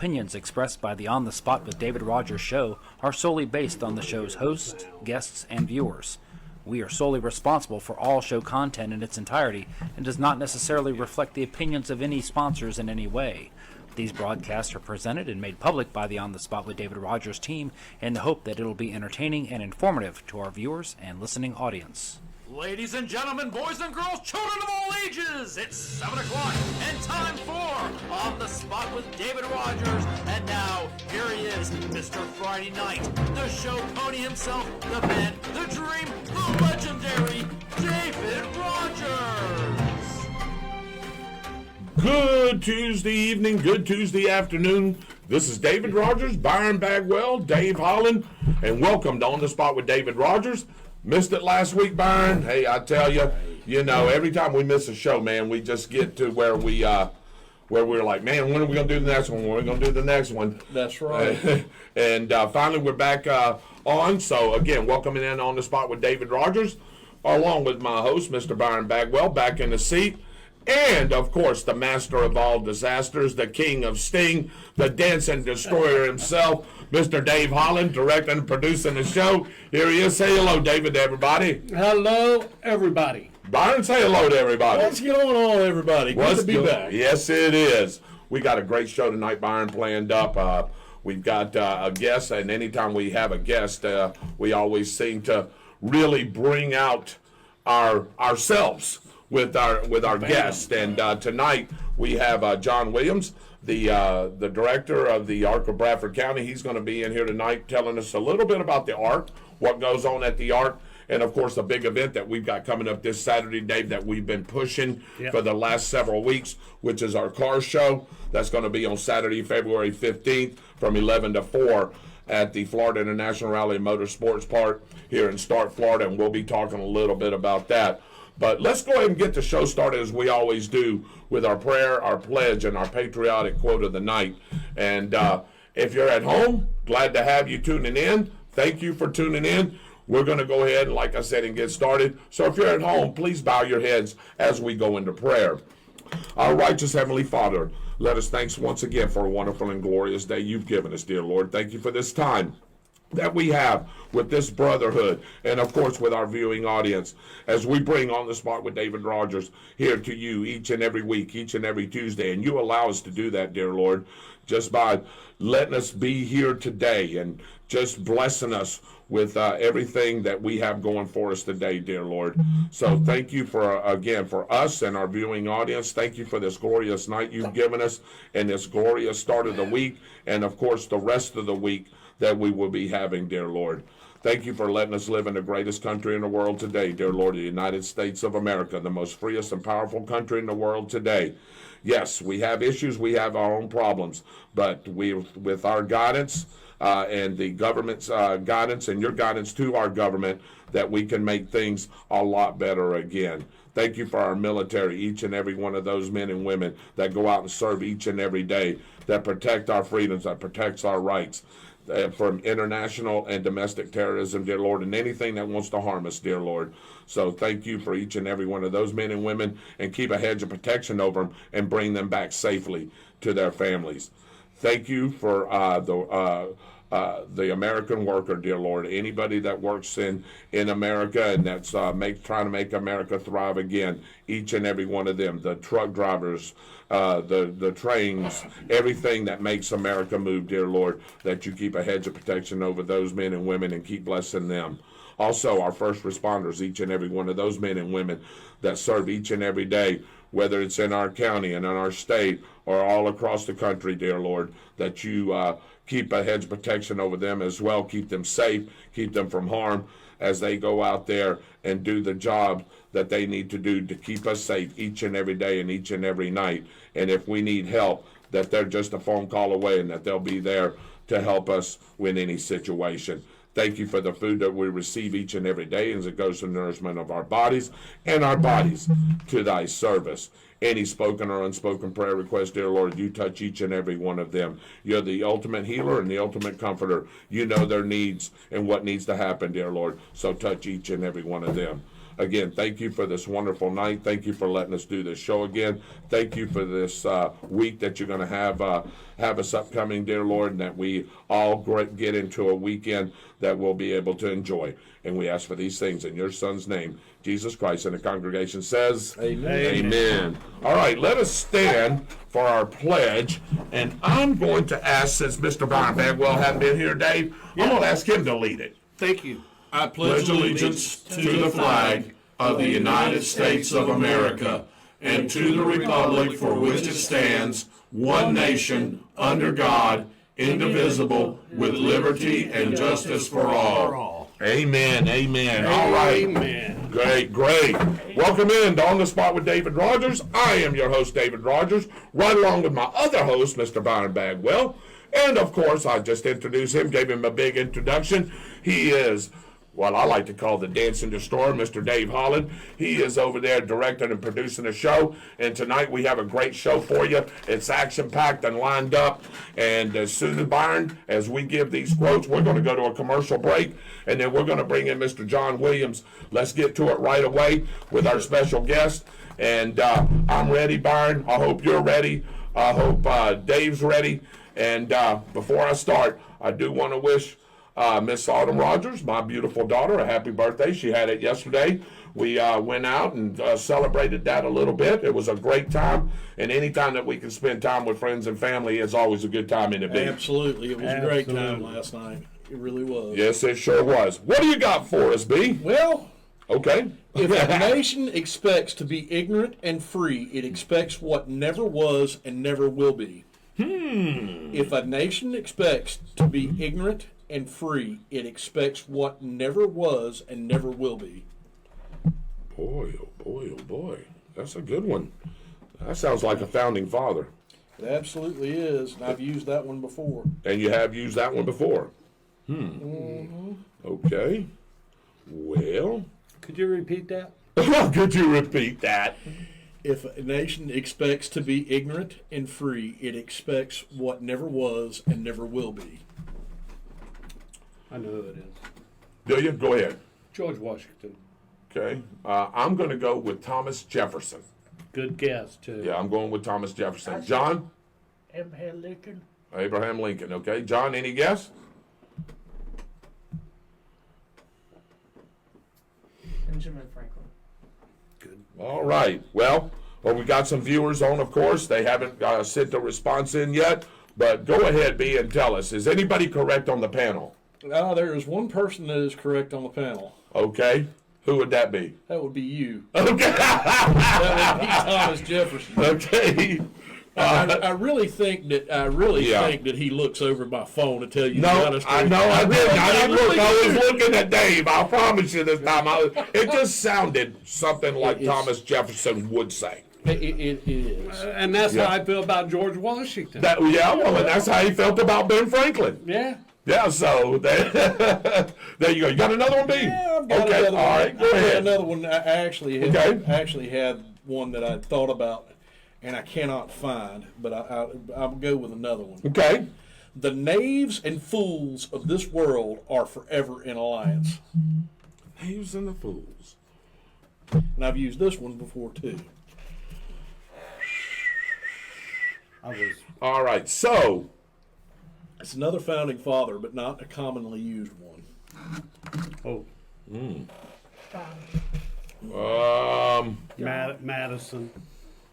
Opinions expressed by the On the Spot with David Rodgers show are solely based on the show's host, guests, and viewers. We are solely responsible for all show content in its entirety and does not necessarily reflect the opinions of any sponsors in any way. These broadcasts are presented and made public by the On the Spot with David Rodgers team in the hope that it'll be entertaining and informative to our viewers and listening audience. Ladies and gentlemen, boys and girls, children of all ages, it's 7 o'clock and time for On the Spot with David Rodgers. And now, here he is, Mr. Friday Night, the show pony himself, the man, the dream, the legendary David Rodgers. Good Tuesday evening, good Tuesday afternoon. This is David Rodgers, Byron Bagwell, Dave Holland, and welcome to On the Spot with David Rodgers. Missed it last week, Byron. Hey, I tell you, every time we miss a show, man, we just get to where we're like, man, when are we going to do the next one? When are we going to do the next one? That's right. And finally, we're back on. So, again, welcoming in On the Spot with David Rodgers, along with my host, Mr. Byron Bagwell, back in the seat. And, of course, the master of all disasters, the king of sting, the dancing destroyer himself, Mr. Dave Holland, directing and producing the show. Here he is. Say hello, David, to everybody. Hello, everybody. Byron, say hello to everybody. What's going on, everybody? Good to be back. Yes, it is. We got a great show tonight, Byron, planned up. We've got a guest, and anytime we have a guest, we always seem to really bring out ourselves with our guest. And tonight we have John Williams, the director of the Ark of Bradford County. He's going to be in here tonight telling us a little bit about the Ark, what goes on at the Ark, and of course the big event that we've got coming up this Saturday, Dave, that we've been pushing for the last several weeks, which is our car show. That's going to be on Saturday, February 15th from 11 to 4 at the Florida International Rally Motorsports Park here in Stark, Florida, and we'll be talking a little bit about that. But let's go ahead and get the show started as we always do with our prayer, our pledge, and our patriotic quote of the night. And if you're at home, glad to have you tuning in. Thank you for tuning in. We're going to go ahead, like I said, and get started. So if you're at home, please bow your heads as we go into prayer. Our righteous Heavenly Father, let us thanks once again for a wonderful and glorious day you've given us, dear Lord. Thank you for this time that we have with this brotherhood and, of course, with our viewing audience as we bring On the Spot with David Rodgers here to you each and every week, each and every Tuesday. And you allow us to do that, dear Lord, just by letting us be here today and just blessing us with everything that we have going for us today, dear Lord. So thank you for us and our viewing audience. Thank you for this glorious night you've given us and this glorious start of the week and, of course, the rest of the week that we will be having, dear Lord. Thank you for letting us live in the greatest country in the world today, dear Lord, the United States of America, the most freest and powerful country in the world today. Yes, we have issues, we have our own problems, but with our guidance and the government's guidance and your guidance to our government, that we can make things a lot better again. Thank you for our military, each and every one of those men and women that go out and serve each and every day, that protect our freedoms, that protects our rights. From international and domestic terrorism, dear Lord, and anything that wants to harm us, dear Lord. So thank you for each and every one of those men and women, and keep a hedge of protection over them and bring them back safely to their families. Thank you for the American worker, dear Lord. Anybody that works in America and that's trying to make America thrive again, each and every one of them, the truck drivers, the trains, everything that makes America move, dear Lord, that you keep a hedge of protection over those men and women and keep blessing them. Also, our first responders, each and every one of those men and women that serve each and every day, whether it's in our county and in our state or all across the country, dear Lord, that you keep a hedge of protection over them as well, keep them safe, keep them from harm as they go out there and do the job that they need to do to keep us safe each and every day and each and every night. And if we need help, that they're just a phone call away and that they'll be there to help us with any situation. Thank you for the food that we receive each and every day as it goes to the nourishment of our bodies and our bodies to thy service. Any spoken or unspoken prayer request, dear Lord, you touch each and every one of them. You're the ultimate healer and the ultimate comforter. You know their needs and what needs to happen, dear Lord. So touch each and every one of them. again, thank you for this wonderful night. Thank you for letting us do this show again. Thank you for this week that you're going to have us upcoming, dear Lord, and that we all get into a weekend that we'll be able to enjoy. And we ask for these things in your Son's name, Jesus Christ. And the congregation says, Amen. Amen. All right, let us stand for our pledge. And I'm going to ask, since Mr. Byron Bagwell hasn't been here, Dave, I'm going to ask him to lead it. Thank you. I pledge allegiance to the flag of the United States of America and to the republic for which it stands, one nation, under God, indivisible, with liberty and justice for all. Amen, amen. All right. Amen. Great. Welcome in to On the Spot with David Rodgers. I am your host, David Rodgers, right along with my other host, Mr. Byron Bagwell. And, of course, I just introduced him, gave him a big introduction. He is what I like to call the dancing destroyer, Mr. Dave Holland. He is over there directing and producing a show. And tonight we have a great show for you. It's action-packed and lined up. And as soon as Byron, as we give these quotes, we're going to go to a commercial break. And then we're going to bring in Mr. John Williams. Let's get to it right away with our special guest. And I'm ready, Byron. I hope you're ready. I hope Dave's ready. And before I start, I do want to wish Miss Autumn Rodgers, my beautiful daughter, a happy birthday. She had it yesterday. We went out and celebrated that a little bit. It was a great time. And any time that we can spend time with friends and family is always a good time in the beach. Absolutely. It was a great time last night. It really was. Yes, it sure was. What do you got for us, B? Well, Okay. if a nation expects to be ignorant and free, it expects what never was and never will be. If a nation expects to be ignorant and free, it expects what never was and never will be. Boy, oh boy, oh boy. That's a good one. That sounds like a founding father. It absolutely is, and I've used that one before. And you have used that one before. Okay. Well, Could you repeat that? could you repeat that? If a nation expects to be ignorant and free, it expects what never was and never will be. I know who it is. Do you? Go ahead. George Washington. Okay. I'm going to go with Thomas Jefferson. Good guess, too. Yeah, I'm going with Thomas Jefferson. John? Abraham Lincoln. Abraham Lincoln. Okay. John, any guess? Benjamin Franklin. All right. Well, we got some viewers on, of course. They haven't sent a response in yet. But go ahead, B, and tell us. Is anybody correct on the panel? There is one person that is correct on the panel. Okay. Who would that be? That would be you. Okay. That would be Thomas Jefferson. Okay. I really think that think that he looks over my phone to tell you. No, the honest I truth. know I didn't. I didn't look. really I was do. looking at Dave. I promise you this time. It just sounded something like Thomas Jefferson would say. It is. And that's Yeah. how I feel about George Washington. And that's how he felt about Ben Franklin. Yeah. Yeah, so there you go. You got another one, B? Yeah, I've got Okay, another all one. right, go I've got ahead. another one. I actually Okay. had one that I thought about, and I cannot find, but I'll go with another one. Okay. The knaves and fools of this world are forever in alliance. Knaves and the fools. And I've used this one before too. All right, so It's another founding father, but not a commonly used one. Oh, Madison.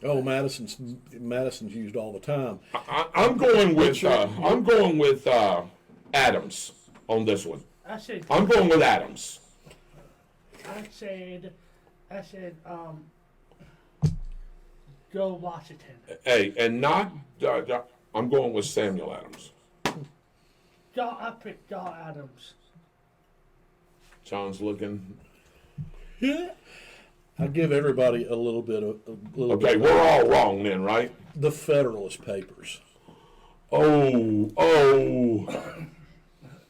Oh, Madison's used all the time. I'm going with Adams on this one. I said, I'm going with Adams. Joe Washington. Hey, and not I'm going with Samuel Adams. I picked John Adams. John's looking. I'll give everybody a little bit. Okay, we're all wrong then, right? The Federalist Papers. Oh.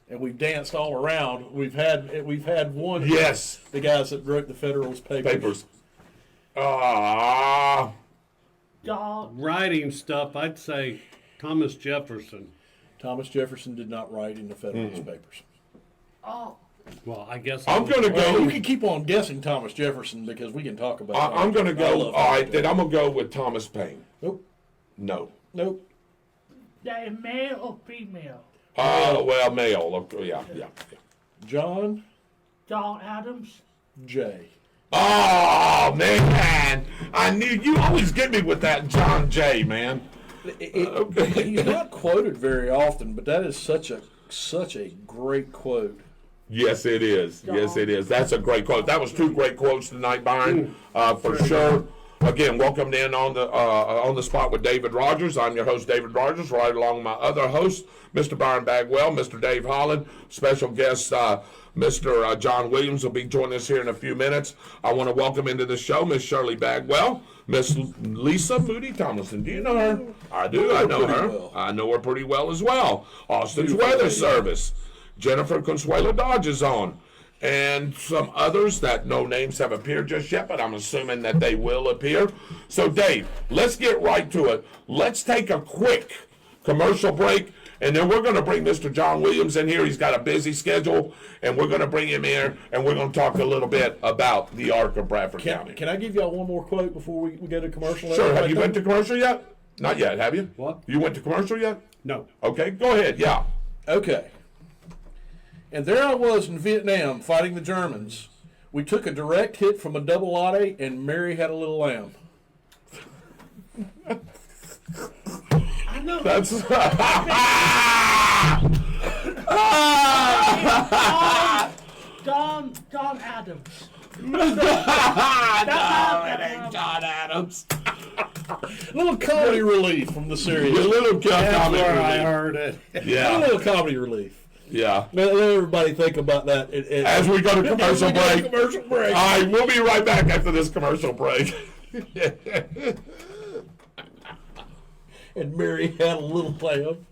And we've danced all around. We've had one. Yes. The guys that wrote the Federalist Papers. Writing stuff, I'd say Thomas Jefferson. Thomas Jefferson did not write in the Federalist Papers. Oh, Well, I guess I'm going to Well, you go. can keep on guessing Thomas Jefferson because we can talk about. I'm going to I go. love All right, Thomas then I'm going to go with Thomas Paine. Nope. No. Nope. That is male or female? Well, male. Yeah. John John Adams. Jay. Oh man, I knew you always get me with that John Jay, man. He's not quoted very often, but that is such a great quote. Yes, it is. Yes, it is. That's a great quote. That was two great quotes tonight, Byron, for sure. Again, welcome in on the spot with David Rodgers. I'm your host, David Rodgers, right along with my other host, Mr. Byron Bagwell, Mr. Dave Holland, special guest, Mr. John Williams will be joining us here in a few minutes. I want to welcome into the show Miss Shirley Bagwell, Miss Lisa Moody Tomlinson. Do you know her? I do. I know her. Well. I know her pretty well as well. Austin's Beautiful Weather lady. Service. Jennifer Consuelo Dodge is on. And some others that no names have appeared just yet, but I'm assuming that they will appear. So, Dave, let's get right to it. Let's take a quick commercial break, and then we're going to bring Mr. John Williams in here. He's got a busy schedule, and we're going to bring him here, and we're going to talk a little bit about the Ark of Bradford County. Can I give y'all one more quote before we go to commercial? Sure. Have you been to commercial yet? Not yet, have you? What? You went to commercial yet? No. Okay, go ahead. Yeah. Okay. And there I was in Vietnam fighting the Germans. We took a direct hit from a double latte, and Mary had a little lamb. I know. That's. John Adams. John Adams. Little comedy relief from the A series. little That's comedy where I relief. heard it. A Yeah. little comedy relief. Yeah. Let everybody think about that. As we go to commercial break. Commercial break. All right, we'll be right back after this commercial break. And Mary had a little lamb.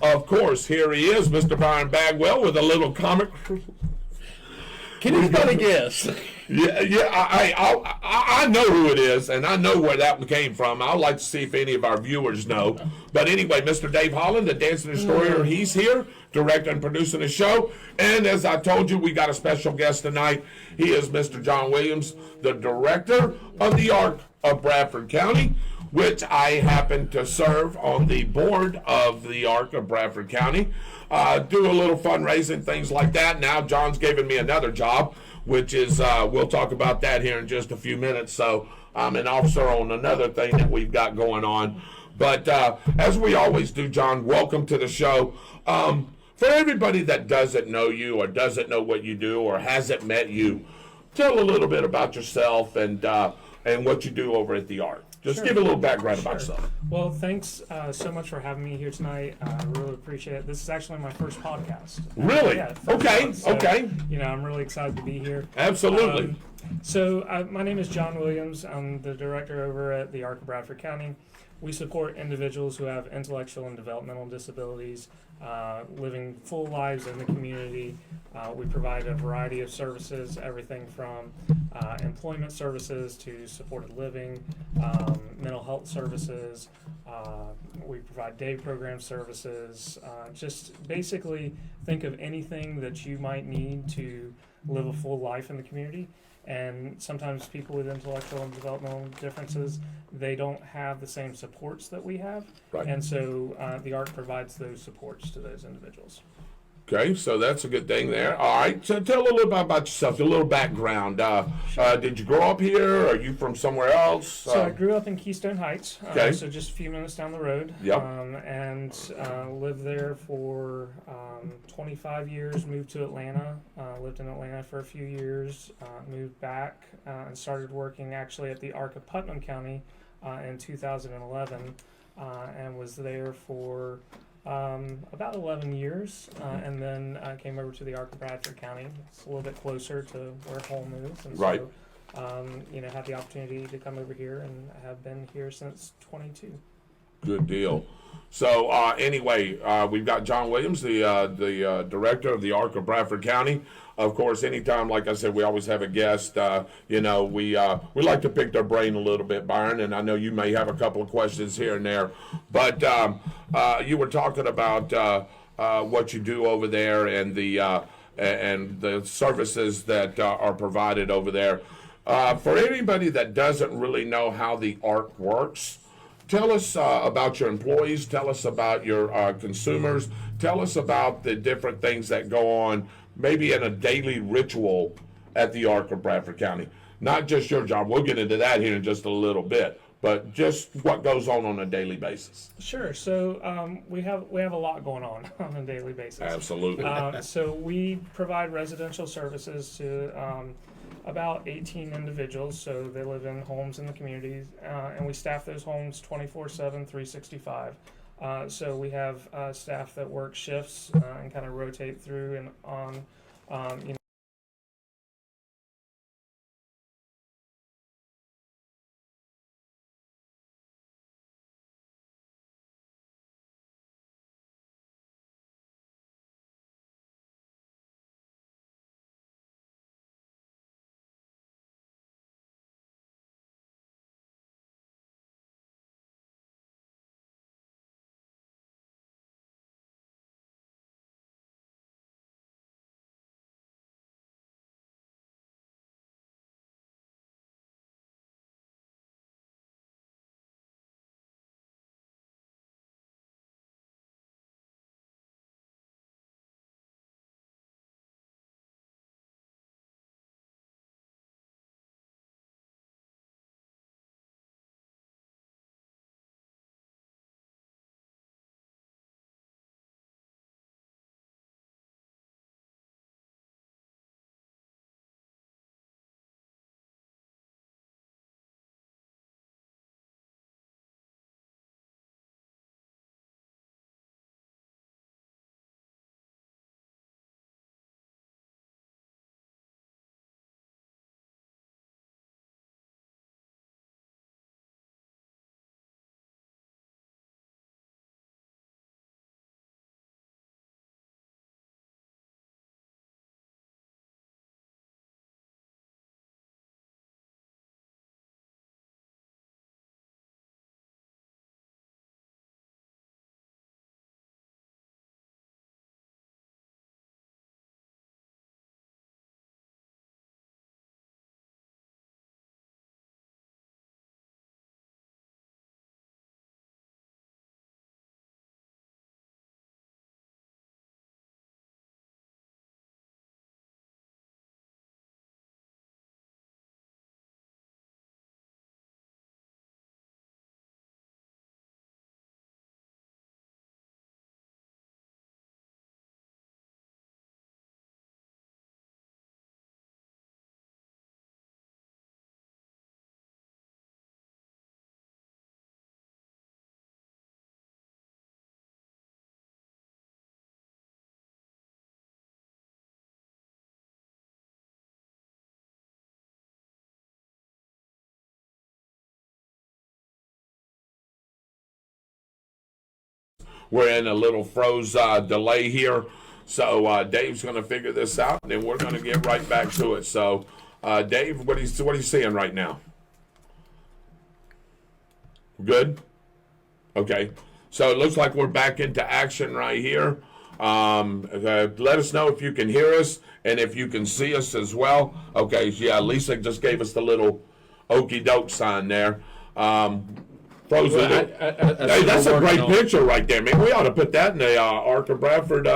Of course, here he is, Mr. Byron Bagwell, with a little comic. Can anybody guess? Yeah, I know who it is, and I know where that one came from. I'd like to see if any of our viewers know. But anyway, Mr. Dave Holland, the dancing historian, he's here, directing and producing the show. And as I told you, we got a special guest tonight. He is Mr. John Williams, the director of the Ark of Bradford County, which I happen to serve on the board of the Ark of Bradford County. Do a little fundraising, things like that. Now John's given me another job, which is, we'll talk about that here in just a few minutes. So I'm an officer on another thing that we've got going on. But as we always do, John, welcome to the show. For everybody that doesn't know you or doesn't know what you do or hasn't met you, tell a little bit about yourself and what you do over at the Ark. Just Sure. give a little background about yourself. Well, thanks so much for having me here tonight. I really appreciate it. This is actually my first podcast. Really? Yeah, first Okay, one. So, okay. You know, I'm really excited to be here. Absolutely. My name is John Williams. I'm the director over at the Ark of Bradford County. We support individuals who have intellectual and developmental disabilities, living full lives in the community. We provide a variety of services, everything from employment services to supported living, mental health services. We provide day program services. Just basically think of anything that you might need to live a full life in the community. And sometimes people with intellectual and developmental differences, they don't have the same supports that we have. Right. And so the Ark provides those supports to those individuals. Okay, so that's a good thing there. All right, so tell a little bit about yourself, a little background. Did you grow up here? Are you from somewhere else? So I grew up in Keystone Heights, Okay. so just a few minutes down the road. Yep. And lived there for 25 years, moved to Atlanta, lived in Atlanta for a few years, moved back and started working actually at the Ark of Putnam County in 2011 and was there for about 11 years, and then I came over to the Ark of Bradford County. It's a little bit closer to where home is, and Right. so had the opportunity to come over here, and have been here since 22. Good deal. So anyway, we've got John Williams, the director of the Ark of Bradford County. Of course, anytime, like I said, we always have a guest. We like to pick their brain a little bit, Byron, and I know you may have a couple of questions here and there. But you were talking about what you do over there and the services that are provided over there. For anybody that doesn't really know how the Ark works, tell us about your employees. Tell us about your consumers. Tell us about the different things that go on, maybe in a daily ritual at the Ark of Bradford County. Not just your job. We'll get into that here in just a little bit, but just what goes on a daily basis. Sure. So we have a lot going on a daily basis. Absolutely. So we provide residential services to about 18 individuals. So they live in homes in the communities, and we staff those homes 24/7, 365. So we have staff that work shifts and kind of rotate through and on, We're in a little froze delay here. So Dave's going to figure this out, and then we're going to get right back to it. So, Dave, what are you seeing right now? Good? Okay. So it looks like we're back into action right here. Let us know if you can hear us and if you can see us as well. Okay, yeah, Lisa just gave us the little okey doke sign there. Frozen. Hey, that's a great picture right there, man. We ought to put that in the Ark of Bradford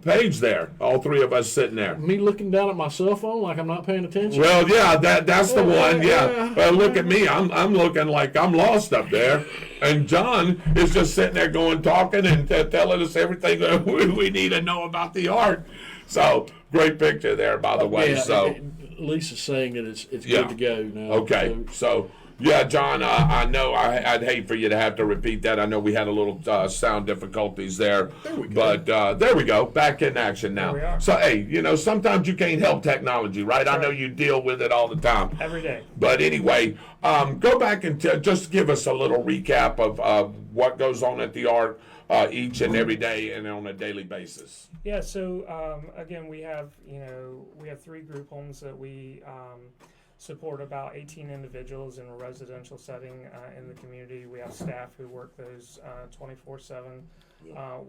page there. All three of us sitting there. Me looking down at my cell phone like I'm not paying attention. Well, yeah, that's the one. Yeah. Well, look at me. I'm looking like I'm lost up there, and John is just sitting there talking and telling us everything that we need to know about the Ark. So great picture there, by the way. Yeah, so Lisa's saying that it's Yeah. good to go now. okay, so Yeah, John, I know I'd hate for you to have to repeat that. I know we had a little sound difficulties there. But there we go. Back in action now. There we are. So, hey, sometimes you can't help technology, right? I know you deal with it all the time. Every day. But anyway, go back and just give us a little recap of what goes on at the Ark each and every day and on a daily basis. Yeah, so again, we have 3 group homes that we support about 18 individuals in a residential setting in the community. We have staff who work those 24/7.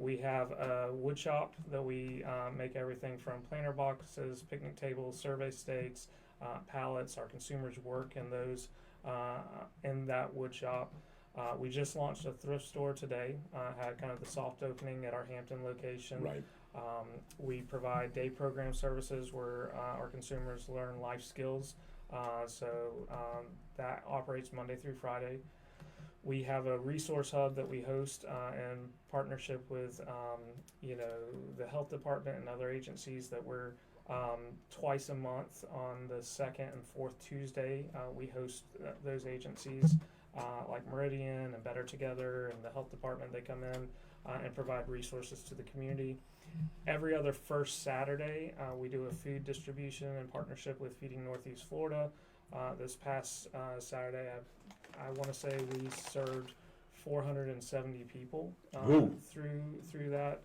We have a wood shop that we make everything from planter boxes, picnic tables, survey stakes, pallets. Our consumers work in those in that wood shop. We just launched a thrift store today. Had kind of the soft opening at our Hampton location. Right. We provide day program services where our consumers learn life skills. That operates Monday through Friday. We have a resource hub that we host in partnership with, the health department and other agencies that we're twice a month on the 2nd and 4th Tuesday. We host those agencies like Meridian and Better Together and the health department. They come in and provide resources to the community. Every other first Saturday, we do a food distribution in partnership with Feeding Northeast Florida. This past Saturday, I want to say we served 470 people through that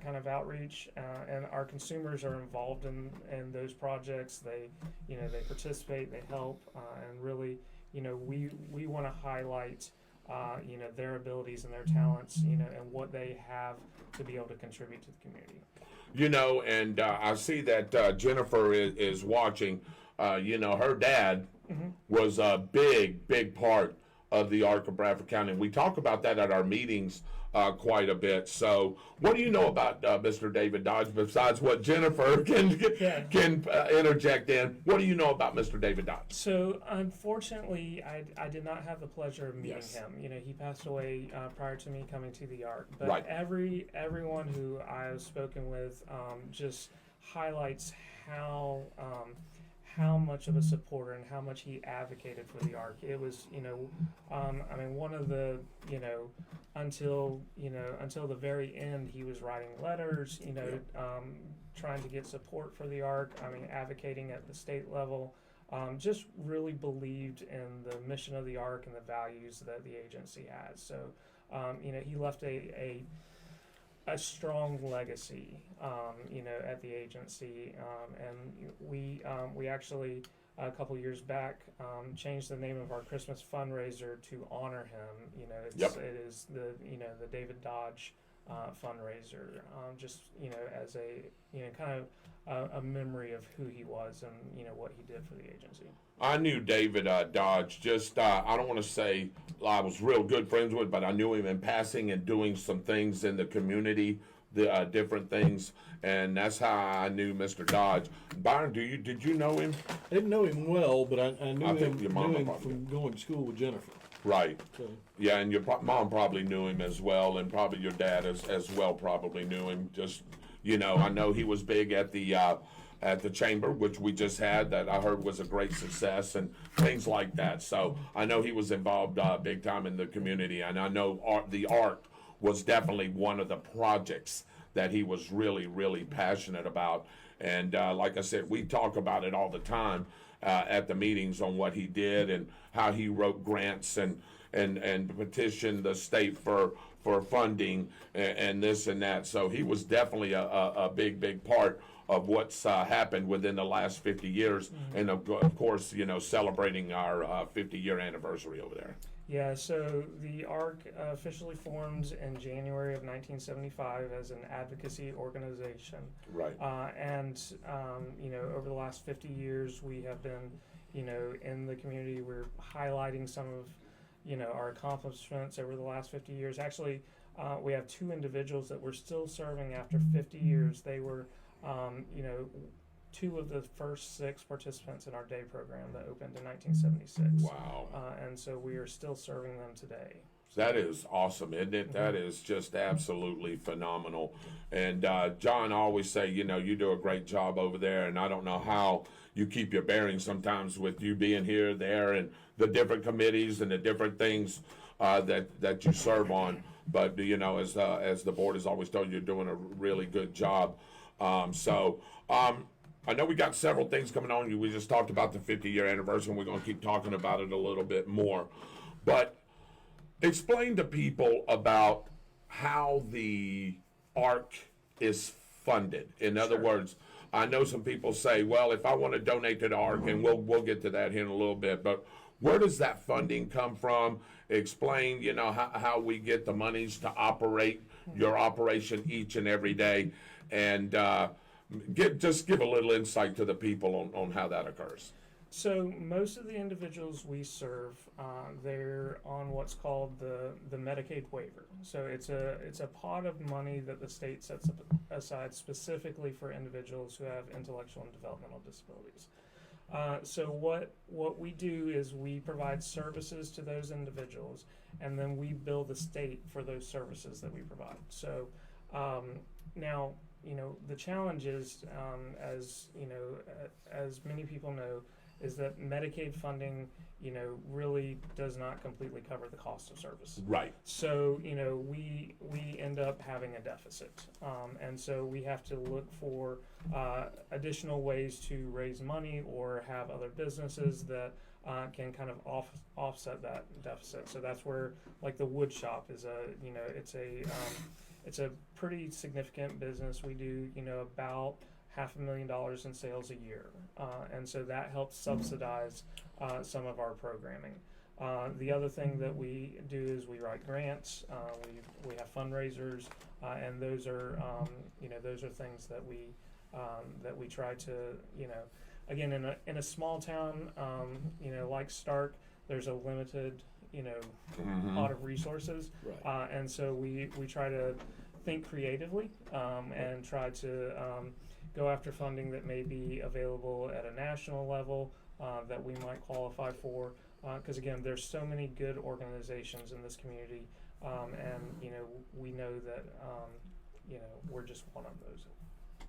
kind of outreach, and our consumers are involved in those projects. They participate, they help, and really, we want to highlight their abilities and their talents, and what they have to be able to contribute to the community. And I see that Jennifer is watching. Her dad was a big part of the Ark of Bradford County. We talk about that at our meetings quite a bit. So, what do you know about Mr. David Dodge besides what Jennifer can interject in? What do you know about Mr. David Dodge? So, unfortunately, I did not have the pleasure of meeting him. He passed away prior to me coming to the Ark. But right. everyone who I've spoken with just highlights how much of a supporter and how much he advocated for the Ark. It was, one of the, until the very end, he was writing letters, trying to get support for the Ark. Advocating at the state level. Just really believed in the mission of the Ark and the values that the agency has. So, he left a strong legacy, at the agency, and we actually a couple years back changed the name of our Christmas fundraiser to honor him. It is the David Dodge fundraiser, just as a kind of a memory of who he was and what he did for the agency. I knew David Dodge. Just I don't want to say I was real good friends with, but I knew him in passing and doing some things in the community, the different things, and that's how I knew Mr. Dodge. Byron, did you know him? I didn't know him well, but I knew think your mama him probably from going to school with Jennifer. Right. So. Yeah, and your mom probably knew him as well, and probably your dad as well probably knew him. Just I know he was big at the chamber, which we just had, that I heard was a great success and things like that. So I know he was involved big time in the community, and I know the Ark was definitely one of the projects that he was really, really passionate about. And like I said, we talk about it all the time at the meetings on what he did and how he wrote grants and petitioned the state for funding and this and that. So he was definitely a big part of what's happened within the last 50 years. Mm-hmm. And of course, celebrating our 50-year anniversary over there. Yeah, so the Ark officially formed in January of 1975 as an advocacy organization. Right. Over the last 50 years, we have been, in the community. We're highlighting some of, our accomplishments over the last 50 years. Actually, we have 2 individuals that we're still serving after 50 years. They were, 2 of the first 6 participants in our day program that opened in 1976. Wow. And so we are still serving them today. That is awesome, isn't it? That is just absolutely phenomenal. And John, I always say, you know, you do a great job over there, and I don't know how you keep your bearings sometimes with you being here, there, and the different committees and the different things that you serve on. But you know, as the board has always told you, you're doing a really good job. I know we got several things coming on. We just talked about the 50-year anniversary, and we're going to keep talking about it a little bit more. But explain to people about how the ARC is funded. In other words, I know some people say, well, if I want to donate to the ARC, and we'll get to that here in a little bit, but where does that funding come from? Explain, you know, how we get the monies to operate your operation each and every day, and just give a little insight to the people on how that occurs. So most of the individuals we serve, they're on what's called the Medicaid waiver. So it's a pot of money that the state sets aside specifically for individuals who have intellectual and developmental disabilities. So what we do is we provide services to those individuals, and then we bill the state for those services that we provide. So now, you know, the challenge is, as you know, as many people know, is that Medicaid funding, you know, really does not completely cover the cost of service. Right. So, you know, we end up having a deficit. And so we have to look for additional ways to raise money or have other businesses that can kind of offset that deficit. So that's where, like, the wood shop is it's a pretty significant business. We do, you know, about $500,000 in sales a year, and so that helps subsidize some of our programming. The other thing that we do is we write grants. We have fundraisers, and those are those are things that we try to, you know, again, in a small town, you know, like Stark, there's a limited, you know, pot of resources, Right. and so we try to think creatively and try to go after funding that may be available at a national level that we might qualify for. Because again, there's so many good organizations in this community, and you know, we know that you know, we're just one of those.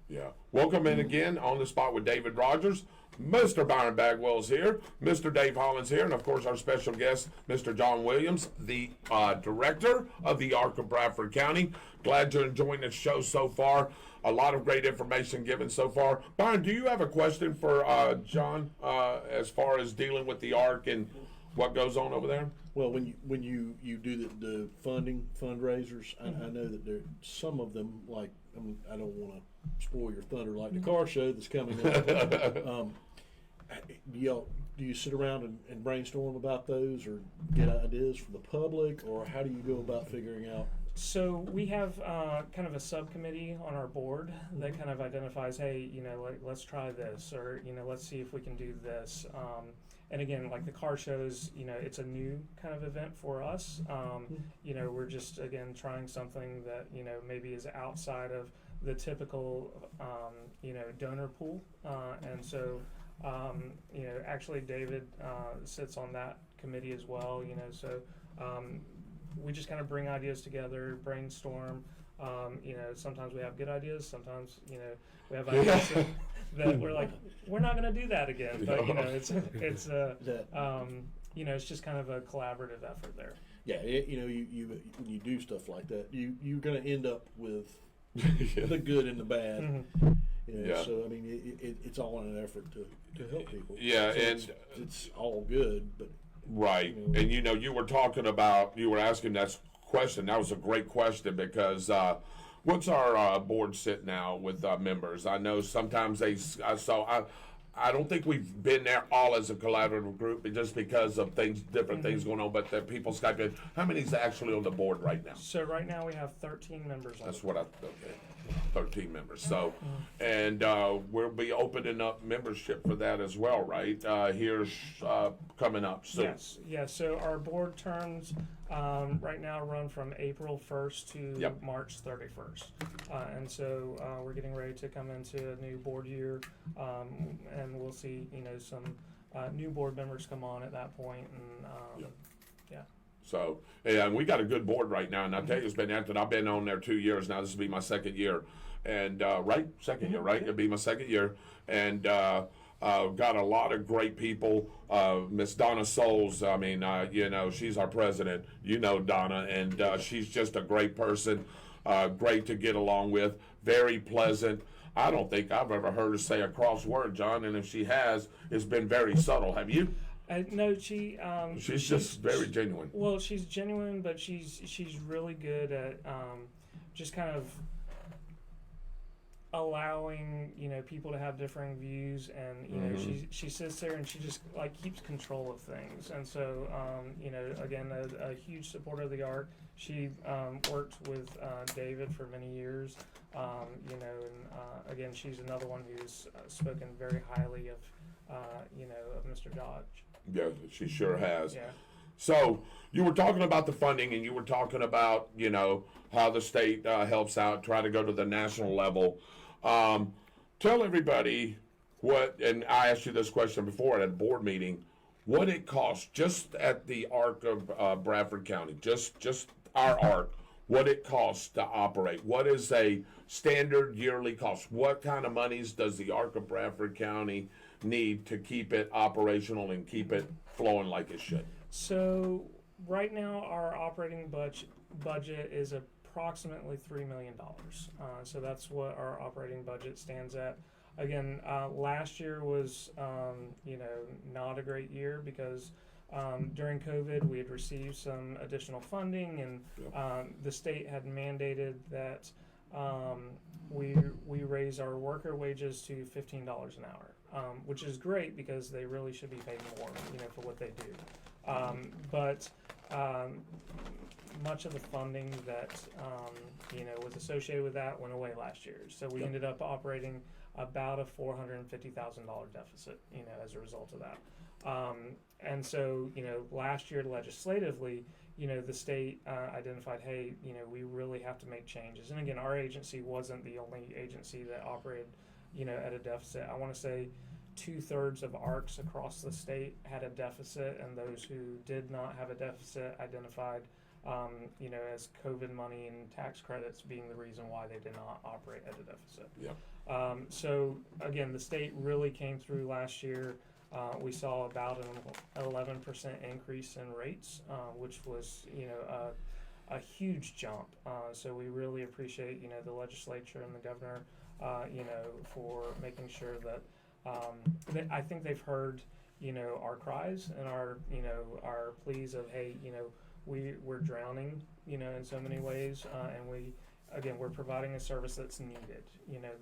Yeah. Welcome in again on the spot with David Rodgers. Mr. Byron Bagwell's here, Mr. Dave Holland's here, and of course our special guest, Mr. John Williams, the director of the ARC of Bradford County. Glad you're enjoying the show so far. A lot of great information given so far. Byron, do you have a question for John as far as dealing with the ARC and what goes on over there? Well, when you do the fundraisers, I know that there some of them, like, I mean, I don't want to spoil your thunder like the car show that's coming up. Do you sit around and brainstorm about those, or get ideas for the public, or how do you go about figuring out? So we have kind of a subcommittee on our board that kind of identifies, hey, you know, like, let's try this, or, you know, let's see if we can do this. And again, like the car shows, you know, it's a new kind of event for us. You know, we're just, again, trying something that, you know, maybe is outside of the typical, you know, donor pool. And so, you know, actually David sits on that committee as well, you know, so we just kind of bring ideas together, brainstorm. You know, sometimes we have good ideas. Sometimes, you know, we have ideas that we're like, we're not going to do that again. But you know, it's you know, it's just kind of a collaborative effort there. Yeah, you know, you when you do stuff like that, you're going to end up with the good and the bad. Mm-hmm. You know, Yeah. so I mean, it's all in an effort to help people. Yeah, So and it's all good, but right. And you know, you were asking that question. That was a great question, because what's our board sit now with members? I know sometimes I don't think we've been there all as a collaborative group, just because of different things going on, but the people Skype in. How many is actually on the board right now? So right now we have 13 members on That's the what okay. 13 members. So, and we'll be opening up membership for that as well, right? Here's coming up soon. Yes. So our board terms right now run from April 1st to March 31st. And so we're getting ready to come into a new board year, and we'll see, you know, some new board members come on at that point. And So, yeah, and we got a good board right now. And I tell you, it's been active. I've been on there 2 years now. This will be my second year. And, right? Second year, right? It'll be my second year. And, got a lot of great people. Miss Donna Souls, I mean, you know, she's our president. You know Donna. And, she's just a great person. Great to get along with. Very pleasant. I don't think I've ever heard her say a cross word, John. And if she has, it's been very subtle. Have you? No, she. She's just very genuine. Well, she's genuine, but she's really good at just kind of allowing people to have differing views, and she sits there and she just like keeps control of things. And so again, a huge supporter of the ARC. She worked with David for many years, and again, she's another one who's spoken very highly of of Mr. Dodge. Yeah, she sure has. Yeah. So you were talking about the funding, and you were talking about how the state helps out, try to go to the national level. Tell everybody what, and I asked you this question before at a board meeting, what it costs just at the ARC of Bradford County, just our ARC, what it costs to operate. What is a standard yearly cost? What kind of monies does the ARC of Bradford County need to keep it operational and keep it flowing like it should? So right now our operating budget is approximately $3 million. So that's what our operating budget stands at. Again, last year was not a great year because during COVID we had received some additional funding, and the state had mandated that we raise our worker wages to $15 an hour, which is great because they really should be paid more, for what they do. But much of the funding that was associated with that went away last year. So we ended up operating about a $450,000 deficit, as a result of that. And so, last year legislatively, the state identified, hey, we really have to make changes. And again, our agency wasn't the only agency that operated, at a deficit. I want to say 2/3 of ARCs across the state had a deficit, and those who did not have a deficit identified, as COVID money and tax credits being the reason why they did not operate at a deficit. Yeah. So again, the state really came through last year. We saw about an 11% increase in rates, which was, a huge jump. So we really appreciate, the legislature and the governor, for making sure that I think they've heard, our cries and our pleas of, hey, we're drowning, in so many ways, and we're providing a service that's needed.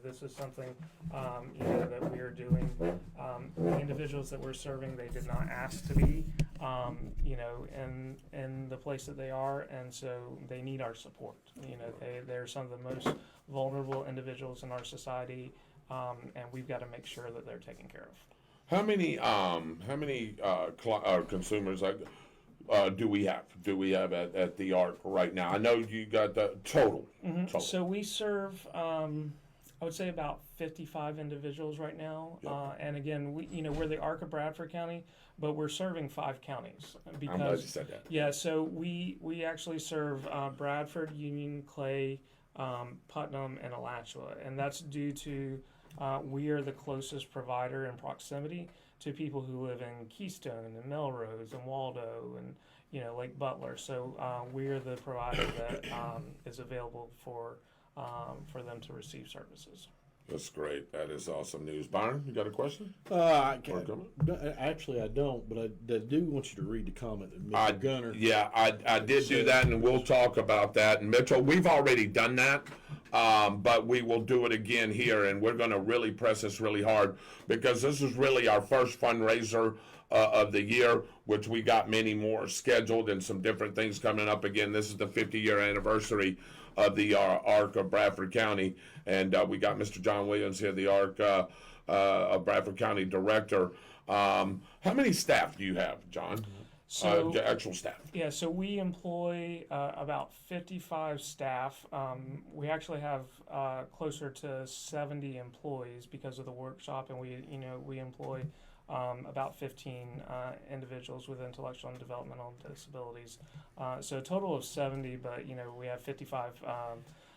This is something, that we are doing. The individuals that we're serving, they did not ask to be, in the place that they are, and so they need our support. They're some of the most vulnerable individuals in our society, and we've got to make sure that they're taken care of. How many consumers do we have? Do we have at the ARC right now? I know you got the total. Total. So we serve, I would say about 55 individuals right now. Yep. And again, we're the ARC of Bradford County, but we're serving 5 counties. Because, I'm glad you said that. Yeah, so we actually serve Bradford, Union, Clay, Putnam, and Alachua. And that's due to we are the closest provider in proximity to people who live in Keystone and Melrose and Waldo and Lake Butler. So we are the provider that is available for them to receive services. That's great. That is awesome news. Byron, you got a question? Actually, I don't, but I do want you to read the comment that Mr. Gunner. Yeah, I did do that, and we'll talk about that. And Mitchell, we've already done that, but we will do it again here, and we're going to really press this really hard because this is really our first fundraiser of the year, which we got many more scheduled and some different things coming up. Again, this is the 50-year anniversary of the ARC of Bradford County, and we got Mr. John Williams here, the ARC of Bradford County Director. How many staff do you have, John? So actual staff. Yeah, so we employ about 55 staff. We actually have closer to 70 employees because of the workshop, and we employ about 15 individuals with intellectual and developmental disabilities. So a total of 70, but we have 55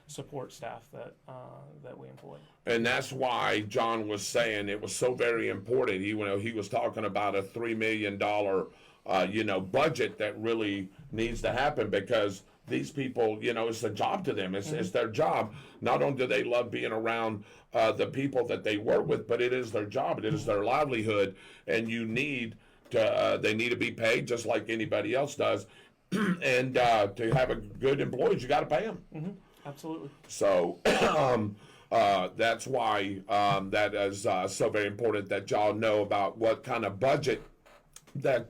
support staff that we employ. And that's why John was saying it was so very important. He was talking about a $3 million budget that really needs to happen, because these people, it's a job to them. It's their job. Not only do they love being around the people that they work with, but it is their job. It is their livelihood, and they need to be paid just like anybody else does. And to have a good employees, you got to pay them. Mm-hmm. Absolutely. So that's why that is so very important that y'all know about what kind of budget that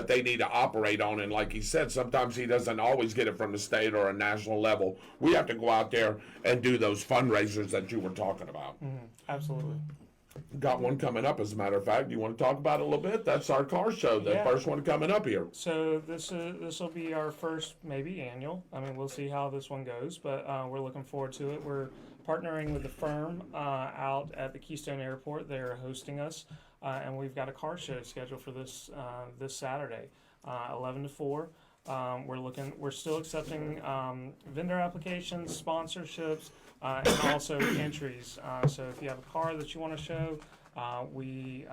they need to operate on. And like he said, sometimes he doesn't always get it from the state or a national level. We have to go out there and do those fundraisers that you were talking about. Mm-hmm. Absolutely. Got one coming up, as a matter of fact. Do you want to talk about it a little bit? That's our car show, the first one coming up here. So this will be our first, maybe annual. I mean, we'll see how this one goes, but we're looking forward to it. We're partnering with the firm out at the Keystone Airport. They're hosting us, and we've got a car show scheduled for this Saturday, 11 to 4. We're still accepting vendor applications, sponsorships, and also entries. So if you have a car that you want to show, we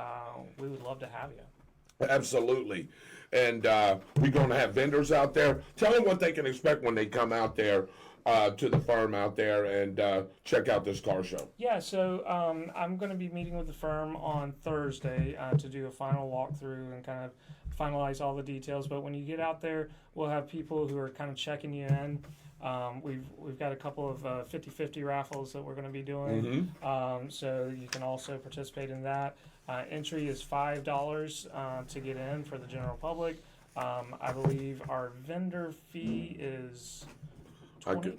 would love to have you. Absolutely. And we're going to have vendors out there. Tell them what they can expect when they come out there to the firm out there and check out this car show. Yeah, so I'm going to be meeting with the firm on Thursday to do a final walkthrough and kind of finalize all the details. But when you get out there, we'll have people who are kind of checking you in. We've got a couple of 50-50 raffles that we're going to be doing, so you can also participate in that. Entry is $5 to get in for the general public. I believe our vendor fee is $25.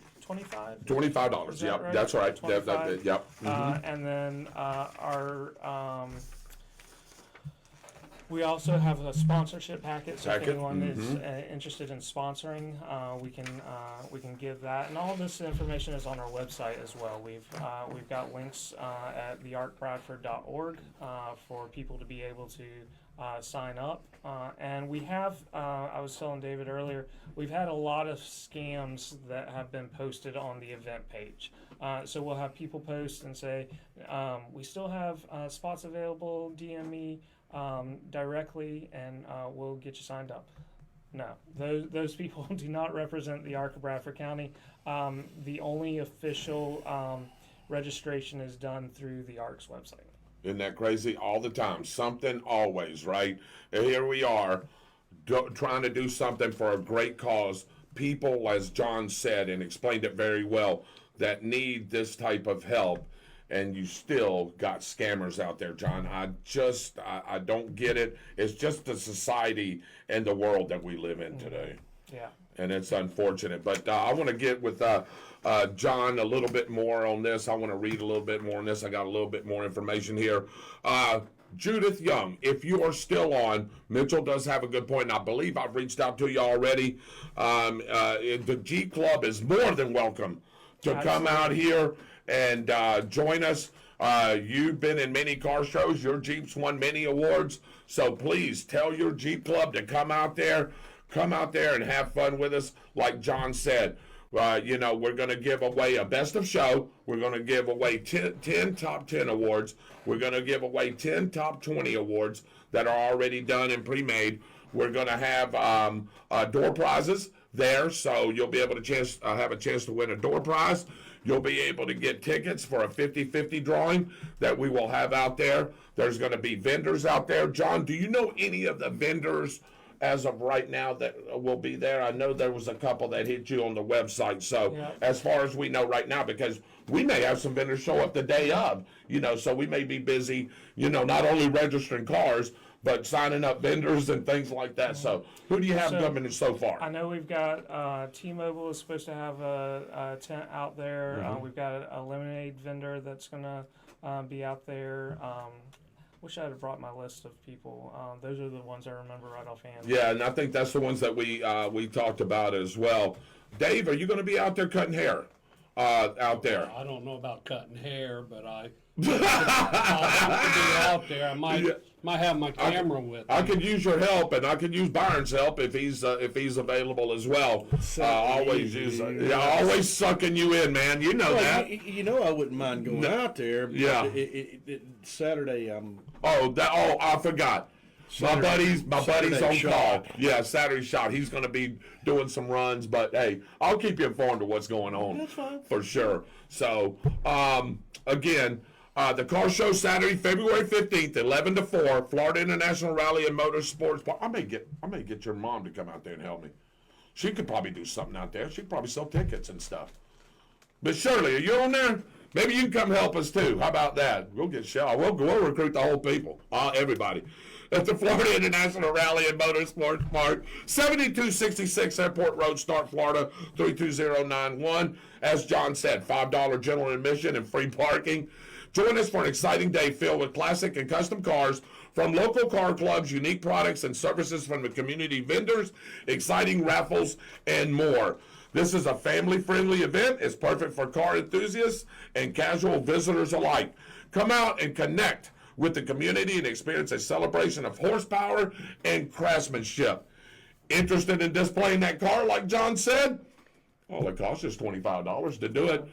$25. Yep, right? that's right. 25. Yep. And then our we also have a sponsorship packet. So if anyone is interested in sponsoring, we can give that. And all this information is on our website as well. We've got links at thearcbradford.org for people to be able to sign up. And we have, I was telling David earlier, we've had a lot of scams that have been posted on the event page. So we'll have people post and say, we still have spots available, DM me directly, and we'll get you signed up. No, those people do not represent the Ark of Bradford County. The only official registration is done through the Ark's website. Isn't that crazy? All the time. Something always, right? And here we are trying to do something for a great cause. People, as John said and explained it very well, that need this type of help. And you still got scammers out there, John. I don't get it. It's just the society and the world that we live in today. Yeah. And it's unfortunate. But I want to get with John a little bit more on this. I want to read a little bit more on this. I got a little bit more information here. Judith Young, if you are still on, Mitchell does have a good point, and I believe I've reached out to you already. The G Club is more than welcome to come out here and join us. You've been in many car shows. Your Jeep's won many awards. So please tell your Jeep Club to come out there and have fun with us. Like John said, we're going to give away a best of show. We're going to give away 10 top 10 awards. We're going to give away 10 top 20 awards that are already done and pre-made. We're going to have door prizes there, so you'll be able to have a chance to win a door prize. You'll be able to get tickets for a 50-50 drawing that we will have out there. There's going to be vendors out there. John, do you know any of the vendors as of right now that will be there? I know there was a couple that hit you on the website. So as far as we know right now, because we may have some vendors show up the day of, so we may be busy, not only registering cars, but signing up vendors and things like that. So who do you have coming so far? I know we've got T-Mobile is supposed to have a tent out there. We've got a lemonade vendor that's going to be out there. Wish I had brought my list of people. Those are the ones I remember right offhand. Yeah, and I think that's the ones that we talked about as well. Dave, are you going to be out there cutting hair out there. I don't know about cutting hair, but I'll have to be out there. I might have my camera with me. I could use your help, and I could use Byron's help if he's available as well. Always sucking you in, man. You know that. You know I wouldn't mind going out there. But Yeah. Saturday I forgot. My buddy's on shot. call. Yeah, Saturday shot. He's going to be doing some runs, but hey, I'll keep you informed of what's going on. That's fine. For sure. So, again, the car show Saturday, February 15th, 11 to 4, Florida International Rally and Motorsports Park. I may get your mom to come out there and help me. She could probably do something out there. She could probably sell tickets and stuff. But Shirley, are you on there? Maybe you can come help us too. How about that? We'll get Shell. We'll recruit the whole people, everybody. At the Florida International Rally and Motorsports Park, 7266 Airport Road, Start, Florida, 32091. As John said, $5 general admission and free parking. Join us for an exciting day filled with classic and custom cars from local car clubs, unique products and services from the community vendors, exciting raffles, and more. This is a family-friendly event. It's perfect for car enthusiasts and casual visitors alike. Come out and connect with the community and experience a celebration of horsepower and craftsmanship. Interested in displaying that car like John said? All it costs is $25 to do it.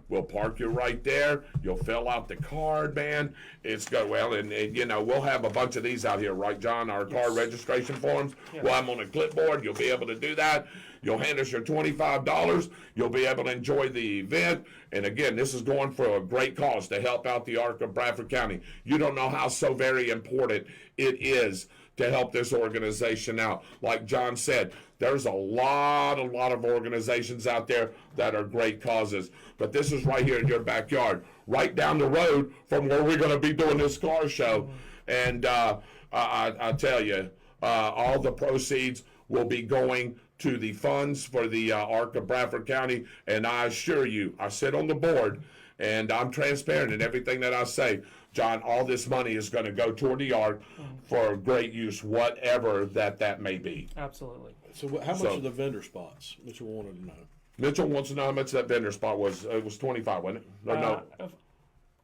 We'll park you right there. You'll fill out the card, man. It's good. Well, and you know, we'll have a bunch of these out here, right, John? Our car registration forms. Yes. We'll have them on a clipboard. You'll be able to do that. You'll hand us your $25. You'll be able to enjoy the event. And again, this is going for a great cause to help out the ARC of Bradford County. You don't know how so very important it is to help this organization out. Like John said, there's a lot of organizations out there that are great causes. But this is right here in your backyard, right down the road from where we're going to be doing this car show. And I tell you, all the proceeds will be going to the funds for the ARC of Bradford County. And I assure you, I sit on the board, and I'm transparent in everything that I say. John, all this money is going to go toward the ARC for great use, whatever that may be. Absolutely. So how much are the vendor spots? Mitchell wanted to know. Mitchell wants to know how much that vendor spot was. It was 25, wasn't it? No.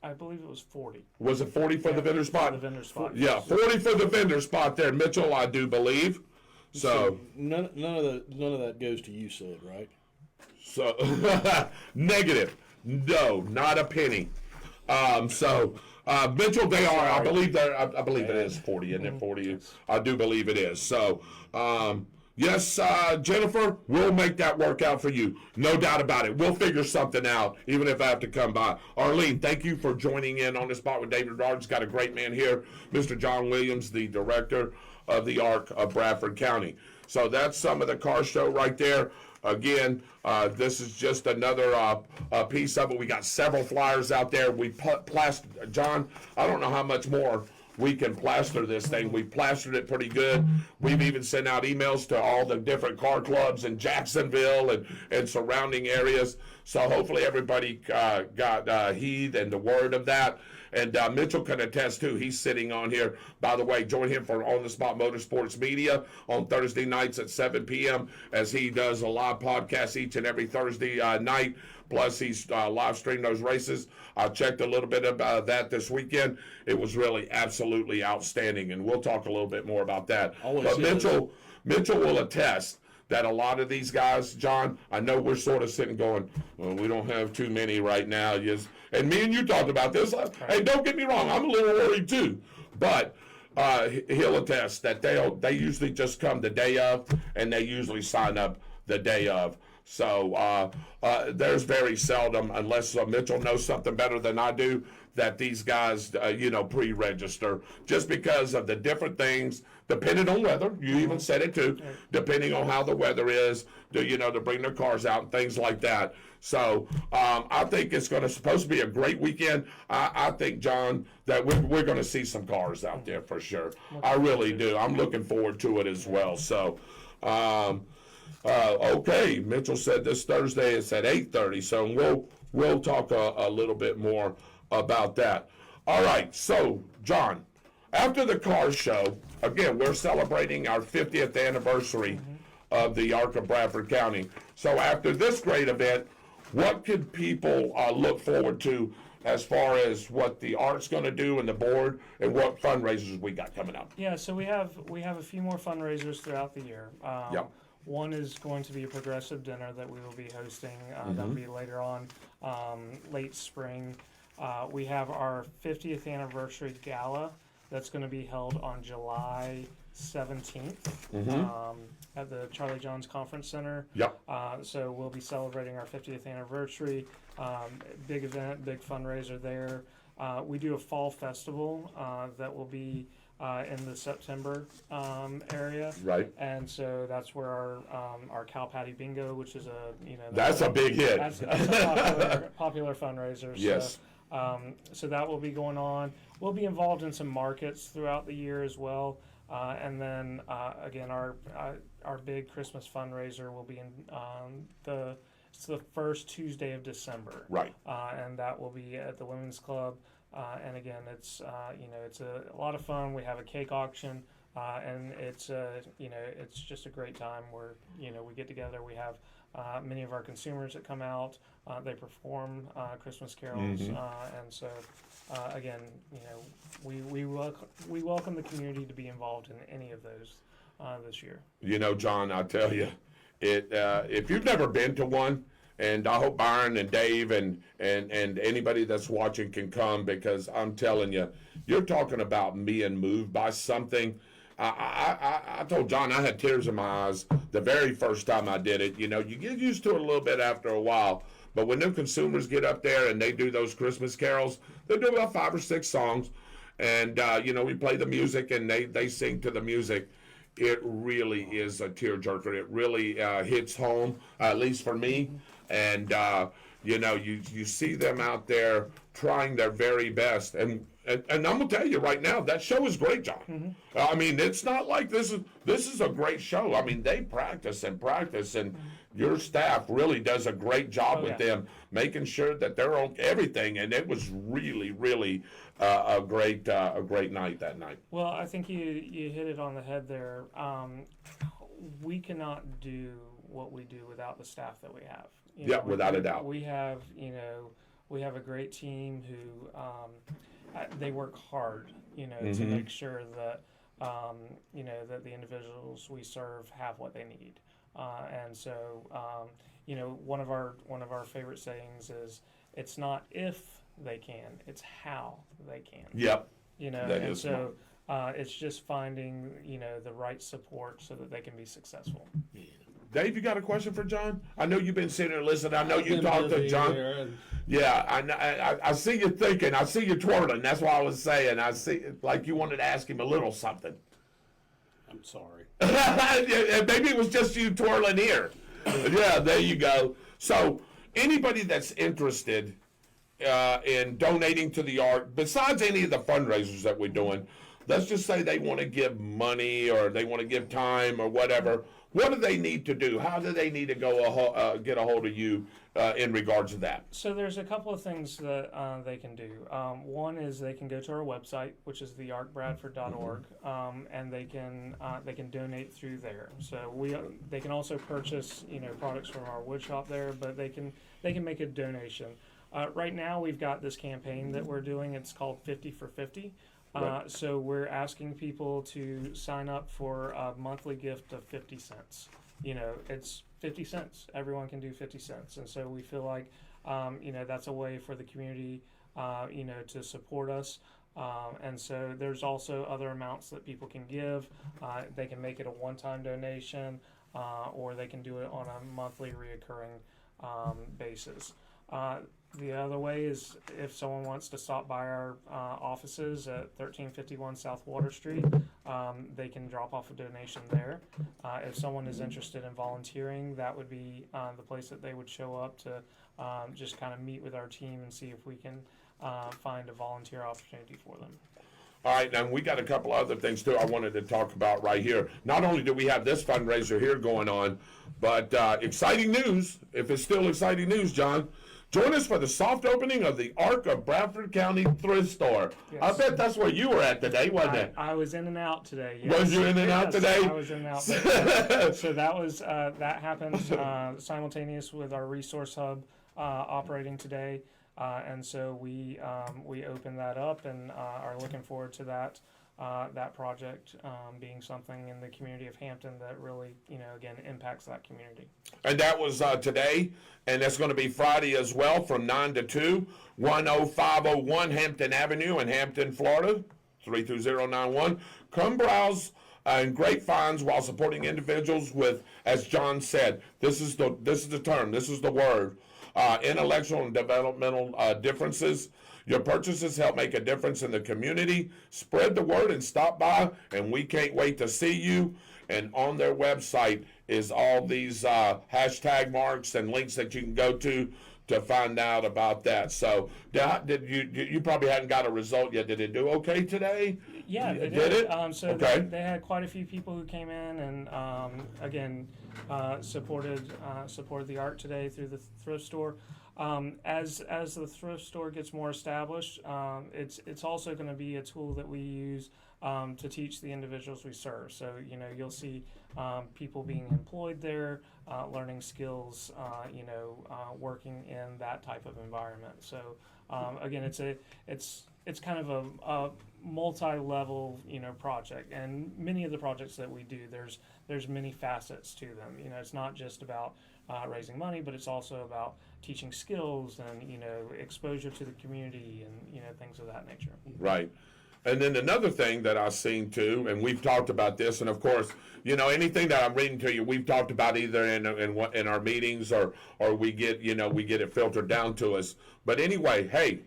I believe it was 40. Was it 40 for the vendor spot? For the vendor spot. Yeah, 40 for the vendor spot there, Mitchell, I do believe. So none of that goes to you, said, right? So negative. No, not a penny. Mitchell, they are. I believe it is 40, isn't it? 40. I do believe it is. So, yes, Jennifer, we'll make that work out for you. No doubt about it. We'll figure something out, even if I have to come by. Arlene, thank you for joining in on the spot with David Rodgers. Got a great man here, Mr. John Williams, the director of the ARC of Bradford County. So that's some of the car show right there. Again, this is just another piece of it. We got several flyers out there. We plastered, John, I don't know how much more we can plaster this thing. We plastered it pretty good. We've even sent out emails to all the different car clubs in Jacksonville and surrounding areas. So hopefully everybody got heed and the word of that. And Mitchell can attest too. He's sitting on here. By the way, join him for On the Spot Motorsports Media on Thursday nights at 7 p.m. as he does a live podcast each and every Thursday night. Plus, he's live streaming those races. I checked a little bit about that this weekend. It was really absolutely outstanding, and we'll talk a little bit more about that. But Mitchell will attest that a lot of these guys, John, I know we're sort of sitting going, well, we don't have too many right now. And me and you talked about this. Hey, don't get me wrong, I'm a little worried too. But he'll attest that they usually just come the day of, and they usually sign up the day of. So there's very seldom, unless Mitchell knows something better than I do, that these guys, pre-register, just because of the different things, depending on weather. You even said it too, depending on how the weather is, to bring their cars out and things like that. So I think it's supposed to be a great weekend. I think, John, that we're going to see some cars out there for sure. I really do. I'm looking forward to it as well. So. Okay, Mitchell said this Thursday it's at 8:30, so we'll talk a little bit more about that. All right, so John, after the car show, again, we're celebrating our 50th anniversary of the ARC of Bradford County. So after this great event, what could people look forward to as far as what the Art's going to do and the board, and what fundraisers we got coming up? Yeah, so we have a few more fundraisers throughout the year. Yep. One is going to be a progressive dinner that we will be hosting. That'll be later on, late spring. We have our 50th anniversary gala that's going to be held on July 17th at the Charlie Johns Conference Center. Yep. So we'll be celebrating our 50th anniversary. Big event, big fundraiser there. We do a fall festival that will be in the September area. Right. And so that's where our cow patty bingo, which is That's a big hit. that's a popular fundraiser. Yes. So that will be going on. We'll be involved in some markets throughout the year as well. And then again, our big Christmas fundraiser will be in it's the first Tuesday of December. Right. And that will be at the Women's Club. And again, it's it's a lot of fun. We have a cake auction, and it's just a great time where we get together. We have many of our consumers that come out. They perform Christmas carols, and so again, we welcome the community to be involved in any of those this year. John, I tell you, if you've never been to one, and I hope Byron and Dave and anybody that's watching can come, because I'm telling you, you're talking about being moved by something. I told John I had tears in my eyes the very first time I did it. You get used to it a little bit after a while, but when them consumers get up there and they do those Christmas carols, they do about 5 or 6 songs, and we play the music and they sing to the music. It really is a tearjerker. It really hits home, at least for me. And you see them out there trying their very best, and I'm gonna tell you right now, that show is great, John. I mean, it's not like this is a great show. I mean, they practice, and your staff really does a great job with them, making sure that they're on everything. And it was really, really a great night that night. Well, I think you hit it on the head there. We cannot do what we do without the staff that we have. Without a doubt. We have a great team who they work hard, to make sure that that the individuals we serve have what they need. And so one of our favorite sayings is, it's not if they can, it's how they can. Yep. It's just finding the right support so that they can be succursual. Dave, you got a question for John? I know you've been sitting there listening. I know you talked to John. Yeah, I see you thinking. I see you twirling. That's what I was saying. I see like you wanted to ask him a little something. I'm sorry. Maybe it was just you twirling here. Yeah, there you go. So anybody that's interested in donating to the art, besides any of the fundraisers that we're doing, let's just say they want to give money or they want to give time or whatever. What do they need to do? How do they need to go get a hold of you in regards to that? So there's a couple of things that they can do. One is they can go to our website, which is thearcbradford.org, and they can donate through there. So they can also purchase products from our wood shop there, but they can make a donation. Right now we've got this campaign that we're doing. It's called 50 for 50. Right. So we're asking people to sign up for a monthly gift of 50 cents. It's 50 cents. Everyone can do 50 cents. And so we feel like, that's a way for the community, to support us. And so there's also other amounts that people can give. They can make it a one-time donation, or they can do it on a monthly reoccurring basis. The other way is if someone wants to stop by our offices at 1351 South Water Street, they can drop off a donation there. If someone is interested in volunteering, that would be the place that they would show up to just kind of meet with our team and see if we can find a volunteer opportunity for them. All right, and we got a couple other things too I wanted to talk about right here. Not only do we have this fundraiser here going on, but exciting news, if it's still exciting news, John. Join us for the soft opening of the Arc of Bradford County Thrift Store. Yes. I bet that's where you were at today, wasn't it? I was in and out today. Yes. Was you in and out today? I was in and out. So that was that happened simultaneous with our resource hub operating today. And so we opened that up and are looking forward to that project being something in the community of Hampton that really, again, impacts that community. And that was today, and that's going to be Friday as well from 9 to 2, 10501 Hampton Avenue in Hampton, Florida, 32091. Come browse and great finds while supporting individuals with, as John said, this is the term, this is the word, intellectual and developmental differences. Your purchases help make a difference in the community. Spread the word and stop by, and we can't wait to see you. And on their website is all these hashtag marks and links that you can go to find out about that. So, did you probably hadn't got a result yet? Did it do okay today? Yeah, they did it. So okay. they had quite a few people who came in and again supported the art today through the thrift store. As the thrift store gets more established, it's also going to be a tool that we use to teach the individuals we serve. So you'll see people being employed there, learning skills, working in that type of environment. So again, it's kind of a multi-level project, and many of the projects that we do, there's many facets to them. It's not just about raising money, but it's also about teaching skills and exposure to the community and things of that nature. Right. And then another thing that I've seen too, and we've talked about this, and of course, anything that I'm reading to you, we've talked about either in our meetings or we get it filtered down to us. But anyway, hey,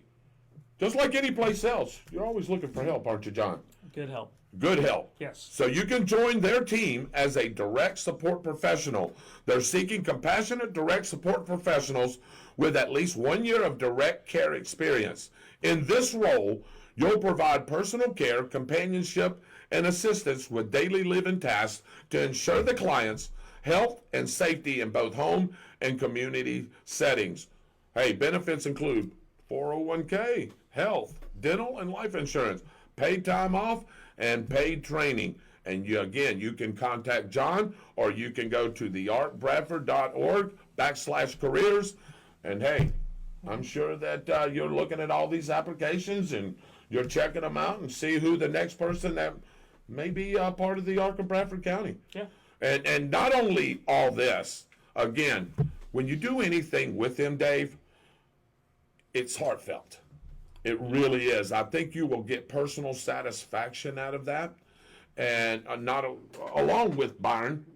just like any place else, you're always looking for help, aren't you, John? Good help. Good help. Yes. So you can join their team as a direct support professional. They're seeking compassionate direct support professionals with at least 1 year of direct care experience. In this role, you'll provide personal care, companionship, and assistance with daily living tasks to ensure the client's health and safety in both home and community settings. Hey, benefits include 401k, health, dental, and life insurance, paid time off, and paid training. And you can contact John, or you can go to theartbradford.org/careers. And hey, I'm sure that you're looking at all these applications and you're checking them out and see who the next person that may be part of the Ark of Bradford County. Yeah. And not only all this, again, when you do anything with them, Dave, it's heartfelt. It really is. I think you will get personal satisfaction out of that. And along with Byron,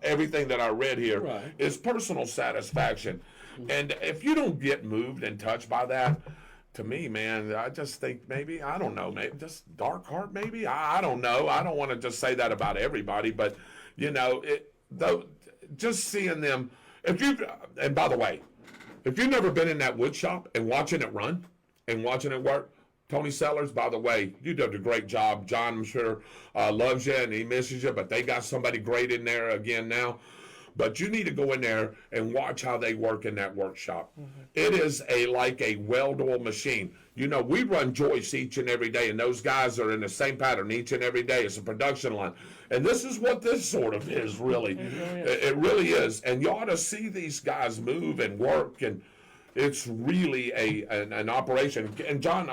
everything that I read here is personal satisfaction. And if you don't get moved and touched by that, to me, man, I just think maybe, I don't know, maybe just dark heart, maybe. I don't know. I don't want to just say that about everybody, but just seeing them. And by the way, if you've never been in that wood shop and watching it run and watching it work, Tony Sellers, by the way, you did a great job. John, I'm sure, loves you and he misses you, but they got somebody great in there again now. But you need to go in there and watch how they work in that workshop. Mm-hmm. It is like a well-oiled machine. We run joists each and every day, and those guys are in the same pattern each and every day. It's a production line. And this is what this sort of is, really. It really is. And you ought to see these guys move and work, and it's really an operation. And John,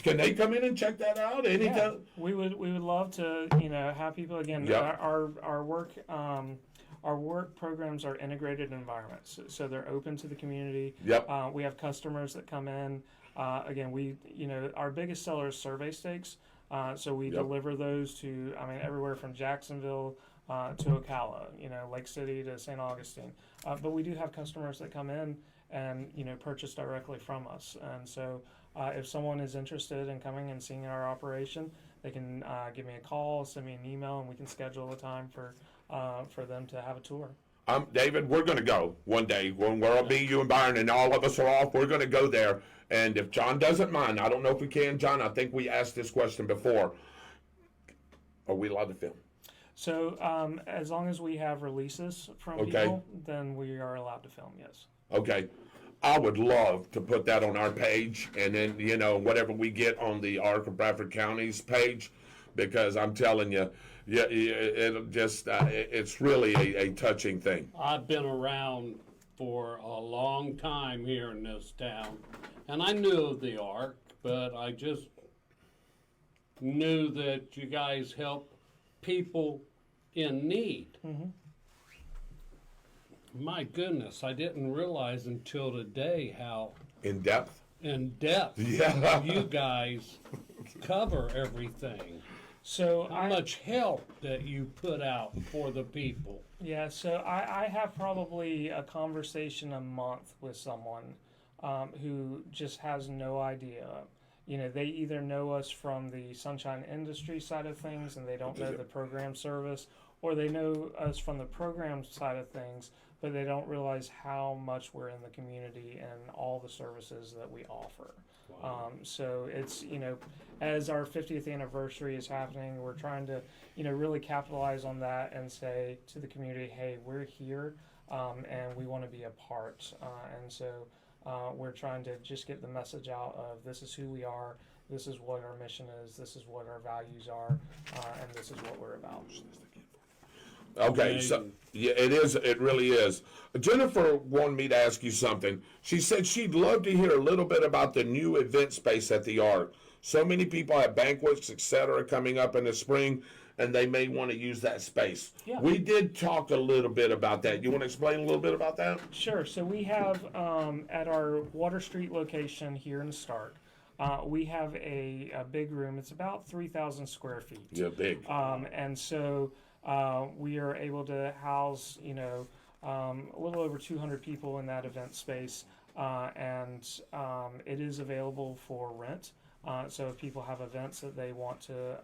can they come in and check that out anytime? Yeah, we would love to have people again. Yep. Our work programs are integrated environments, so they're open to the community. Yep. We have customers that come in. Again, our biggest seller is survey stakes, so we deliver those to everywhere from Jacksonville to Ocala, Lake City to St. Augustine. But we do have customers that come in and purchase directly from us. And so if someone is interested in coming and seeing our operation, they can give me a call, send me an email, and we can schedule a time for them to have a tour. David, we're going to go one day when we'll be you and Byron and all of us are off. We're going to go there. And if John doesn't mind, I don't know if we can, John, I think we asked this question before. Are we allowed to film? So as long as we have releases from people, then we are allowed to film, yes. Okay. I would love to put that on our page, and then, whatever we get on the Ark of Bradford County's page, because I'm telling you, it'll just, it's really a touching thing. I've been around for a long time here in this town. And I knew of the Ark, but I just knew that you guys help people in need. My goodness, I didn't realize until today how In depth? in depth Yeah. you guys cover everything. So How much help that you put out for the people. Yeah, so I have probably a conversation a month with someone who just has no idea. You know, they either know us from the sunshine industry side of things and they don't know the program service, or they know us from the program side of things, but they don't realize how much we're in the community and all the services that we offer. So it's, you know, as our 50th anniversary is happening, we're trying to, you know, really capitalize on that and say to the community, hey, we're here and we want to be a part. And so we're trying to just get the message out of this is who we are, this is what our mission is, this is what our values are, and this is what we're about. Okay, so yeah, it is. It really is. Jennifer wanted me to ask you something. She said she'd love to hear a little bit about the new event space at the Ark. So many people have banquets, etc., coming up in the spring, and they may want to use that space. Yeah. We did talk a little bit about that. You want to explain a little bit about that? Sure. So we have at our Water Street location here in Stark, we have a big room. It's about 3,000 square feet. Yeah, big. And so we are able to house, you know, a little over 200 people in that event space, and it is available for rent. So if people have events that they want to,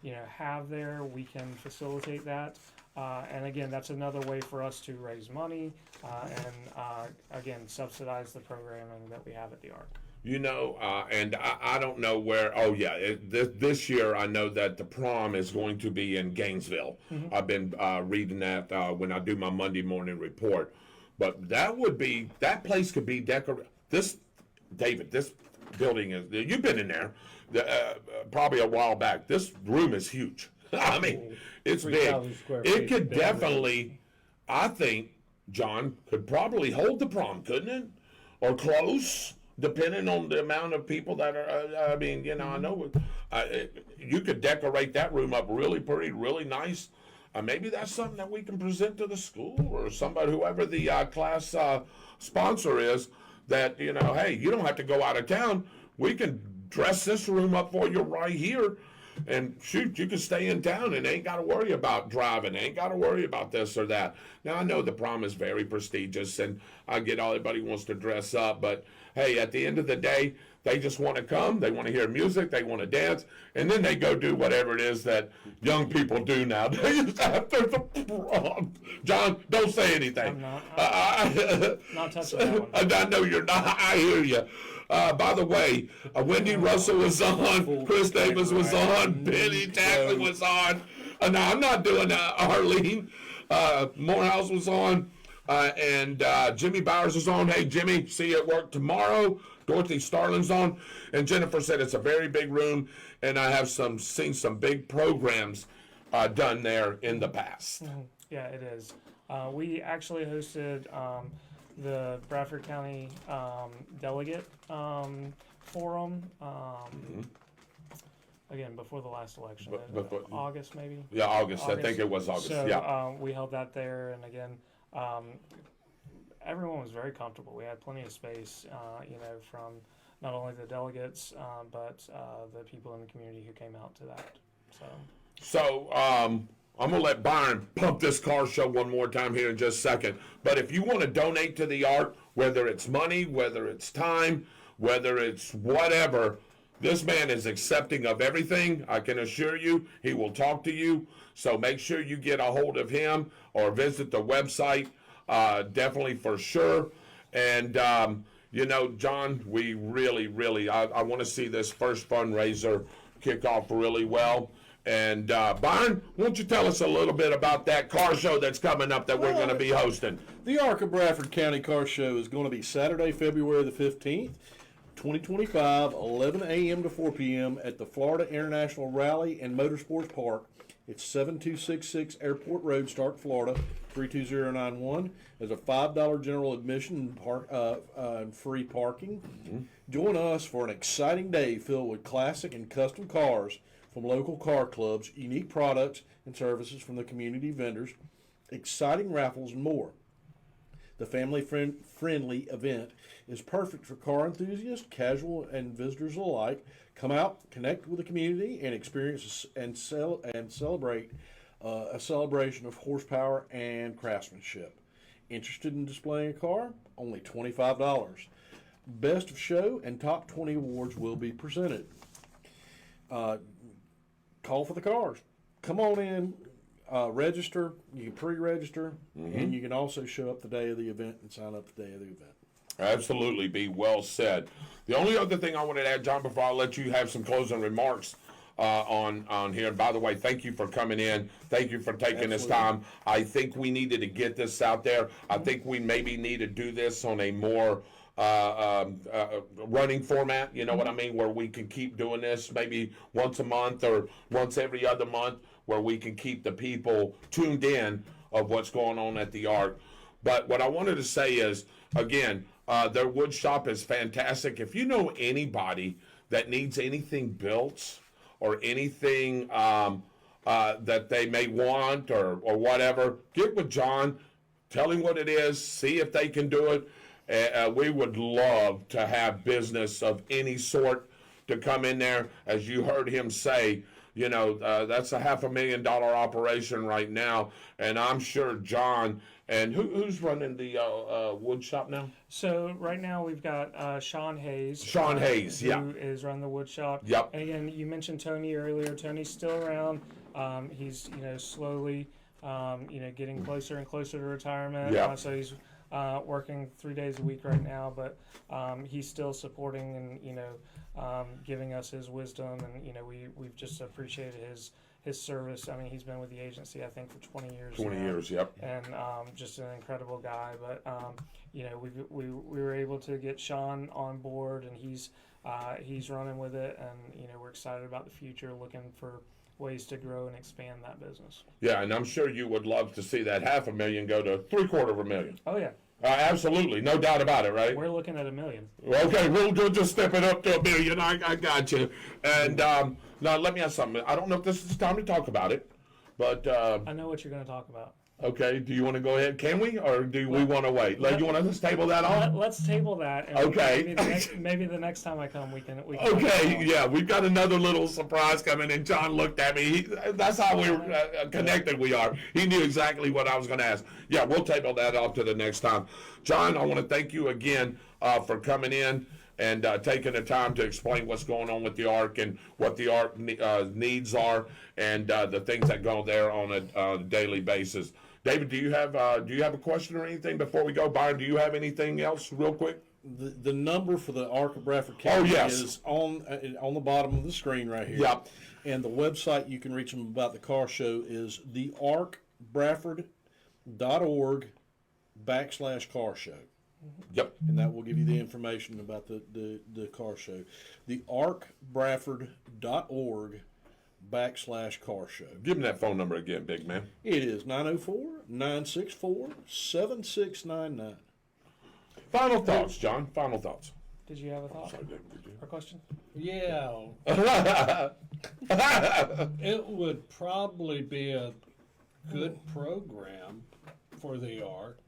you know, have there, we can facilitate that. And again, that's another way for us to raise money and again subsidize the programming that we have at the Ark. You know, and I don't know where. Oh, yeah. This year, I know that the prom is going to be in Gainesville. I've been reading that when I do my Monday morning report. But that place could be decorated. David, this building is, you've been in there probably a while back. This room is huge. I mean, it's big. It could definitely, I think, John, could probably hold the prom, couldn't it? Or close. Depending on the amount of people that are, I mean, you know, I know you could decorate that room up really pretty, really nice. Maybe that's something that we can present to the school or somebody, whoever the class sponsor is, that, you know, hey, you don't have to go out of town. We can dress this room up for you right here. And shoot, you can stay in town and ain't got to worry about driving, ain't got to worry about this or that. Now, I know the prom is very prestigious, and I get everybody wants to dress up, but hey, at the end of the day, they just want to come, they want to hear music, they want to dance, and then they go do whatever it is that young people do nowadays after the prom. John, don't say anything. I'm not touching that one. I know you're not. I hear you. By the way, Wendy Russell was on, Chris Davis was on, Penny Jackson was on. No, I'm not doing Arlene. Morehouse was on, and Jimmy Bowers was on. Hey, Jimmy, see you at work tomorrow. Dorothy Starling's on, and Jennifer said it's a very big room, and I have seen some big programs done there in the past. Yeah, it is. We actually hosted the Bradford County Delegate Forum, again, before the last election, August maybe? Yeah, August. I think it was August, so, yeah. We held that there, and again, everyone was very comfortable. We had plenty of space, you know, from not only the delegates, but the people in the community who came out to that. So I'm going to let Byron pump this car show one more time here in just a second. But if you want to donate to the Ark, whether it's money, whether it's time, whether it's whatever, this man is accepting of everything. I can assure you he will talk to you. So make sure you get a hold of him or visit the website, definitely for sure. And, you know, John, we really, I want to see this first fundraiser kick off really well. And Byron, won't you tell us a little bit about that car show that's coming up that we're going to be hosting? The Ark of Bradford County Car Show is going to be Saturday, February the 15th, 2025, 11 a.m. to 4 p.m. at the Florida International Rally and Motorsports Park It's 7266 Airport Road, Stark, Florida, 32091. There's a $5 general admission and free parking. Join us for an exciting day filled with classic and custom cars from local car clubs, unique products and services from the community vendors, exciting raffles, and more. The family-friendly event is perfect for car enthusiasts, casual and visitors alike. Come out, connect with the community, and experience and celebrate a celebration of horsepower and craftsmanship. Interested in displaying a car? Only $25. Best of show and top 20 awards will be presented. Call for the cars. Come on in. Register. You can pre-register, and you can also show up the day of the event and sign up the day of the event. Absolutely, be well said. The only other thing I wanted to add, John, before I let you have some closing remarks on here. And by the way, thank you for coming in. Thank you for taking this time. I think we needed to get this out there. I think we maybe need to do this on a more running format, you know what I mean, where we can keep doing this maybe once a month or once every other month, where we can keep the people tuned in of what's going on at the Ark. But what I wanted to say is, again, their wood shop is fantastic. If you know anybody that needs anything built or anything that they may want or whatever, get with John, tell him what it is, see if they can do it. We would love to have business of any sort to come in there. As you heard him say, you know, that's a $500,000 operation right now, and I'm sure John and who's running the wood shop now? So right now we've got Sean Hayes. Sean Hayes, who is running the wood shop. Yep. And again, you mentioned Tony earlier. Tony's still around. He's slowly getting closer and closer to retirement. Yep. So he's working 3 days a week right now, but he's still supporting and giving us his wisdom, and we've just appreciated his service. I mean, he's been with the agency, I think, for 20 years. 20 now, years, yep. And just an incredible guy. But we were able to get Sean on board, and he's running with it, and we're excited about the future, looking for ways to grow and expand that business. Yeah, and I'm sure you would love to see that $500,000 go to $750,000. Oh yeah. Absolutely, no doubt about it, right? We're looking at $1 million. Okay, we'll just step it up to $1 million. I got you. And now let me ask something. I don't know if this is the time to talk about it, but I know what you're going to talk about. okay. Do you want to go ahead? Can we, or do we want to wait? You want to just table that on? Let's table that. And Okay. Maybe the next time I come, we can. Okay, yeah, we've got another little surprise coming, and John looked at me. That's how we're connected we are. He knew exactly what I was going to ask. Yeah, we'll table that off to the next time. John, I want to thank you again for coming in and taking the time to explain what's going on with the Ark and what the Ark needs are and the things that go there on a daily basis. David, do you have a question or anything before we go? Byron, do you have anything else real quick? The number for the Ark of Bradford County is on the bottom of the screen right here. Yep. And the website you can reach them about the car show is thearkbradford.org/car show. Yep. And that will give you the information about the car show. thearkbradford.org/car show. Give him that phone number again, big man. It is 904-964-7699. Final thoughts, John. Final thoughts. Did you have a thought Sorry, David, did you? or question? Yeah. It would probably be a good program for the Ark.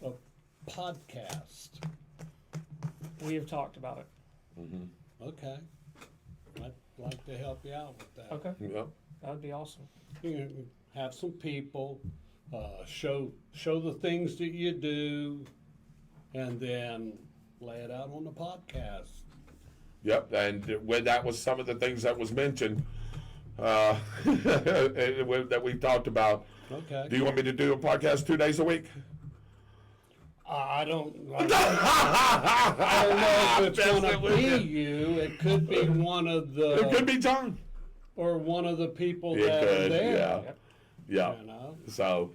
A podcast. We have talked about it. Okay. I'd like to help you out with that. Okay. Yeah. That would be awesome. You can have some people show the things that you do, and then lay it out on the podcast. Yep, and when that was some of the things that was mentioned that we talked about. Okay. Do you want me to do a podcast 2 days a week? I don't know if it's going to be you. It could be one of the. It could be John. Or one of the people It that could, are there. yeah. You know? So,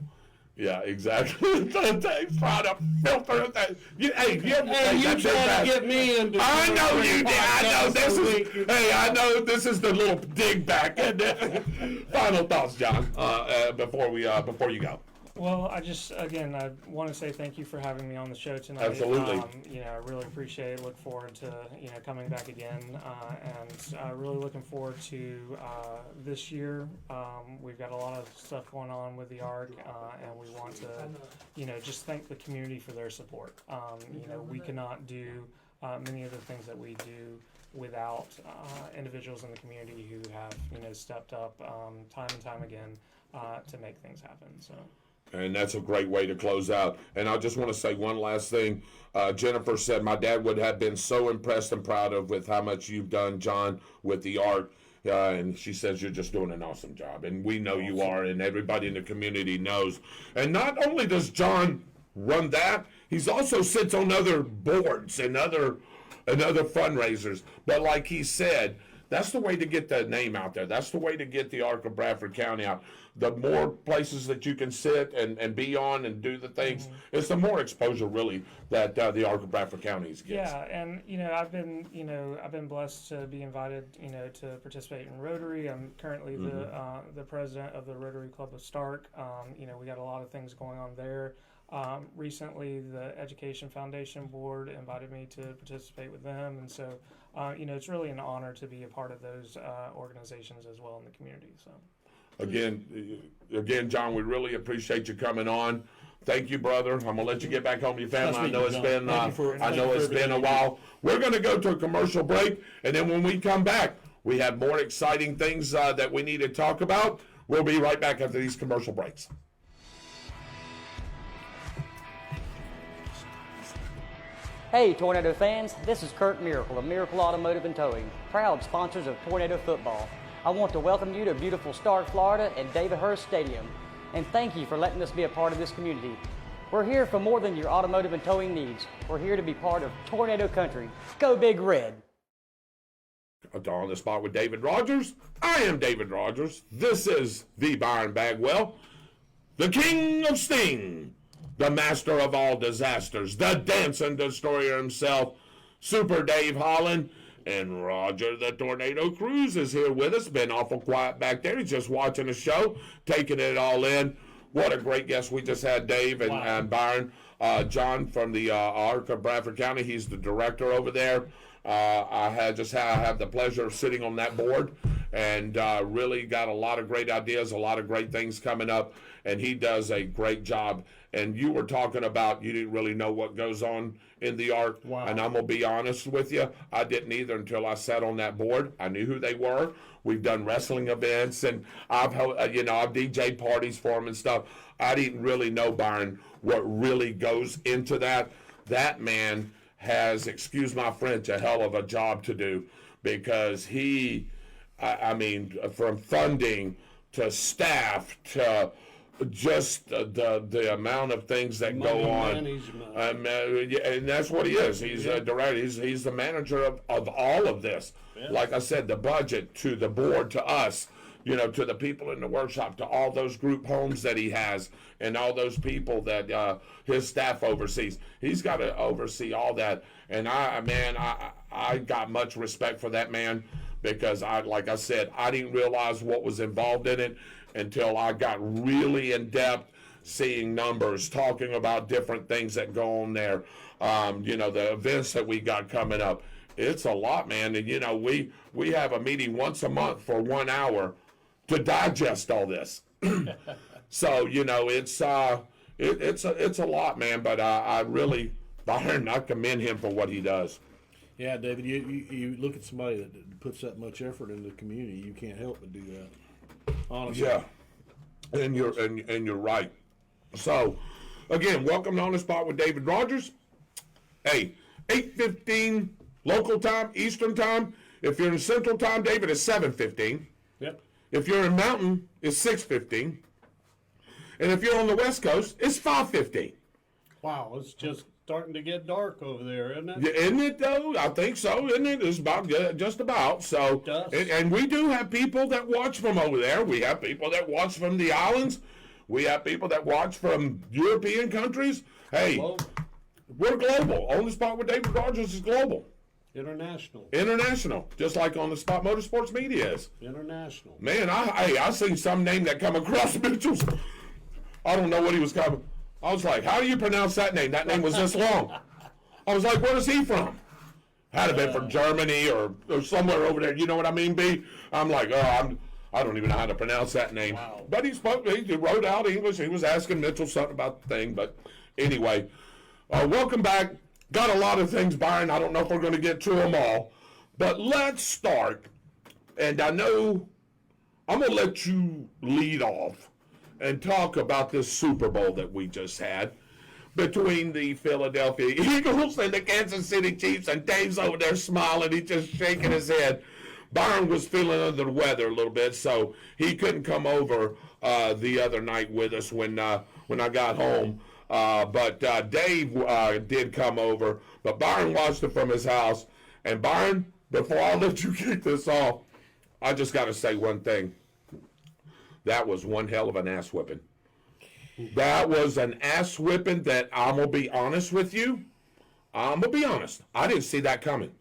Yeah, exactly. Trying to filter that. You Hey, trying to get me into. I know you did. I know this is. Hey, I know this is the little dig back. Final thoughts, John, before you go. Well, I want to say thank you for having me on the show tonight. Absolutely. I really appreciate it. Look forward to, coming back again. And really looking forward to this year. We've got a lot of stuff going on with the ARC, and we want to, just thank the community for their support. We cannot do many of the things that we do without individuals in the community who have, stepped up time and time again to make things happen. So. And that's a great way to close out. And I just want to say one last thing. Jennifer said, my dad would have been so impressed and proud of with how much you've done, John, with the art. And she says you're just doing an awesome job. And we know you are, and everybody in the community knows. And not only does John run that, he's also sits on other boards and other fundraisers. But like he said, that's the way to get the name out there. That's the way to get the Arc of Bradford County out. The more places that you can sit and be on and do the things, it's the more exposure really that the Arc of Bradford County gets. Yeah, and I've been blessed to be invited, to participate in Rotary. I'm currently the president of the Rotary Club of Stark. We got a lot of things going on there. Recently, the Education Foundation Board invited me to participate with them, and so it's really an honor to be a part of those organizations as well in the community. So, again, John, we really appreciate you coming on. Thank you, brother. I'm gonna let you get back home to your family. I know it's been a while. We're gonna go to a commercial break, and then when we come back, we have more exciting things that we need to talk about. We'll be right back after these commercial breaks. Hey Tornado fans, this is Kurt Miracle of Miracle Automotive and Towing, proud sponsors of Tornado Football. I want to welcome you to beautiful Stark, Florida at David Hurst Stadium, and thank you for letting us be a part of this community. We're here for more than your automotive and towing needs. We're here to be part of Tornado Country. Go Big Red! On the spot with David Rodgers. I am David Rodgers. This is the Byron Bagwell, the King of Sting, the master of all disasters, the dancing destroyer himself, Super Dave Holland, and Roger the Tornado Cruz is here with us. Been awful quiet back there. He's just watching the show, taking it all in. What a great guest we just had, Dave and Byron. John from the Arc of Bradford County. He's the director over there. I have the pleasure of sitting on that board, and really got a lot of great ideas, a lot of great things coming up, and he does a great job. And you were talking about you didn't really know what goes on in the Arc, and I'm gonna be honest with you, I didn't either until I sat on that board. I knew who they were. We've done wrestling events, and I've DJ parties for them and stuff. I didn't really know, Byron, what really goes into that. That man has, excuse my French, a hell of a job to do, because from funding to staff to just the amount of things that go on, and that's what he is. He's a director. He's the manager of all of this. Yeah. Like I said, the budget to the board, to us, to the people in the workshop, to all those group homes that he has, and all those people that his staff oversees. He's got to oversee all that, and I got much respect for that man, because like I said, I didn't realize what was involved in it until I got really in depth, seeing numbers, talking about different things that go on there. The events that we got coming up. It's a lot, man. And we have a meeting once a month for 1 hour to digest all this. So it's a lot, man. But I really, Byron, I commend him for what he does. Yeah, David, you look at somebody that puts that much effort into the community, you can't help but do that. Honestly. Yeah, and you're right. So, again, welcome to On the Spot with David Rodgers. Hey, 8:15 local time, Eastern time. If you're in Central time, David, it's 7:15. Yep. If you're in Mountain, it's 6:15. And if you're on the West Coast, it's 5:15. Wow, it's just starting to get dark over there, isn't it? Yeah, isn't it, though? I think so, isn't it? It's about just about. So, and we do have people that watch from over there. We have people that watch from the islands. We have people that watch from European countries. Hey, we're global. On the Spot with David Rodgers is global. International, just like On the Spot Motorsports Media is. International. Man, I seen some name that come across Mitchell's. I don't know what he was coming. I was like, how do you pronounce that name? That name was this long. I was like, where is he from? Had it been from Germany or somewhere over there. You know what I mean, B? I'm like, I don't even know how to pronounce that name. Wow. But he wrote out English. He was asking Mitchell something about the thing. But anyway, welcome back. Got a lot of things, Byron. I don't know if we're going to get to them all. But let's start. And I know I'm going to let you lead off and talk about this Super Bowl that we just had between the Philadelphia Eagles and the Kansas City Chiefs. And Dave's over there smiling. He's just shaking his head. Byron was feeling under the weather a little bit, so he couldn't come over the other night with us when I got home. But Dave did come over. But Byron watched it from his house. And Byron, before I let you kick this off, I just got to say one thing. That was one hell of an ass whipping. That was an ass whipping that I'm going to be honest with you. I'm going to be honest. I didn't see that coming.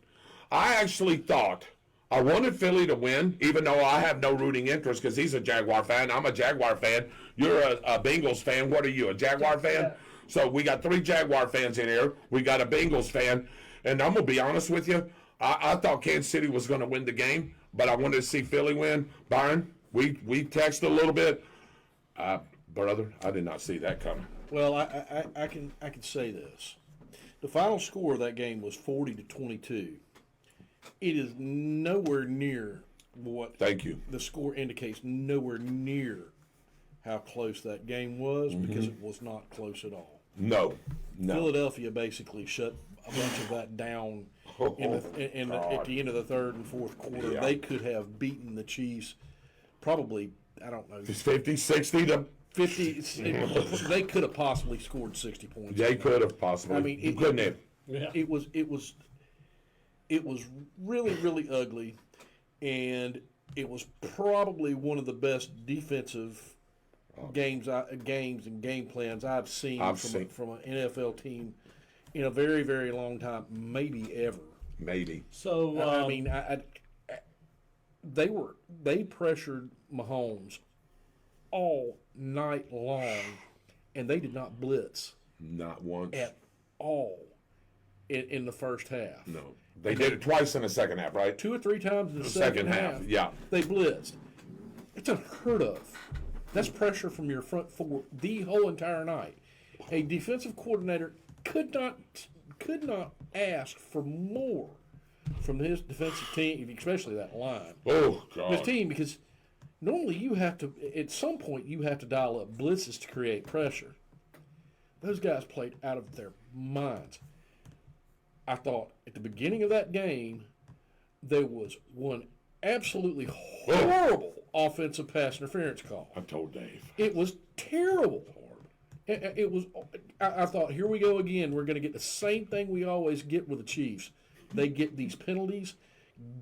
I actually thought I wanted Philly to win, even though I have no rooting interest because he's a Jaguar fan. I'm a Jaguar fan. You're a Bengals fan. What are you, a Jaguar fan? Yeah. So we got 3 Jaguar fans in here. We got a Bengals fan. And I'm going to be honest with you. I thought Kansas City was going to win the game, but I wanted to see Philly win. Byron, we texted a little bit. Brother, I did not see that coming. Well, I can say this. The final score of that game was 40-22. It is nowhere near what Thank you. The score indicates, nowhere near how close that game was, because it was not close at all. No. Philadelphia basically shut a bunch of that down at the end of the third and fourth quarter. Yeah. They could have beaten the Chiefs probably, I don't know. 50, 60 to 50. They could have possibly scored 60 points. They could have possibly. I mean, couldn't have. Yeah. It was really, really ugly, and it was probably one of the best defensive games and game plans I've seen from an NFL team in a very, very long time, maybe ever. Maybe. So I mean, they pressured Mahomes all night long, and they did not blitz. Not once. At all in the first half. No. They did it twice in the second half, right? 2 or 3 times in the second half. Yeah. They blitzed. It's unheard of. That's pressure from your front four the whole entire night. A defensive coordinator could not ask for more from his defensive team, especially that line. Oh, God. His team, because normally you have to, at some point, you have to dial up blitzes to create pressure. Those guys played out of their minds. I thought at the beginning of that game, there was one absolutely horrible offensive pass interference call. I told Dave. It was terrible. It was. I thought, here we go again. We're going to get the same thing we always get with the Chiefs. They get these penalties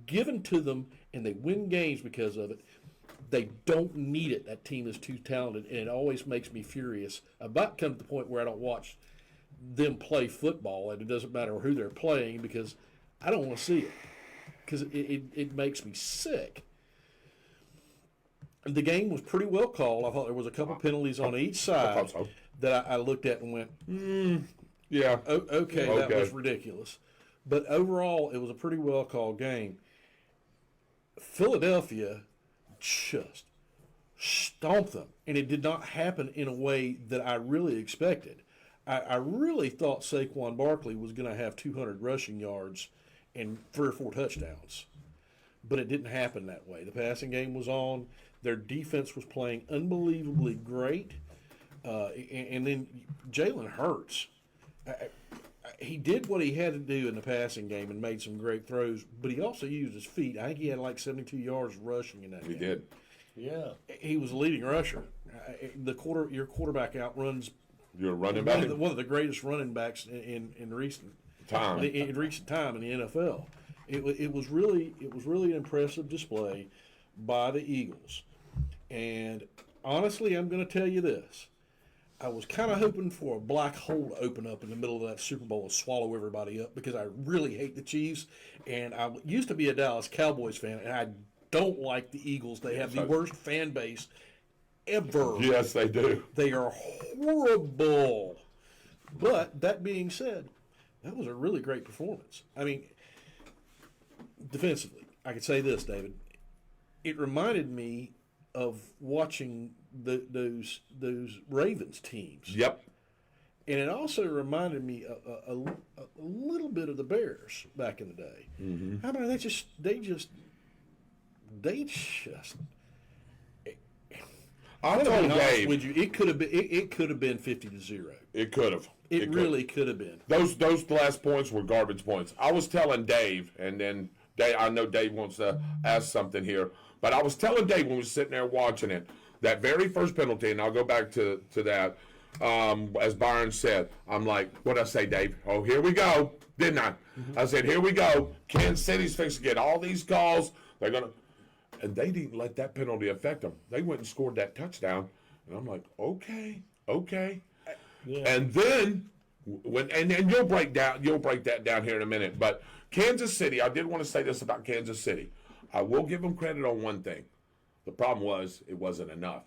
given to them, and they win games because of it. They don't need it. That team is too talented, and it always makes me furious. I'm about to come to the point where I don't watch them play football, and it doesn't matter who they're playing, because I don't want to see it, because it makes me sick. The game was pretty well called. I thought there was a couple penalties on each side that I looked at and went, yeah, okay, that was ridiculous. But overall, it was a pretty well called game. Philadelphia just stomped them, and it did not happen in a way that I really expected. I really thought Saquon Barkley was going to have 200 rushing yards and 3 or 4 touchdowns. But it didn't happen that way. The passing game was on. Their defense was playing unbelievably great. And then Jalen Hurts, he did what he had to do in the passing game and made some great throws, but he also used his feet. I think he had like 72 yards rushing in that game. He did. Yeah. He was a leading rusher. Your quarterback outruns your running back, one of the greatest running backs in recent time. In recent time in the NFL, it was really an impressive display by the Eagles, and honestly, I'm going to tell you this. I was kind of hoping for a black hole to open up in the middle of that Super Bowl and swallow everybody up because I really hate the Chiefs. And I used to be a Dallas Cowboys fan, and I don't like the Eagles. They have the worst fan base ever. Yes, they do. They are horrible. But that being said, that was a really great performance. I mean, defensively, I could say this, David. It reminded me of watching those Ravens teams. Yep. And it also reminded me a little bit of the Bears back in the day. Mm-hmm. I mean, they just. I'll To tell be honest Dave. with you, it could have been 50-0. It could have. It really could have been. Those last points were garbage points. I was telling Dave, and then Dave, I know Dave wants to ask something here, but I was telling Dave when we were sitting there watching it, that very first penalty, and I'll go back to that, as Byron said, I'm like, what'd I say, Dave? Oh, here we go, didn't I? I said, here we go. Kansas City's fixing to get all these calls. They're going to, and they didn't let that penalty affect them. They went and scored that touchdown, and I'm like, okay. Yeah. And then and you'll break that down here in a minute. But Kansas City, I did want to say this about Kansas City. I will give them credit on one thing. The problem was it wasn't enough.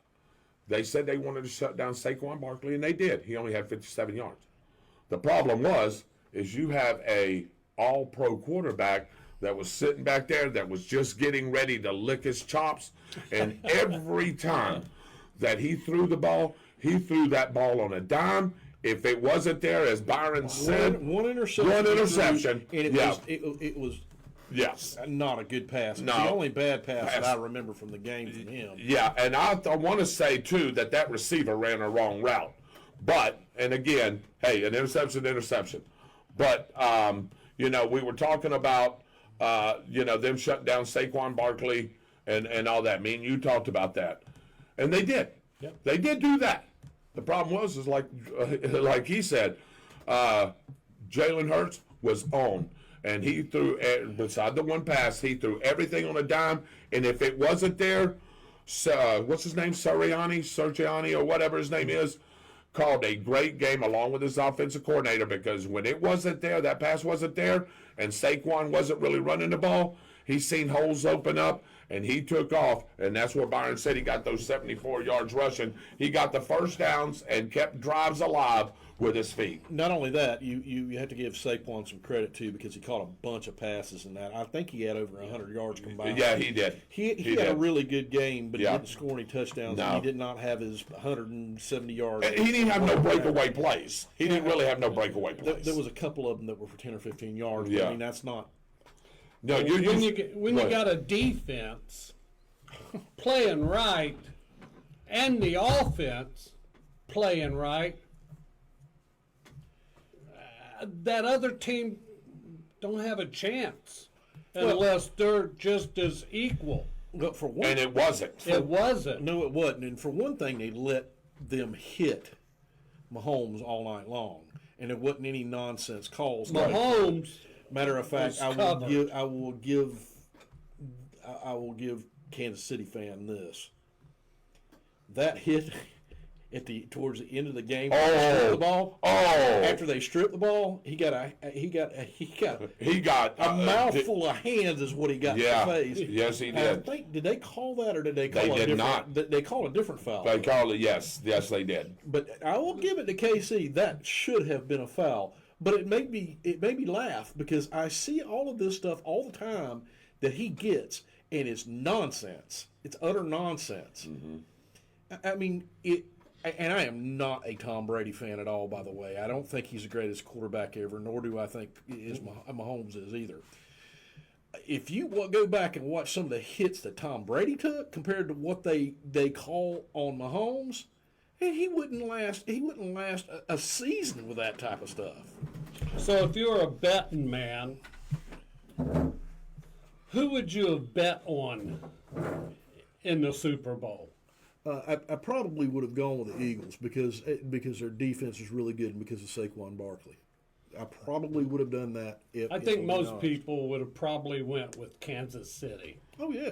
They said they wanted to shut down Saquon Barkley, and they did. He only had 57 yards. The problem is you have a all-pro quarterback that was sitting back there that was just getting ready to lick his chops, and every time that he threw the ball, he threw that ball on a dime. If it wasn't there, as Byron said, one interception, and it was yes, not a good pass. It's No. the only bad pass that I remember from the game from him. Yeah, and I want to say, too, that receiver ran a wrong route. But, and again, hey, an interception. But, we were talking about, them shutting down Saquon Barkley and all that. Me and you talked about that. And they did. Yep. They did do that. The problem was like he said, Jalen Hurts was on. And he threw, beside the one pass, he threw everything on a dime. And if it wasn't there, what's his name, Sirianni, or whatever his name is, called a great game along with his offensive coordinator, because when it wasn't there, that pass wasn't there, and Saquon wasn't really running the ball, he seen holes open up, and he took off. And that's where Byron said he got those 74 yards rushing. He got the first downs and kept drives alive with his feet. Not only that, you have to give Saquon some credit too, because he caught a bunch of passes in that. I think he had over 100 yards combined. Yeah, he did. He had a really good game, but he didn't score any touchdowns. No. And he did not have his 170 yards. And he didn't have no breakaway plays. He didn't really have no breakaway plays. There was a couple of them that were for 10 or 15 yards. But Yeah. I mean, that's not. No, when you got a defense playing right and the offense playing right, that other team don't have a chance unless they're just as equal. But for one, and it wasn't. It wasn't. No, it wasn't. And for one thing, they let them hit Mahomes all night long, and there wasn't any nonsense calls. Mahomes. Matter of fact, was I will give Kansas City fan this. That hit towards the end of the game, the ball. After they stripped the ball, he got a mouthful of hands is what he got in the face. Yes, he And did. I think, did they call that, or did they call They a did different? not. They called a different foul. They called it, yes, they did. But I will give it to KC. That should have been a foul. But it made me laugh, because I see all of this stuff all the time that he gets, and it's nonsense. It's utter nonsense. Mm-hmm. I mean, and I am not a Tom Brady fan at all, by the way. I don't think he's the greatest quarterback ever, nor do I think Mahomes is either. If you go back and watch some of the hits that Tom Brady took compared to what they call on Mahomes, he wouldn't last a season with that type of stuff. So if you're a betting man, who would you have bet on in the Super Bowl? I probably would have gone with the Eagles because their defense is really good, and because of Saquon Barkley. I probably would have done that. I think most people would have probably went with Kansas City. Oh yeah.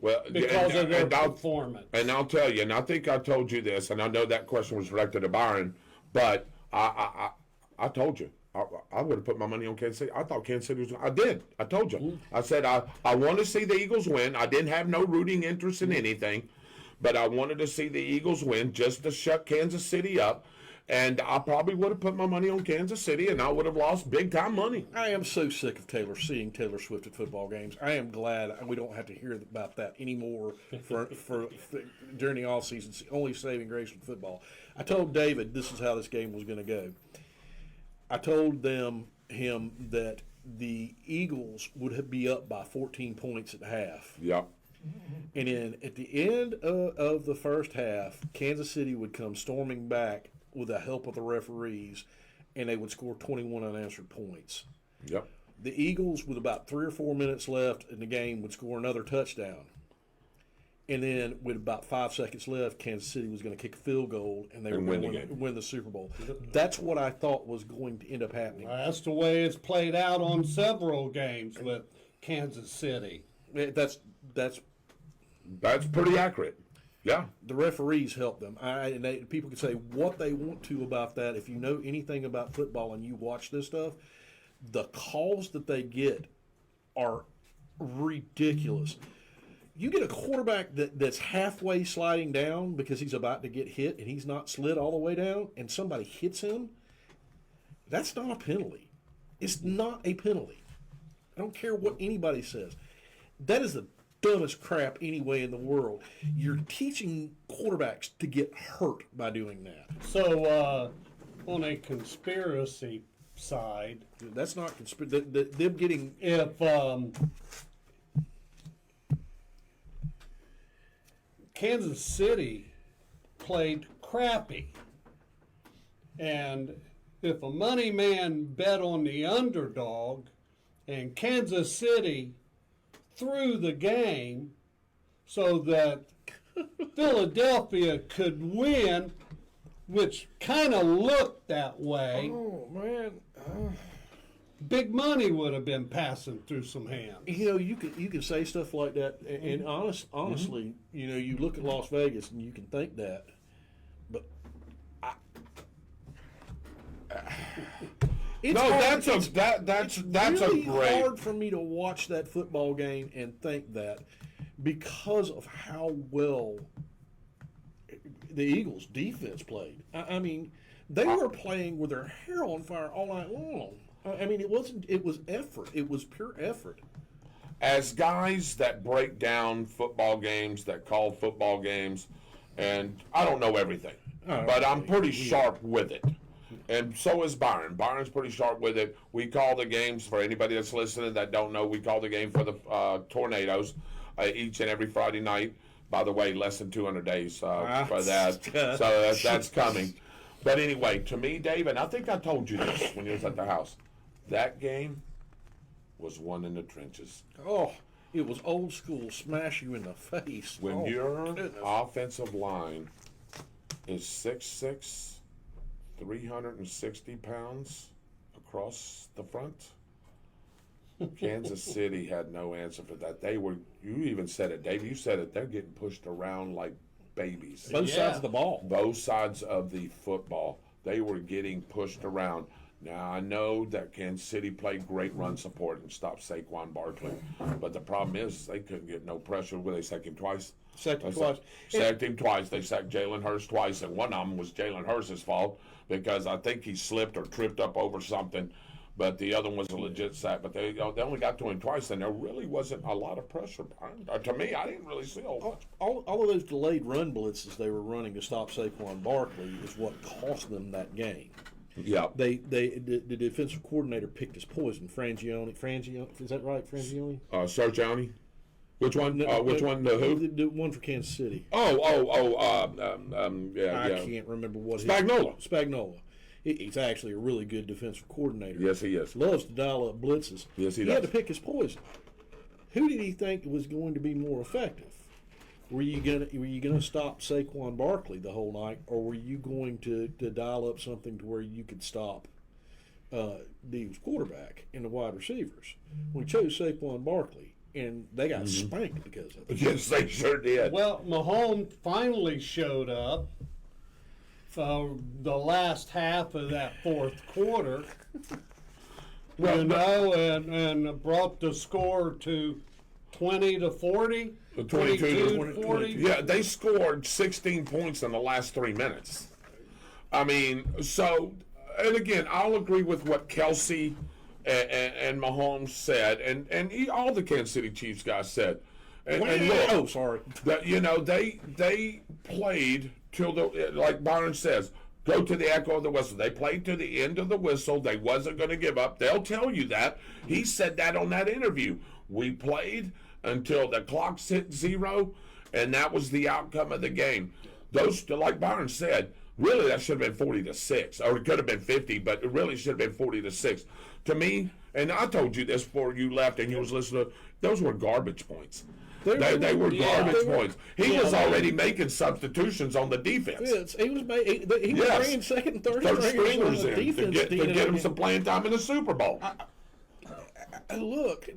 Well, because of their and I'll- performance. And I'll tell you, and I think I told you this, and I know that question was directed to Byron, but I told you. I would have put my money on Kansas City. I thought Kansas City was. I did. I told you. I said I want to see the Eagles win. I didn't have no rooting interest in anything, but I wanted to see the Eagles win just to shut Kansas City up. And I probably would have put my money on Kansas City, and I would have lost big time money. I am so sick of seeing Taylor Swift at football games. I am glad we don't have to hear about that anymore for during the off season. It's the only saving grace with football. I told David this is how this game was going to go. I told him that the Eagles would be up by 14 points at half. Yep. And then at the end of the first half, Kansas City would come storming back with the help of the referees, and they would score 21 unanswered points. Yep. The Eagles, with about 3 or 4 minutes left in the game, would score another touchdown. And then with about 5 seconds left, Kansas City was going to kick a field goal, and they were going to win the Super Bowl. That's what I thought was going to end up happening. That's the way it's played out on several games with Kansas City. That's pretty accurate. Yeah. The referees help them. People can say what they want to about that. If you know anything about football and you watch this stuff, the calls that they get are ridiculous. You get a quarterback that's halfway sliding down because he's about to get hit and he's not slid all the way down, and somebody hits him. That's not a penalty. It's not a penalty. I don't care what anybody says. That is the dumbest crap anyway in the world. You're teaching quarterbacks to get hurt by doing that. So, on a conspiracy side, that's not them getting. If Kansas City played crappy, and if a money man bet on the underdog, and Kansas City threw the game so that Philadelphia could win, which kind of looked that way. Oh man, big money would have been passing through some hands. You can say stuff like that, and honestly, you look at Las Vegas and you can think that, but that's really a great. hard for me to watch that football game and think that because of how well the Eagles' defense played. I mean, they were playing with their hair on fire all night long. I mean, it was effort. It was pure effort. As guys that break down football games, that call football games, and I don't know everything, but I'm pretty sharp with it. And so is Byron. Byron's pretty sharp with it. We call the games, for anybody that's listening that don't know, we call the game for the Tornadoes each and every Friday night. By the way, less than 200 days for that. So that's coming. But anyway, to me, Dave, and I think I told you this when you was at the house, that game was won in the trenches. Oh, it was old school, smash you in the face. When your offensive line is 6'6", 360 pounds across the front, Kansas City had no answer for that. You even said it, Dave, you said it, they're getting pushed around like babies. Both sides of the ball. Both sides of the football. They were getting pushed around. Now, I know that Kansas City played great run support and stopped Saquon Barkley, but the problem is they couldn't get no pressure. They sacked him twice. Sacked him twice. Sacked him twice. They sacked Jalen Hurts twice, and one of them was Jalen Hurts' fault because I think he slipped or tripped up over something, but the other one was a legit sack. But they only got to him twice, and there really wasn't a lot of pressure. To me, I didn't really see a lot. All of those delayed run blitzes they were running to stop Saquon Barkley is what cost them that game. Yeah. The defensive coordinator picked his poison. Frangione, is that right? Frangione? Sargione? Which one? Which one? The who? The one for Kansas City. Yeah. I can't remember what. Spagnuolo. He's actually a really good defensive coordinator. Yes, he is. Loves to dial up blitzes. Yes, he does. He had to pick his poison. Who did he think was going to be more effective? Were you gonna stop Saquon Barkley the whole night, or were you going to dial up something to where you could stop the quarterback and the wide receivers? We chose Saquon Barkley. and they got spanked because of it. Yes, they sure did. Well, Mahomes finally showed up for the last half of that fourth quarter, and brought the score to 20-40. 22-40. Yeah, they scored 16 points in the last 3 minutes. I mean, so, and again, I'll agree with what Kelsey and Mahomes said, and all the Kansas City Chiefs guys said. And look, sorry. That, they played till like Byron says, go to the echo of the whistle. They played to the end of the whistle. They wasn't going to give up. They'll tell you that. He said that on that interview. We played until the clock's hit 0, and that was the outcome of the game. Those, like Byron said, really that should have been 40-6, or it could have been 50, but it really should have been 40-6. To me, and I told you this before you left and you was listening, those were garbage points. They were garbage points. He was already making substitutions on the defense. He was bringing second and third stringers in defense to get him some playing time in the Super Bowl. Look,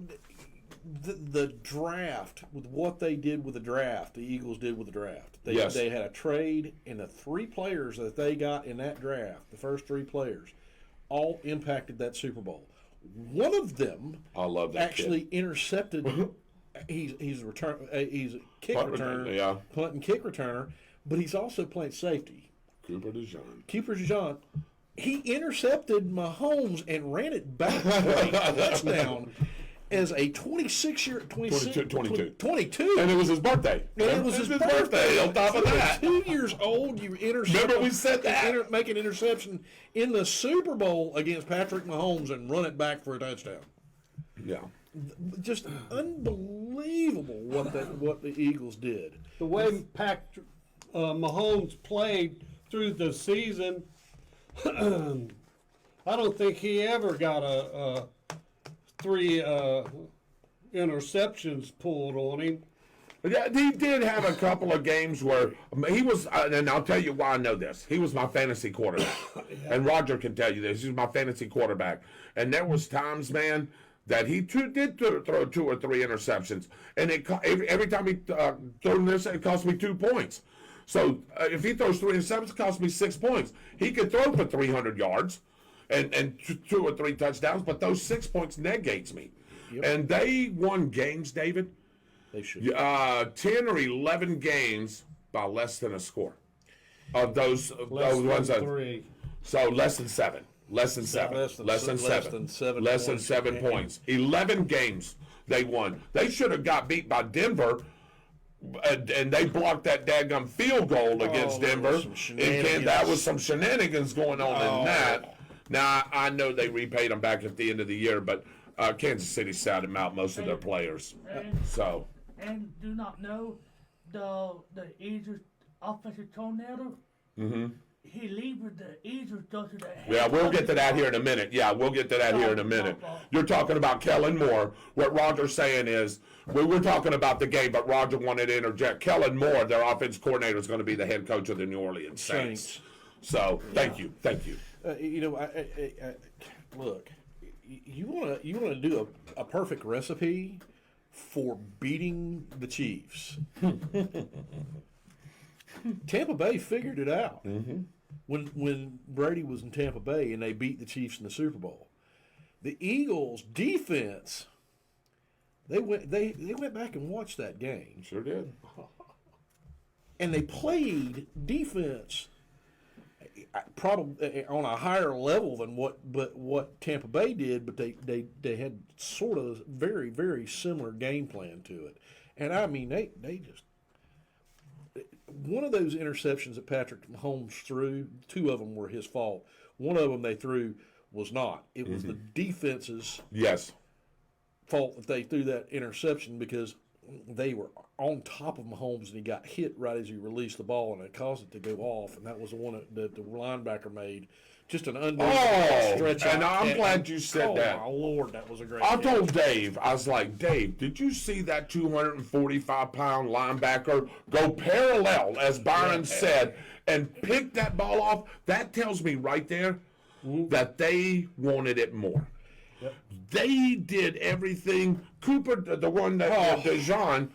the draft, with what they did with the draft, the Eagles did with the draft. They had a trade, and the 3 players that they got in that draft, the first 3 players, all impacted that Super Bowl. One of them, I love that actually kid. Intercepted. He's a kick returner, punt and kick returner, but he's also playing safety. Cooper DeJean. He intercepted Mahomes and ran it back for a touchdown as a 22. And it was his birthday. And it was his birthday. On top of that, 2 years old, you intercept. Remember we said that? Make an interception in the Super Bowl against Patrick Mahomes and run it back for a touchdown. Yeah. Just unbelievable what the Eagles did. The way Mahomes played through the season, I don't think he ever got a 3 interceptions pulled on him. Yeah, he did have a couple of games where he was, and I'll tell you why I know this. He was my fantasy quarterback, and Roger can tell you this. He was my fantasy quarterback, and there was times, man, that he did throw 2 or 3 interceptions, and every time he threw this, it cost me 2 points. So if he throws 3 interceptions, it costs me 6 points. He could throw for 300 yards and 2 or 3 touchdowns, but those 6 points negates me. Yep. And they won games, David. They should. 10 or 11 games by less than a score. Of those ones. 3. So less than 7. Less than 7 points. 11 games they won. They should have got beat by Denver, and they blocked that daggum field goal against Denver. And that was some shenanigans going on in that. Now, I know they repaid them back at the end of the year, but Kansas City sat him out most of their players. And do not know the Eagles offensive tornado? Mm-hmm. He levered the Eagles go to the head. Yeah, we'll get to that here in a minute. You're talking about Kellen Moore. What Roger's saying is, we were talking about the game, but Roger wanted to interject. Kellen Moore, their offense coordinator, is going to be the head coach of the New Orleans Saints. So, thank you. Look, you want to do a perfect recipe for beating the Chiefs. Tampa Bay figured it out. Mm-hmm. When Brady was in Tampa Bay and they beat the Chiefs in the Super Bowl. The Eagles defense, they went back and watched that game. Sure did. And they played defense probably on a higher level than what Tampa Bay did, but they had sort of very, very similar game plan to it. And I mean they just, one of those interceptions that Patrick Mahomes threw, 2 of them were his fault. One of them they threw was not. It was the defense's fault that they threw that interception because they were on top of Mahomes and he got hit right as he released the ball and it caused it to go off. And that was the one that the linebacker made. Just an unbelievable stretch. And I'm glad you said that. Oh, my Lord, that was a great I game. told Dave, I was like, Dave, did you see that 245-pound linebacker go parallel, as Byron said, and pick that ball off? That tells me right there that they wanted it more. They did everything. Cooper, the one that Dijon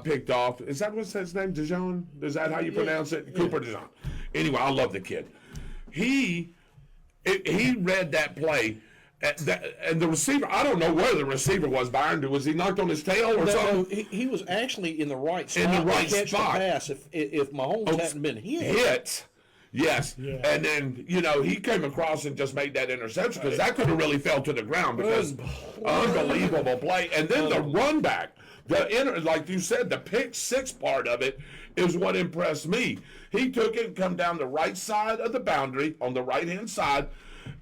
picked off. Is that what's his name? Dijon? Is that how you pronounce it? Cooper Dijon. Anyway, I love the kid. He read that play. And the receiver, I don't know where the receiver was, Byron. Was he knocked on his tail or something? No, he was actually in the right spot. In the right to catch spot. The pass if Mahomes hadn't been hit. Yes. Yeah. And then, he came across and just made that interception because that could have really fell to the ground because unbelievable play. And then the run back, like you said, the pick six part of it is what impressed me. He took it and come down the right side of the boundary on the right-hand side,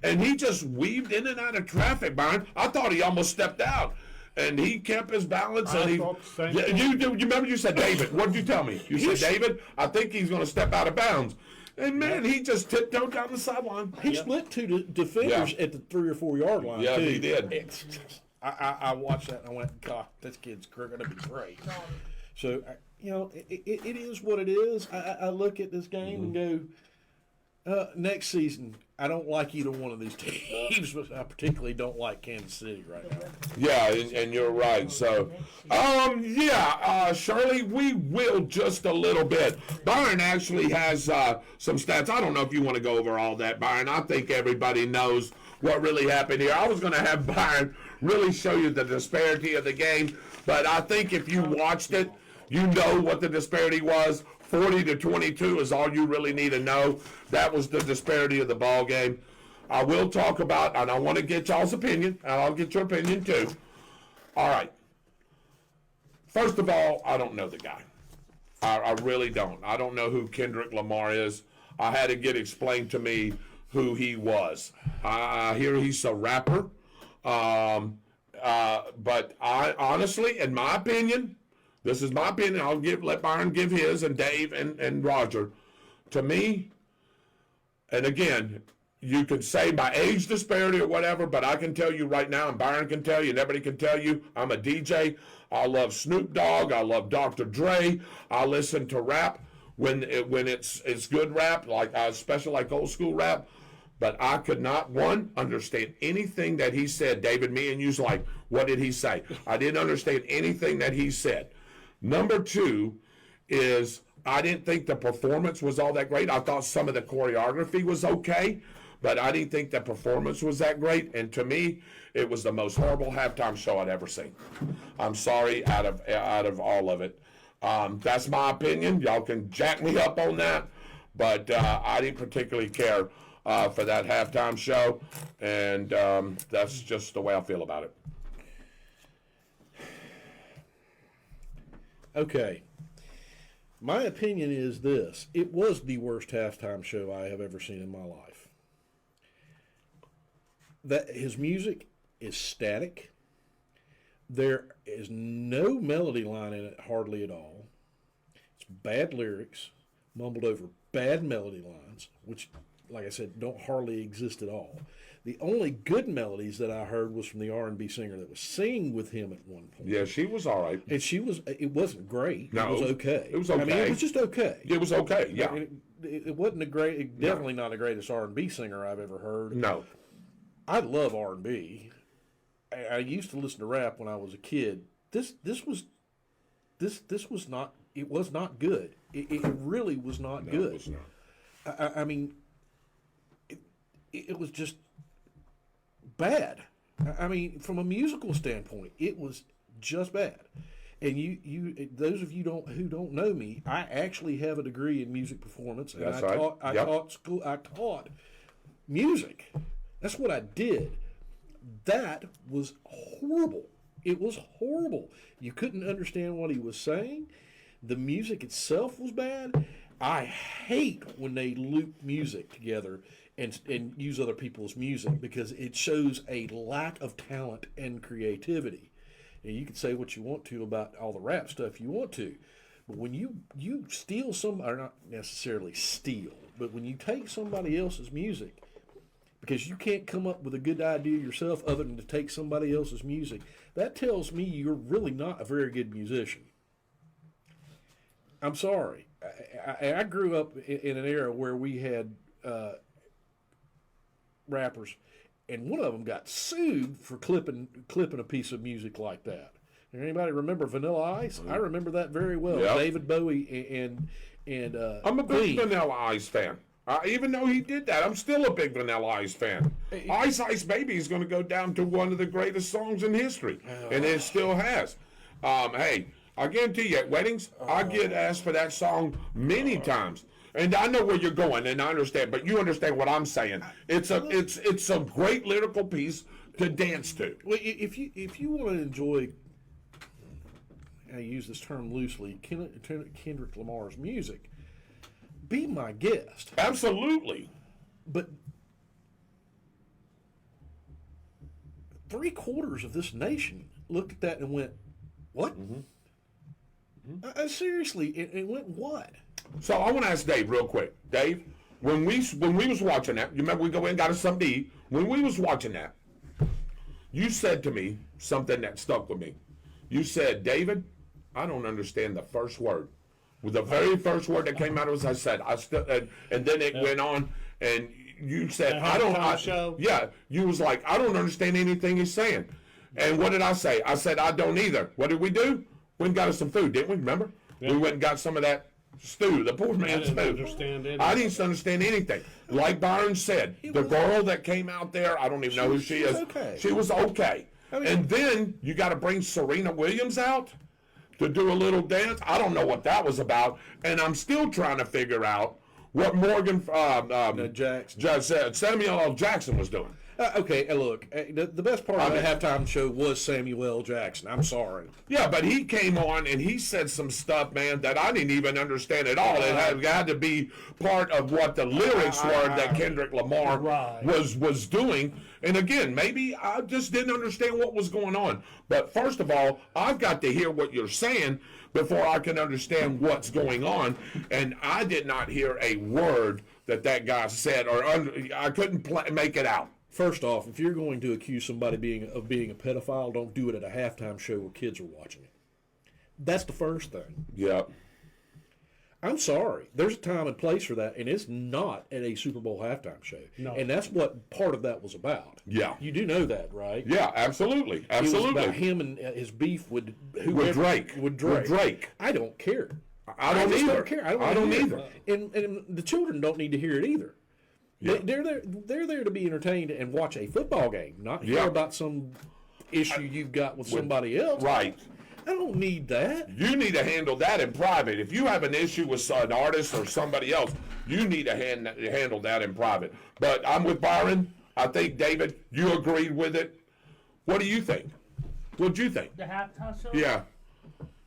and he just weaved in and out of traffic, Byron. I thought he almost stepped out. And he kept his balance. And thought the same you remember you said David. What did you tell me? You said, David, I think he's going to step out of bounds. And, man, he just tiptoed down the sideline. He split two defenders at the 3 or 4 yard line, Yeah, too. he did. I watched that and I went, God, this kid's going to be great. So, it is what it is. I look at this game and go, next season, I don't like either one of these teams, but I particularly don't like Kansas City right now. Yeah, and you're right. So, Shirley, we will just a little bit. Byron actually has some stats. I don't know if you want to go over all that, Byron. I think everybody knows what really happened here. I was going to have Byron really show you the disparity of the game, but I think if you watched it, you know what the disparity was. 40-22 is all you really need to know. That was the disparity of the ball game. I will talk about, and I want to get y'all's opinion, and I'll get your opinion too. All right. First of all, I don't know the guy. I really don't. I don't know who Kendrick Lamar is. I had to get explained to me who he was. I hear he's a rapper. But I honestly, in my opinion, this is my opinion. I'll let Byron give his, and Dave and Roger. To me, and again, you could say my age disparity or whatever, but I can tell you right now, and Byron can tell you, and everybody can tell you, I'm a DJ. I love Snoop Dogg. I love Dr. Dre. I listen to rap when it's good rap, like especially like old school rap. But I could not, one, understand anything that he said. David, me and you's like, what did he say? I didn't understand anything that he said. Number two is I didn't think the performance was all that great. I thought some of the choreography was okay, but I didn't think the performance was that great. And to me, it was the most horrible halftime show I'd ever seen. I'm sorry, out of all of it. That's my opinion. Y'all can jack me up on that, but I didn't particularly care for that halftime show, and that's just the way I feel about it. Okay. My opinion is this. It was the worst halftime show I have ever seen in my life. That his music is static. There is no melody line in it hardly at all. It's bad lyrics, mumbled over bad melody lines, which, like I said, don't hardly exist at all. The only good melodies that I heard was from the R&B singer that was singing with him at one point. Yeah, she was all right. And it wasn't great. No, it was okay. It was okay. I mean, it was just okay. It was okay, yeah. It wasn't definitely not the greatest R&B singer I've ever heard. No. I love R&B. I used to listen to rap when I was a kid. This was not. It was not good. It really was not good. It was not. I mean, it was just bad. I mean, from a musical standpoint, it was just bad. And you those of you who don't know me, I actually have a degree in music performance, and That's I right. taught music. That's what I did. That was horrible. It was horrible. You couldn't understand what he was saying. The music itself was bad. I hate when they loop music together and use other people's music because it shows a lack of talent and creativity. And you can say what you want to about all the rap stuff you want to, but when you steal or not necessarily steal, but when you take somebody else's music because you can't come up with a good idea yourself other than to take somebody else's music, that tells me you're really not a very good musician. I'm sorry. I grew up in an era where we had rappers, and one of them got sued for clipping a piece of music like that. Anybody remember Vanilla Ice? I remember that very well. Yep. David Bowie and I'm a big Queen. Vanilla Ice fan. Even though he did that, I'm still a big Vanilla Ice fan. Ice Ice Baby is going to go down to one of the greatest songs in history, and it still has. Hey, I guarantee you, at weddings, I get asked for that song many times. And I know where you're going, and I understand, but you understand what I'm saying. It's a great lyrical piece to dance to. Well, if you want to enjoy, I use this term loosely, Kendrick Lamar's music, be my guest. Absolutely. But 3/4 of this nation looked at that and went, "What?" Seriously, it went what? So I want to ask Dave real quick. Dave, when we was watching that, you remember we go in and got us something to eat. When we was watching that, you said to me something that stuck with me. You said, "David, I don't understand the first word." With the very first word that came out of us, I said, and then it went on, and you said, yeah, you was like, "I don't understand anything he's saying." And what did I say? I said, "I don't either." What did we do? Went and got us some food, didn't we? Remember? Yeah. We went and got some of that stew, the poor man's stew. I didn't understand anything. Like Byron said, the girl that came out there, I don't even know who she is. Okay. She was okay. And then you got to bring Serena Williams out to do a little dance. I don't know what that was about, and I'm still trying to figure out what Morgan Samuel L. Jackson was doing. Okay, look, the best part of the halftime show was Samuel L. Jackson. I'm sorry. Yeah, but he came on and he said some stuff, man, that I didn't even understand at all. It had to be part of what the lyrics were that Kendrick Lamar was doing. And again, maybe I just didn't understand what was going on. But first of all, I've got to hear what you're saying before I can understand what's going on. And I did not hear a word that guy said, or I couldn't make it out. First off, if you're going to accuse somebody of being a pedophile, don't do it at a halftime show where kids are watching it. That's the first thing. Yeah. I'm sorry. There's a time and place for that, and it's not at a Super Bowl halftime show. No. And that's what part of that was about. Yeah. You do know that, right? Yeah, absolutely. Absolutely. It was about him and his beef with Drake. With Drake. I don't care. I don't either. Don't care. I don't either. And the children don't need to hear it either. Yeah. They're there to be entertained and watch a football game, not hear about some issue you've got with somebody else. Right. I don't need that. You need to handle that in private. If you have an issue with an artist or somebody else, you need to handle that in private. But I'm with Byron. I think, David, you agreed with it. What do you think? What'd you think? The halftime show? Yeah.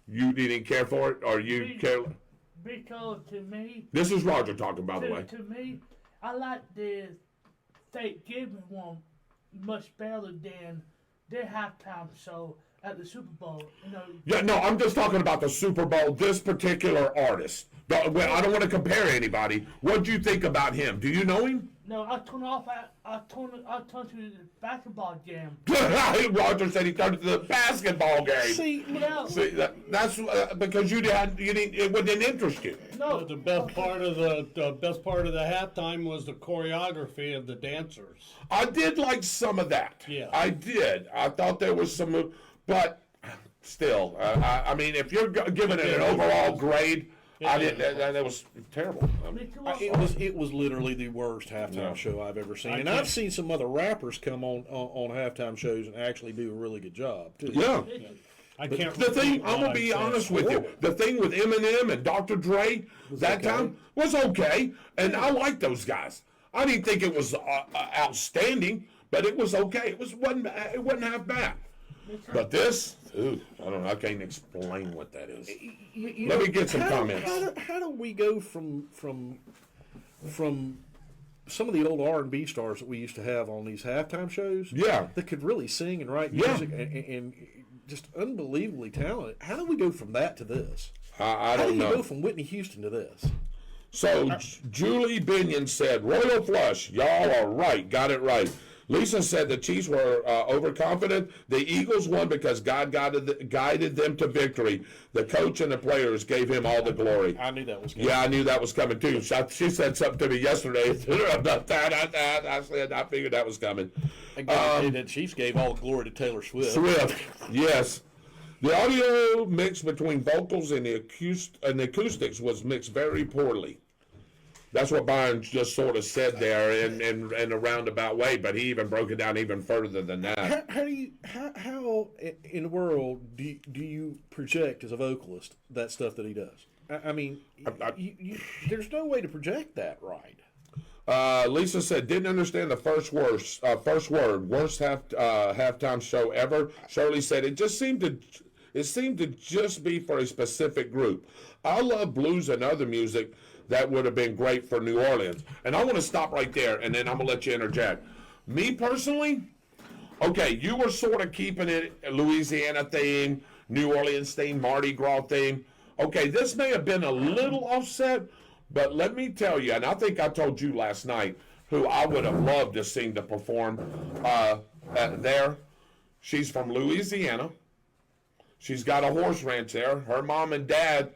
You didn't care for it, or you care? Because to me... This is Roger talking, by the way. To me, I like the Thanksgiving one much better than their halftime show at the Super Bowl. You know. Yeah, no, I'm just talking about the Super Bowl, this particular artist. I don't want to compare anybody. What do you think about him? Do you know him? No, I turned to the basketball game. Roger said he turned to the basketball game. See, that's because it didn't interest you. No, the best part of the halftime was the choreography of the dancers. I did like some of that. Yeah, I did. I thought there was some, but still, I mean, if you're giving it an overall grade. That was terrible. It was literally the worst halftime show I've ever seen. And I've seen some other rappers come on halftime shows and actually do a really good job too. Yeah. I can't. The thing, I'm gonna be honest with you. The thing with Eminem and Dr. Dre time was okay, and I like those guys. I didn't think it was outstanding, but it was okay. It wasn't half bad. But this, I don't know. I can't explain what that is. Let me get some comments. How do we go from some of the old R&B stars that we used to have on these halftime shows? Yeah, that could really sing and write music and just unbelievably talented. How do we go from that to this? I don't know. How do you go from Whitney Houston to this? So Julie Binion said, "Royal Flush, y'all are right. Got it right." Lisa said the Chiefs were overconfident. The Eagles won because God guided them to victory. The coach and the players gave him all the glory. I knew that was coming. Yeah, I knew that was coming too. She said something to me yesterday about that. I figured that was coming. The Chiefs gave all the glory to Taylor Swift. Yes. The audio mix between vocals and the acoustics was mixed very poorly. That's what Byron just sort of said there in a roundabout way, but he even broke it down even further than that. How in the world do you project as a vocalist that stuff that he does? I mean, there's no way to project that right. Lisa said, didn't understand the first word. Worst halftime show ever. Shirley said, it seemed to just be for a specific group. I love blues and other music. That would have been great for New Orleans. And I want to stop right there, and then I'm going to let you interject. Me personally, okay, you were sort of keeping it Louisiana theme, New Orleans theme, Mardi Gras theme. Okay, this may have been a little offset, but let me tell you, and I think I told you last night, who I would have loved to see to perform there. She's from Louisiana. She's got a horse ranch there. Her mom and dad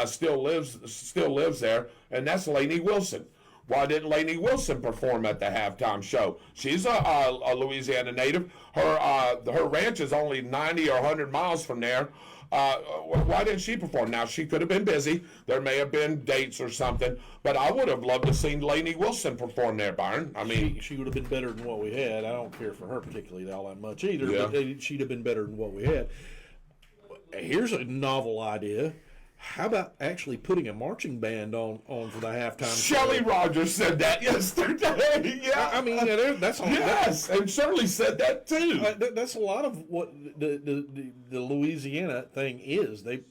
still lives there, and that's Lainey Wilson. Why didn't Lainey Wilson perform at the halftime show? She's a Louisiana native. Her ranch is only 90 or 100 miles from there. Why didn't she perform? Now, she could have been busy. There may have been dates or something, but I would have loved to see Lainey Wilson perform there, Byron. I mean, she would have been better than what we had. I don't care for her particularly all that much either, Yeah. but she'd have been better than what we had. Here's a novel idea. How about actually putting a marching band on for the halftime Shelley show? Rodgers said that yesterday. Yeah, I mean, that's all. Yes, and Shirley said that too. That's a lot of what the Louisiana thing is. They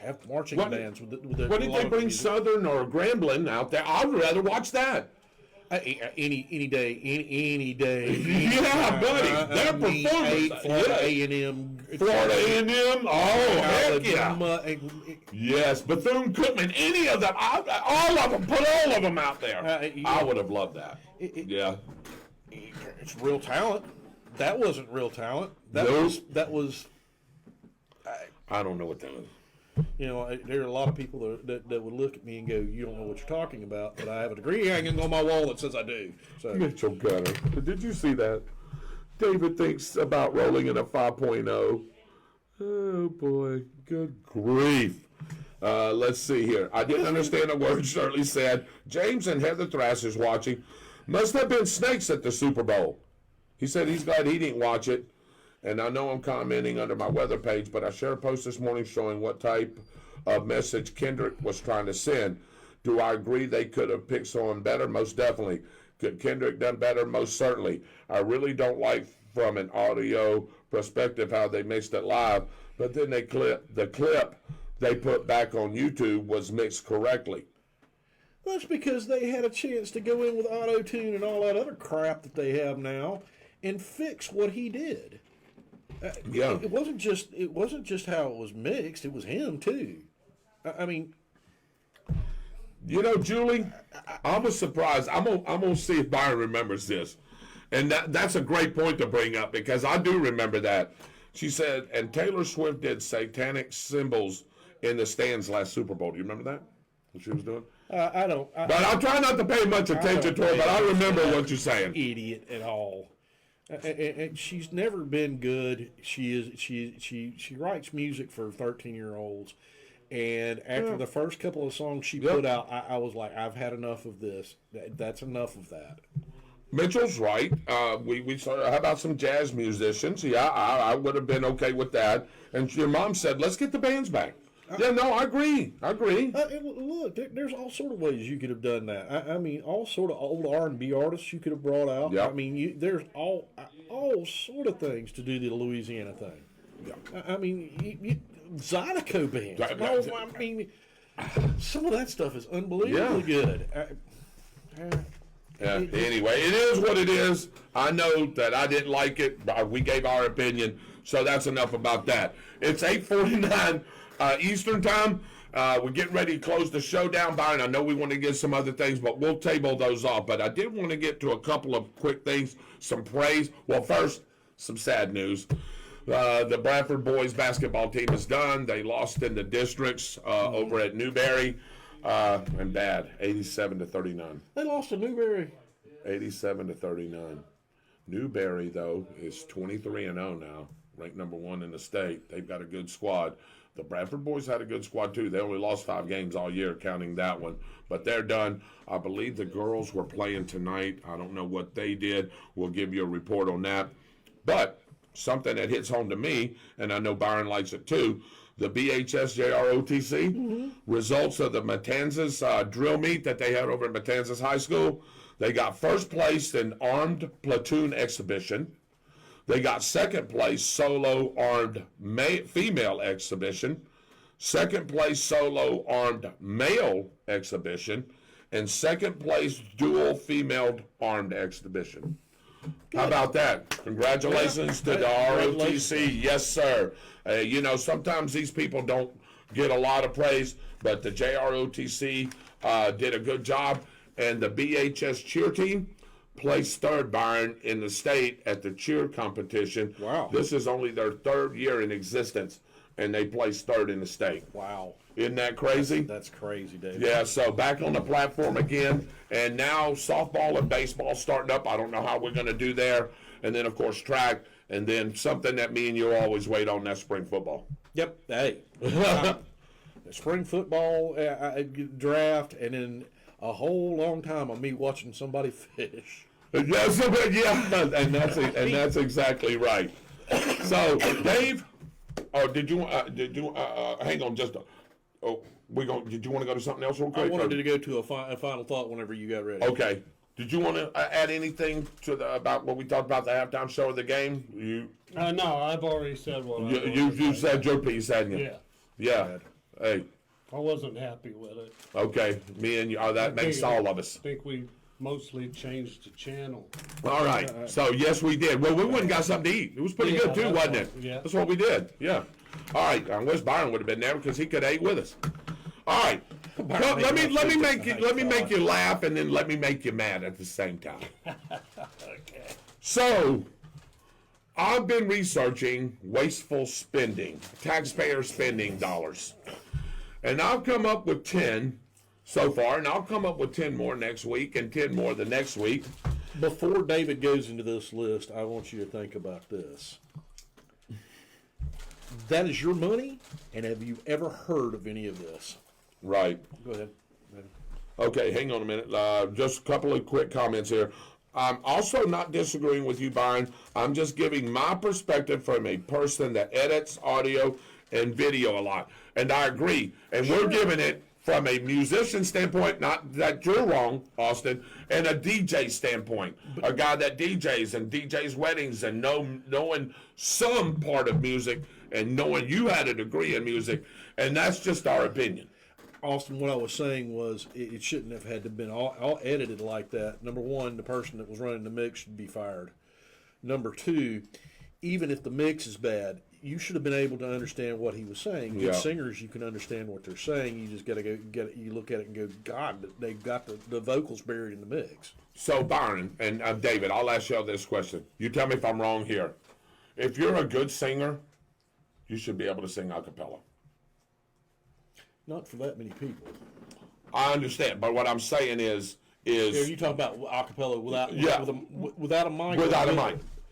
have marching bands with the. What did they bring, Southern or Grambling out there? I'd rather watch that. Any day. Yeah, buddy, their performance. Florida A&M. Florida A&M. Oh, heck yeah. Yes, Bethune-Cookman, any of them, all of them, put all of them out there. I would have loved that. Yeah. It's real talent. That wasn't real talent. That was. I don't know what that is. You know, there are a lot of people that would look at me and go, "You don't know what you're talking about," but I have a degree hanging on my wall that says I do. So, Mitchell Gunner, did you see that? David thinks about rolling in a 5.0. Oh boy, good grief. Let's see here. I didn't understand a word Shirley said. James and Heather Thrasher's watching. Must have been snakes at the Super Bowl. He said he's glad he didn't watch it. And I know I'm commenting under my weather page, but I shared a post this morning showing what type of message Kendrick was trying to send. Do I agree they could have picked someone better? Most definitely. Could Kendrick done better? Most certainly. I really don't like from an audio perspective how they mixed it live, but then the clip they put back on YouTube was mixed correctly. that's because they had a chance to go in with auto-tune and all that other crap that they have now and fix what he did. Yeah. It wasn't just how it was mixed. It was him too. I mean, you know, Julie, I was surprised. I'm gonna see if Byron remembers this, and that's a great point to bring up because I do remember that. She said, and Taylor Swift did satanic symbols in the stands last Super Bowl. Do you remember that? What she was doing? I don't. But I try not to pay much attention to her. But I remember what you're saying. Idiot at all. And she's never been good. She writes music for 13-year-olds, and after the first couple of songs she put out, I was like, I've had enough of this. That's enough of that. Mitchell's right. We saw. How about some jazz musicians? Yeah, I would have been okay with that. And your mom said, let's get the bands back. Yeah, no, I agree. Look, there's all sort of ways you could have done that. I mean, all sort of old R&B artists you could have brought out. Yep. I mean, there's all sort of things to do the Louisiana thing. Yeah. I mean, Zydeco bands. I mean, some of that stuff is unbelievably good. Anyway, it is what it is. I know that I didn't like it, but we gave our opinion, so that's enough about that. It's 8:49 Eastern time. We're getting ready to close the show down, Byron. I know we want to get some other things, but we'll table those off. But I did want to get to a couple of quick things, some praise. Well, first, some sad news. The Bradford boys basketball team is done. They lost in the districts over at Newberry. And bad, 87-39. They lost to Newberry. 87-39. Newberry, though, is 23-0 now, ranked number 1 in the state. They've got a good squad. The Bradford boys had a good squad, too. They only lost 5 games all year, counting that one. But they're done. I believe the girls were playing tonight. I don't know what they did. We'll give you a report on that. But something that hits home to me, and I know Byron likes it, too, the BHS JROTC results of the Matanzas drill meet that they had over at Matanzas High School. They got first place in armed platoon exhibition. They got second place solo armed female exhibition, second place solo armed male exhibition, and second place dual female armed exhibition. How about that? Congratulations to the ROTC. Yes, sir. You know, sometimes these people don't get a lot of praise, but the JROTC did a good job. And the BHS cheer team placed third, Byron, in the state at the cheer competition. Wow. This is only their 3rd year in existence, and they placed third in the state. Wow. Isn't that crazy? That's crazy, David. Yeah, so back on the platform again, and now softball and baseball starting up. I don't know how we're going to do there. And then, of course, track, and then something that me and you always wait on, that's spring football. Yep. Hey. Spring football draft, and then a whole long time of me watching somebody fish. Yes, yeah, and that's exactly right. So, Dave, did you hang on just a, did you want to go to something else real quick? I wanted to go to a final thought whenever you got ready. Okay. Did you want to add anything to about what we talked about the halftime show of the game? No, I've already said what You said your piece, hadn't you? Yeah. Yeah. Hey. I wasn't happy with it. Okay. Me and you. That makes all of us. I think we mostly changed the channel. All right. So, yes, we did. Well, we went and got something to eat. It was pretty good, too, wasn't it? Yeah. That's what we did. Yeah. All right. I wish Byron would have been there because he could have ate with us. All right. Well, let me make you laugh, and then let me make you mad at the same time. Okay. So, I've been researching wasteful spending, taxpayer spending dollars. And I've come up with 10 so far, and I'll come up with 10 more next week and 10 more the next week. Before David goes into this list, I want you to think about this. That is your money, and have you ever heard of any of this? Right. Go ahead. Okay, hang on a minute. Just a couple of quick comments here. I'm also not disagreeing with you, Byron. I'm just giving my perspective from a person that edits audio and video a lot. And I agree. And we're giving it from a musician standpoint, not that you're wrong, Austin, and a DJ standpoint. A guy that DJs and DJs weddings and knowing some part of music and knowing you had a degree in music. And that's just our opinion. Austin, what I was saying was it shouldn't have had to been all edited like that. Number one, the person that was running the mix should be fired. Number two, even if the mix is bad, you should have been able to understand what he was saying. Good singers, you can understand what they're saying. You just got to you look at it and go, God, they've got the vocals buried in the mix. So, Byron and David, I'll ask you all this question. You tell me if I'm wrong here. If you're a good singer, you should be able to sing a cappella. Not for that many people. I understand, but what I'm saying is Are you talking about a cappella without a mic? Without a mic.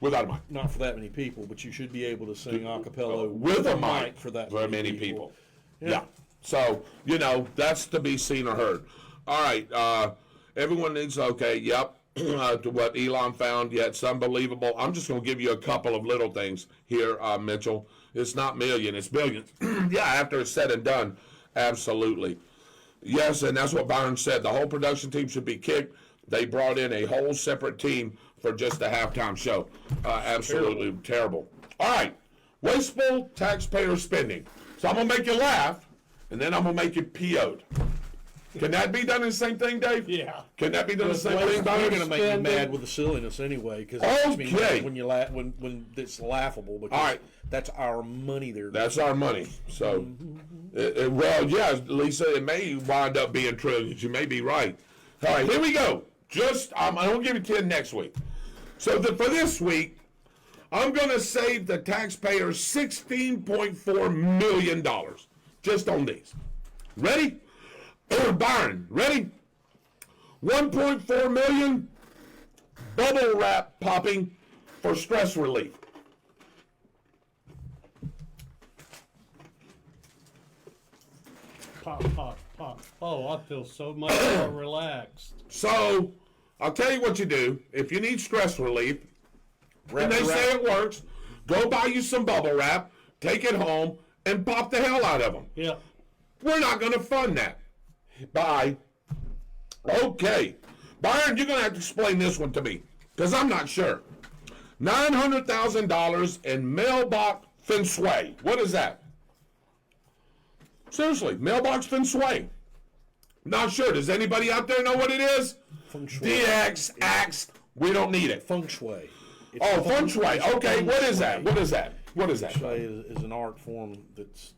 Without a mic. Not for that many people, but you should be able to sing a cappella with a mic for that many people. Yeah. So, that's to be seen or heard. All right. Everyone needs, yep. To what Elon found, it's unbelievable. I'm just going to give you a couple of little things here, Mitchell. It's not million, it's billions. After it's said and done, absolutely. Yes, and that's what Byron said. The whole production team should be kicked. They brought in a whole separate team for just a halftime show. Absolutely terrible. All right, wasteful taxpayer spending. So I'm going to make you laugh, and then I'm going to make you PO'd. Can that be done in the same thing, Dave? Yeah. Can that be done in the same Well, thing, you're Byron? going to make me Spend it. mad with the silliness anyway, because Okay. when you when it's laughable, because All right. that's our money there. That's our money. So, well, yeah, Lisa, it may wind up being true. You may be right. All right, here we go. I'm going to give you 10 next week. So for this week, I'm going to save the taxpayers $16.4 million just on these. Ready? Byron, ready? 1.4 million bubble wrap popping for stress relief. Pop, pop, pop. Oh, I feel so much more relaxed. So, I'll tell you what you do. If you need stress relief, and they say it works, go buy you some bubble wrap, take it home, and pop the hell out of them. Yeah. We're not going to fund that. Bye. Okay. Byron, you're going to have to explain this one to me, because I'm not sure. $900,000 in mailbox feng shui. What is that? Seriously, mailbox feng shui. Not sure. Does anybody out there know what it is? Feng shui. DX, Axe, we don't need it. Feng shui. It's Oh, feng shui. Okay, feng what is shui. that? What is that? What is that? Feng shui is an art form that's.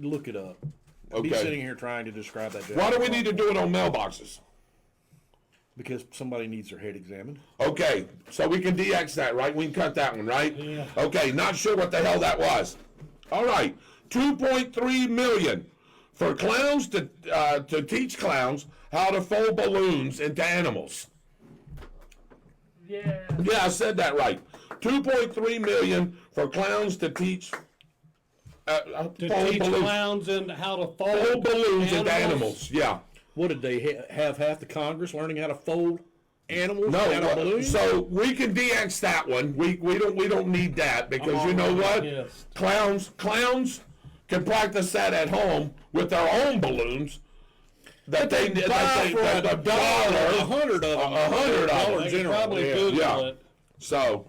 Look it up. I'll be Okay. sitting here trying to describe that. Why do we need to do it on mailboxes? Because somebody needs their head examined. Okay, so we can DX that, right? We can cut that one, right? Yeah. Okay, not sure what the hell that was. All right, 2.3 million for clowns to teach clowns how to fold balloons into animals. Yeah. Yeah, I said that right. 2.3 million for clowns to teach To fold teach balloons, clowns and how to fold balloons into animals. Yeah. What did they have half the Congress learning how to fold animals No, out of balloons? so we can DX that one. We don't need that because you know what? Yes. Clowns can practice that at home with their own balloons. That they buy for that $1, 100 of them. $100 They general. probably Yeah. Google Yeah. it. So,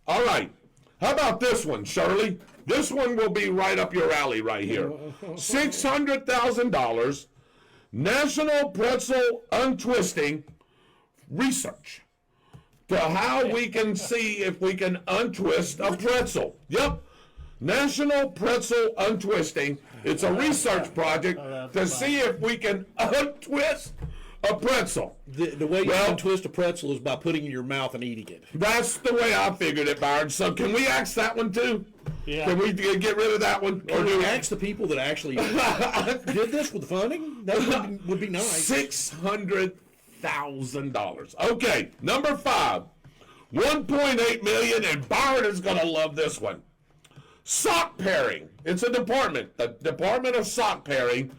all right. How about this one, Shirley? This one will be right up your alley right here. $600,000 National Pretzel Untwisting Research to how we can see if we can untwist a pretzel. Yep. National Pretzel Untwisting. It's a research project to see if we can untwist a pretzel. The way you Well- can twist a pretzel is by putting it in your mouth and eating it. That's the way I figured it, Byron. So can we axe that one too? Yeah. Can we get rid of that one? Or do we ask the people that actually did this with funding? That would be nice. $600,000. Okay, number 5, 1.8 million, and Byron is going to love this one. Sock pairing. It's a department, the Department of Sock Pairing.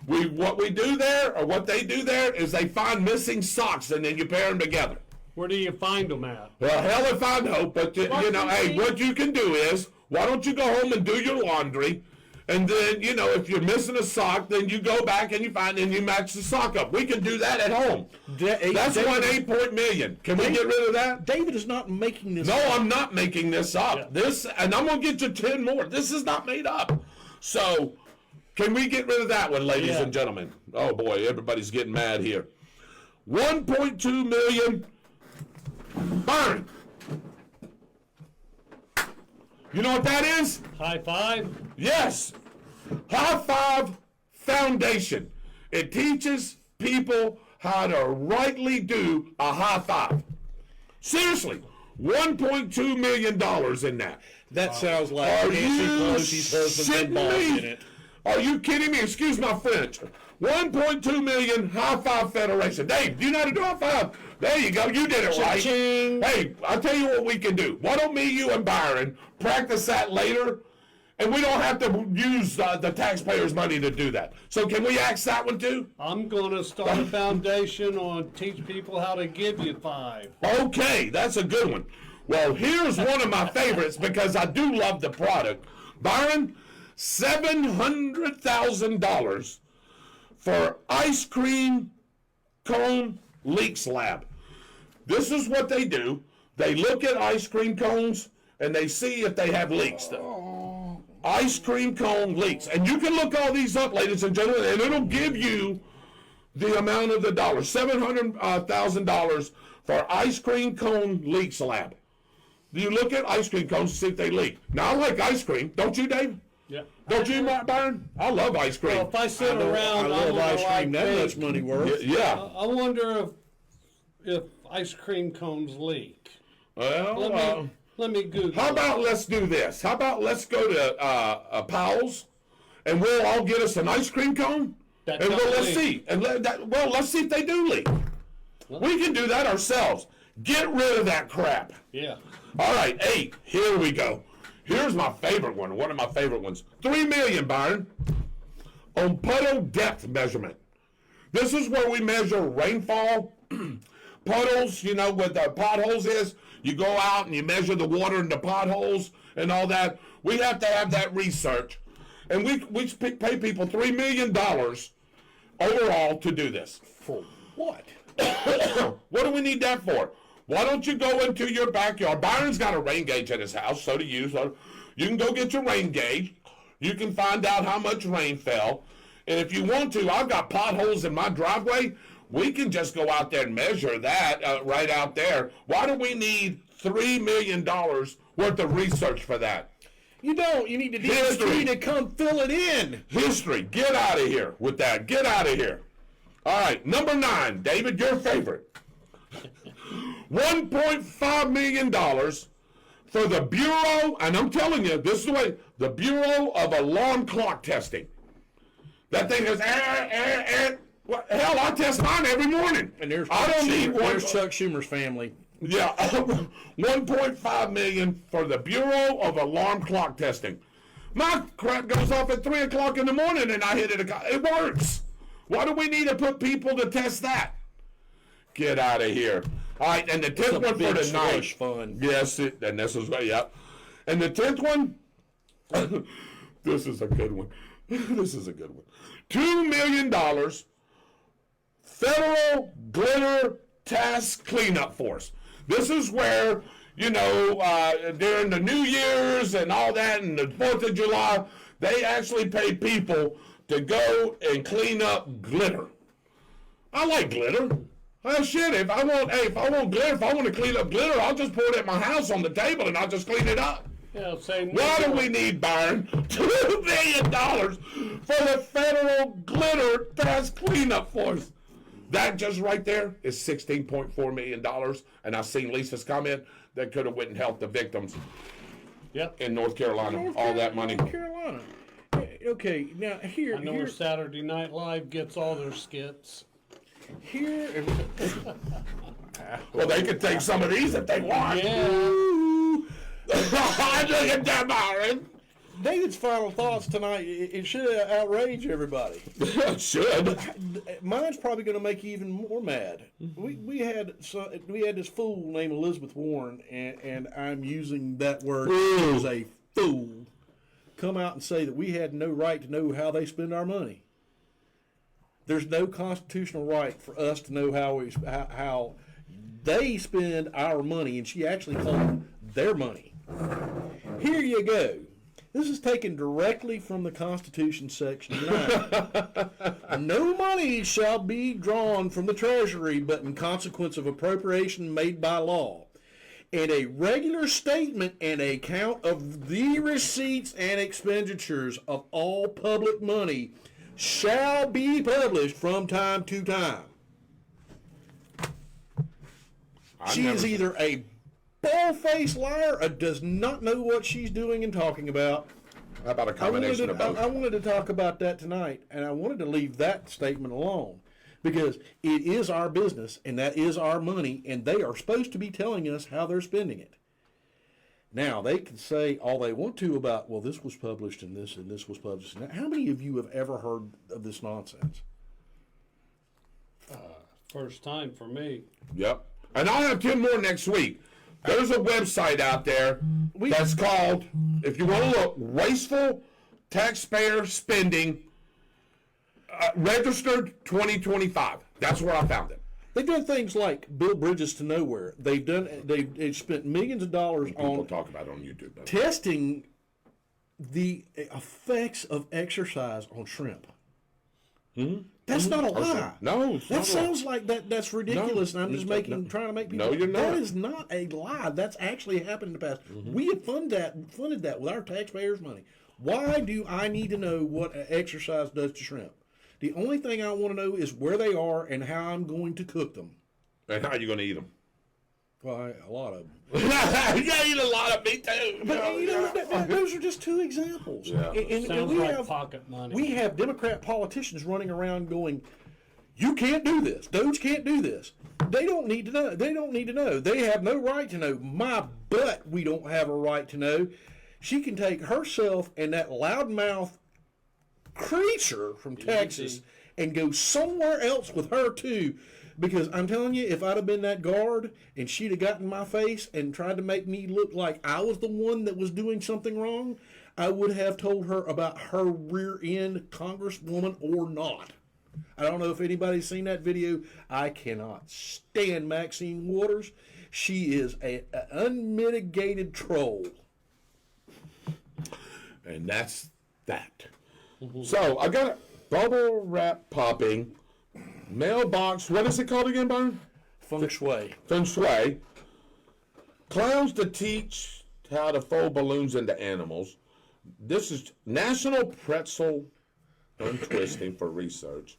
What we do there, or what they do there, is they find missing socks and then you pair them together. Where do you find them at? Well, hell if I know, but you know, hey, what you can do is, why don't you go home and do your laundry, and then, you know, if you're missing a sock, then you go back and you find and you match the sock up. We can do that at home. That's David- 1.8 million. Can we get rid of that? David is not making this. No, up. I'm not making this up. This, and I'm gonna get you 10 more. This is not made up. So, can we get rid of that one, ladies and gentlemen? Oh boy, everybody's getting mad here. 1.2 million. Byron. You know what that is? High five? Yes. High Five Foundation. It teaches people how to rightly do a high five. Seriously, $1.2 million in that. That sounds like Are Nancy you Pelosi's husband shitting involved me? in it. Are you kidding me? Excuse my French. 1.2 million High Five Federation. Dave, do you know how to do a high five? There you go. You did it right. Cha-ching. Hey, I'll tell you what we can do. Why don't me, you, and Byron practice that later? And we don't have to use the taxpayers' money to do that. So can we axe that one too? I'm going to start a foundation on teach people how to give you 5. Okay, that's a good one. Well, here's one of my favorites because I do love the product. Byron, $700,000 for ice cream cone leaks lab. This is what they do. They look at ice cream cones and they see if they have leaks. Ice cream cone leaks. And you can look all these up, ladies and gentlemen, and it'll give you the amount of the dollars. $700,000 for ice cream cone leaks lab. You look at ice cream cones to see if they leak. Now, I like ice cream. Don't you, Dave? Yeah. Don't you, Byron? I love ice cream. Well, if I sit around, I love ice cream. That big. much money worth. Yeah. I wonder if ice cream cones leak. Well, Let me Google. how about let's do this? How about let's go to Powell's, and we'll all get us an ice cream cone, That and doesn't let's leak. see. And let's see if they do leak. We can do that ourselves. Get rid of that crap. Yeah. All right, 8. Here we go. Here's my favorite one. One of my favorite ones. $3 million, Byron, on puddle depth measurement. This is where we measure rainfall. Puddles, you know what the potholes is. You go out and you measure the water in the potholes and all that. We have to have that research. And we pay people $3 million overall to do this. For what? What do we need that for? Why don't you go into your backyard? Byron's got a rain gauge at his house, so do you. So you can go get your rain gauge. You can find out how much rain fell. And if you want to, I've got potholes in my driveway. We can just go out there and measure that right out there. Why do we need $3 million worth of research for that? You don't. You need to History. to come fill it in. History. Get out of here with that. Get out of here. All right, number 9, David, your favorite. $1.5 million for the Bureau, and I'm telling you, this is the way, the Bureau of Alarm Clock Testing. That thing goes, Well, hell, I test mine every morning. And there's I don't need one. There's Chuck Schumer's family. Yeah, $1.5 million for the Bureau of Alarm Clock Testing. My crap goes off at 3 o'clock in the morning, and I hit it. It works. Why do we need to put people to test that? Get out of here. All right, and the 10th one for the night. Fun. Yes, and this is right. Yep. And the 10th one. This is a good one. This is a good one. $2 million. Federal Glitter Task Cleanup Force. This is where, you know, during the New Year's and all that and the 4th of July, they actually pay people to go and clean up glitter. I like glitter. Well, shit, if I want glitter, if I want to clean up glitter, I'll just pour it at my house on the table and I'll just clean it up. Yeah, same. Why do we need, Byron, $2 million for the Federal Glitter Task Cleanup Force? That just right there is $16.4 million. And I seen Lisa's comment that could have went and helped the victims in North Carolina. All that money. North Carolina. Okay, now I know where Saturday Night Live gets all their skits. Here. Well, they could take some of these if they want. Yeah. Look at that, Byron. David's final thoughts tonight. It should outrage everybody. It should. Mine's probably going to make you even more mad. We had this fool named Elizabeth Warren, and I'm using that word as a fool, come out and say that we had no right to know how they spend our money. There's no constitutional right for us to know how they spend our money, and she actually called it their money. Here you go. This is taken directly from the Constitution, Section 9. No money shall be drawn from the Treasury but in consequence of appropriation made by law. And a regular statement and account of the receipts and expenditures of all public money shall be published from time to time. She is either a bald-faced liar or does not know what she's doing and talking about. How about a combination of both? I wanted to talk about that tonight, and I wanted to leave that statement alone because it is our business, and that is our money, and they are supposed to be telling us how they're spending it. Now, they can say all they want to about, well, this was published and this was published. Now, how many of you have ever heard of this nonsense? First time for me. Yep. And I'll have 10 more next week. There's a website out there that's called, if you want to look, Wasteful Taxpayer Spending Registered 2025. That's where I found it. They've done things like build bridges to nowhere. They've spent millions of dollars People on talk about it on YouTube. testing the effects of exercise on shrimp. That's not a lie. No, it's that not sounds like that's ridiculous. No, and I'm just trying to make people. No, you're not. That is not a lie. That's actually happened in the past. We have funded that with our taxpayers' money. Why do I need to know what exercise does to shrimp? The only thing I want to know is where they are and how I'm going to cook them. And how are you going to eat them? Well, a lot of them. Yeah, eat a lot of meat too. But those are just two examples. Yeah. Sounds we like have pocket money. We have Democrat politicians running around going, "You can't do this. Doge can't do this." They don't need to know. They don't need to know. They have no right to know. My butt, we don't have a right to know. She can take herself and that loudmouth creature from Texas and go somewhere else with her too. Because I'm telling you, if I'd have been that guard and she'd have gotten in my face and tried to make me look like I was the one that was doing something wrong, I would have told her about her rear end, congresswoman or not. I don't know if anybody's seen that video. I cannot stand Maxine Waters. She is an unmitigated troll. And that's that. So I got a bubble wrap popping mailbox. What is it called again, Byron? Feng Shui. Feng Shui. Clowns to teach how to fold balloons into animals. This is National Pretzel Untwisting for research.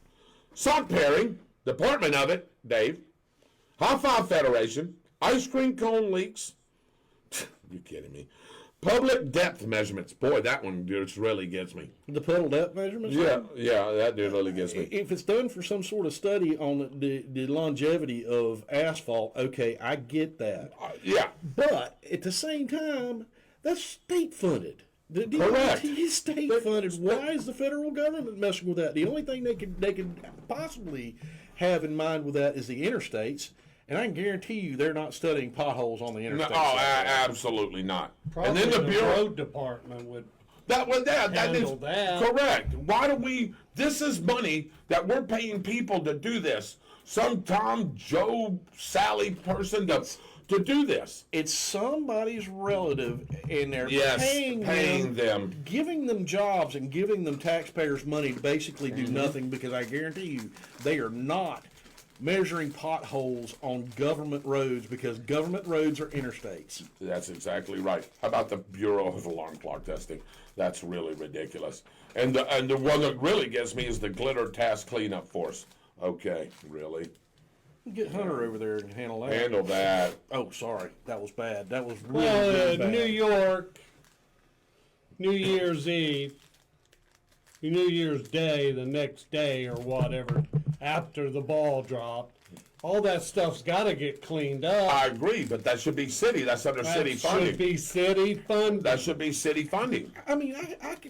Sock pairing, Department of it, Dave. High Five Federation. Ice cream cone leaks. You kidding me? Public depth measurements. Boy, that one just really gets me. The puddle depth measurements? Yeah, that really gets me. If it's done for some sort of study on the longevity of asphalt, okay, I get that. Yeah. But at the same time, that's state funded. The Correct. DOT is state funded. Why is the federal government messing with that? The only thing they could possibly have in mind with that is the interstates. And I can guarantee you they're not studying potholes on the interstate. Absolutely not. Probably and then the Bureau road department would handle that. Correct. Why do we? This is money that we're paying people to do this. Some Tom, Joe, Sally person to do this. It's somebody's relative, and they're paying them, giving them jobs and giving them taxpayers' money to basically do nothing. Because I guarantee you, they are not measuring potholes on government roads, because government roads are interstates. That's exactly right. How about the Bureau of Alarm Clock Testing? That's really ridiculous. And the one that really gets me is the Glitter Task Cleanup Force. Okay, really? Get Hunter over there and handle that. Handle that. Oh, sorry. That was bad. That was really, Well, really bad. New York, New Year's Eve, New Year's Day, the next day or whatever, after the ball dropped, all that stuff's got to get cleaned up. I agree, but that should be city. That's under city funding. That should be city funding. That should be city funding. I mean,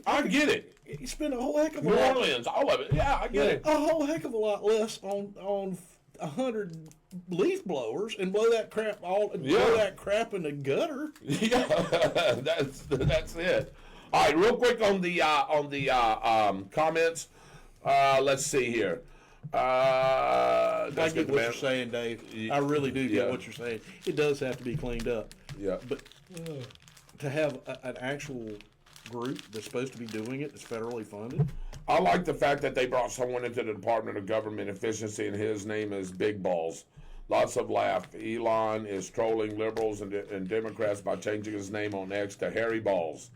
I get it. You spend a whole heck of a New lot. Orleans, all of it. Yeah, I get it. A whole heck of a lot less on 100 leaf blowers and blow that crap blow that crap in the gutter. Yeah, that's it. All right, real quick on the comments. Let's see here. I get what you're saying, Dave. I really do get what you're saying. It does have to be cleaned up. Yeah. But to have an actual group that's supposed to be doing it that's federally funded. I like the fact that they brought someone into the Department of Government Efficiency, and his name is Big Balls. Lots of laugh. Elon is trolling liberals and Democrats by changing his name on X to Harry Balls.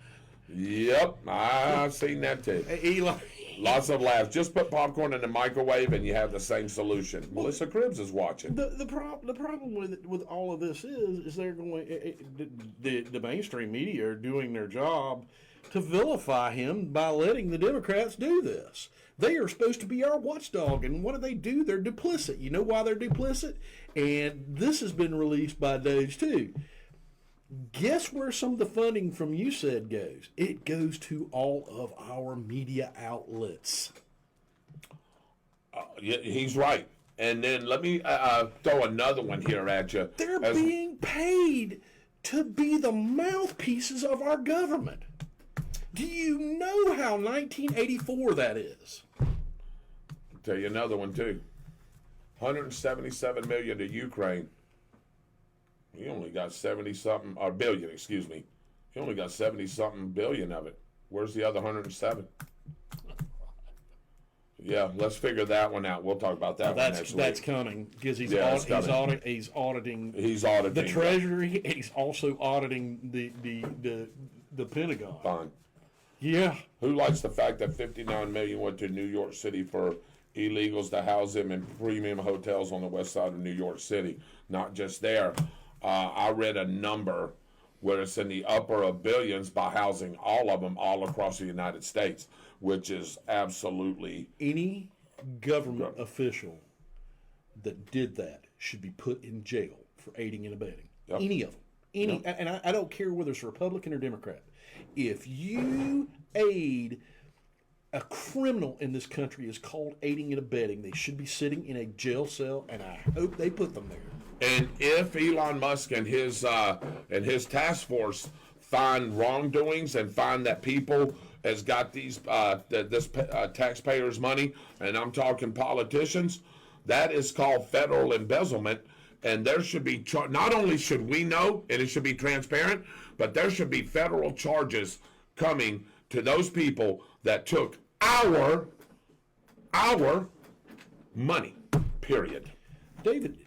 Yep, I've seen that too. Elon. Lots of laughs. Just put popcorn in the microwave and you have the same solution. Melissa Cribbs is watching. The problem with all of this is they're going the mainstream media are doing their job to vilify him by letting the Democrats do this. They are supposed to be our watchdog, and what do? They're duplicit. You know why they're duplicit? And this has been released by Doge too. Guess where some of the funding from USAID goes? It goes to all of our media outlets. Yeah, he's right. And then let me throw another one here at you. They're being paid to be the mouthpieces of our government. Do you know how 1984 that is? I'll tell you another one too. 177 million to Ukraine. He only got 70-something, or billion, excuse me. He only got 70-something billion of it. Where's the other 107? Yeah, let's figure that one out. We'll talk about that one next week. That's coming because he's auditing the Treasury, and he's also auditing the Pentagon. Fine. Yeah. Who likes the fact that $59 million went to New York City for illegals to house them in premium hotels on the west side of New York City? Not just there. I read a number where it's in the upper of billions by housing all of them all across the United States, which is absolutely... Any government official that did that should be put in jail for aiding and abetting. Yep. Any of them. And I don't care whether it's Republican or Democrat. If you aid a criminal in this country is called aiding and abetting, they should be sitting in a jail cell, and I hope they put them there. And if Elon Musk and his task force find wrongdoings and find that people has got these taxpayers' money, and I'm talking politicians, that is called federal embezzlement. And there should be, not only should we know, and it should be transparent, but there should be federal charges coming to those people that took our money, period. David,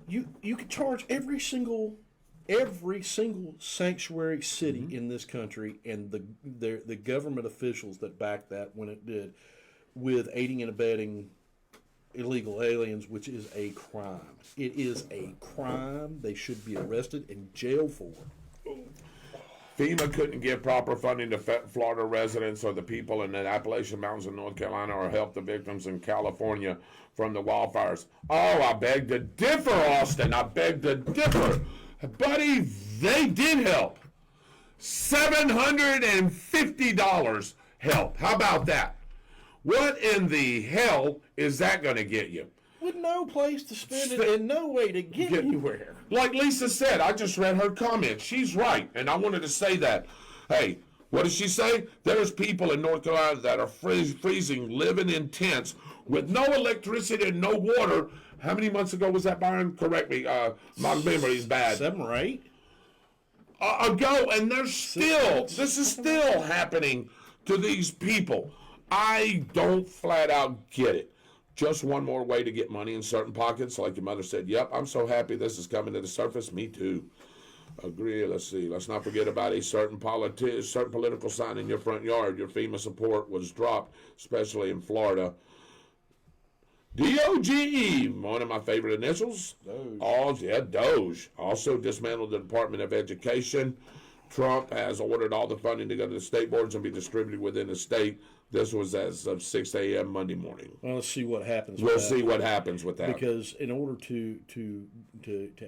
you could charge every single sanctuary city in this country and the government officials that backed that when it did with aiding and abetting illegal aliens, which is a crime. It is a crime. They should be arrested and jailed for it. FEMA couldn't give proper funding to Florida residents or the people in the Appalachian Mountains of North Carolina or help the victims in California from the wildfires. Oh, I beg to differ, Austin. I beg to differ. Buddy, they did help. $750 help. How about that? What in the hell is that going to get you? With no place to spend it and no way to get anywhere. Like Lisa said, I just read her comment. She's right, and I wanted to say that. Hey, what did she say? There's people in North Carolina that are freezing, living in tents with no electricity and no water. How many months ago was that, Byron? Correct me. My memory's bad. 7 or 8? Ago, and this is still happening to these people. I don't flat out get it. Just one more way to get money in certain pockets, like your mother said. Yep, I'm so happy this is coming to the surface. Me too. Agree. Let's see. Let's not forget about a certain political sign in your front yard. Your FEMA support was dropped, especially in Florida. DOGE, one of my favorite initials. Doge. Also dismantled the Department of Education. Trump has ordered all the funding to go to the state boards and be distributed within the state. This was as of 6 a.m. Monday morning. Well, let's see what happens. We'll see what happens with that. Because in order to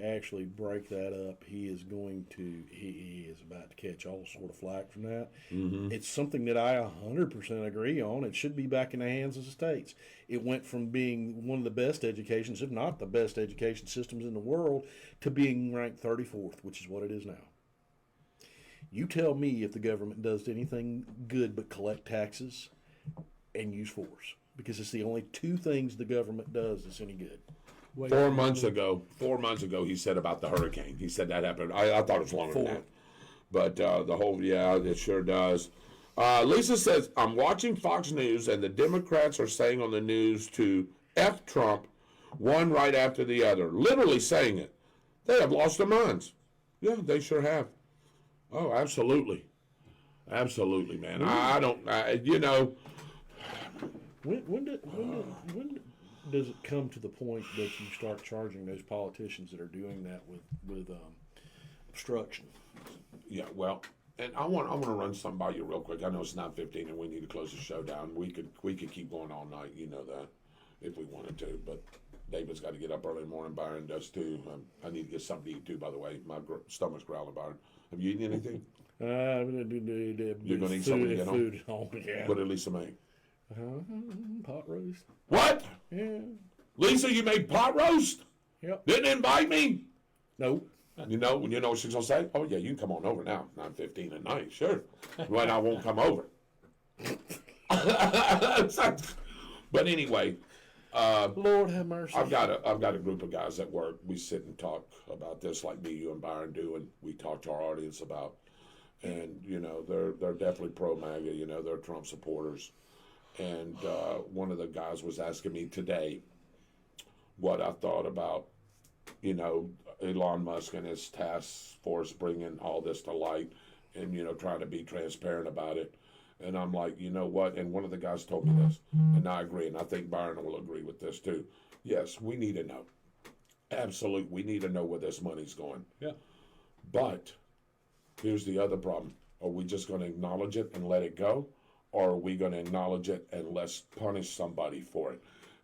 actually break that up, he is about to catch all sort of flack from that. Mm-hmm. It's something that I 100% agree on. It should be back in the hands of the states. It went from being one of the best educations, if not the best education systems in the world, to being ranked 34th, which is what it is now. You tell me if the government does anything good but collect taxes and use force, because it's the only two things the government does that's any good. 4 months ago, he said about the hurricane. He said that happened. I thought it was longer than that. But it sure does. Lisa says, I'm watching Fox News, and the Democrats are saying on the news to F Trump, one right after the other. Literally saying it. They have lost their minds. Yeah, they sure have. Oh, absolutely. Absolutely, man. When does it come to the point that you start charging those politicians that are doing that with obstruction? Yeah, well, and I want to run something by you real quick. I know it's 9:15 and we need to close the show down. We could keep going all night, you know that, if we wanted to, but David's got to get up early in the morning. Byron does too. I need to get something to eat too, by the way. My stomach's growling, Byron. Have you eaten anything? You're going to eat something to get home? Oh, yeah. What did Lisa make? Pot roast. What? Yeah. Lisa, you made pot roast? Yep. Didn't invite me? Nope. You know what she's going to say? Oh, yeah, you can come on over now. 9:15 at night, sure. Well, I won't come over. But anyway, Lord have mercy. I've got a group of guys at work. We sit and talk about this like me, you, and Byron do, and we talk to our audience about and they're definitely pro MAGA. They're Trump supporters. And one of the guys was asking me today what I thought about, Elon Musk and his task force bringing all this to light, and trying to be transparent about it. And I'm like, you know what? And one of the guys told me this, and I agree, and I think Byron will agree with this too. Yes, we need to know. Absolutely, we need to know where this money's going. Yeah. But here's the other problem. Are we just going to acknowledge it and let it go? Or are we going to acknowledge it and let's punish somebody for it?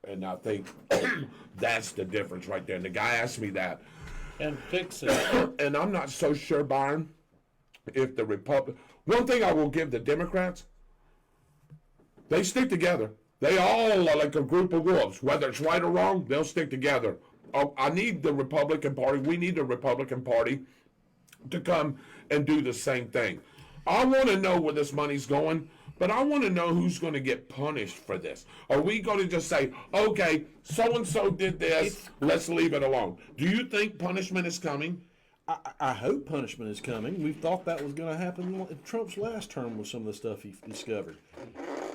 And I think that's the difference right there. And the guy asked me that. And fix it. And I'm not so sure, Byron, if the Republic... One thing I will give the Democrats, they stick together. They all are like a group of wolves. Whether it's right or wrong, they'll stick together. I need the Republican Party. We need the Republican Party to come and do the same thing. I want to know where this money's going, but I want to know who's going to get punished for this. Are we going to just say, okay, so-and-so did this, let's leave it alone? Do you think punishment is coming? I hope punishment is coming. We thought that was going to happen in Trump's last term with some of the stuff he discovered.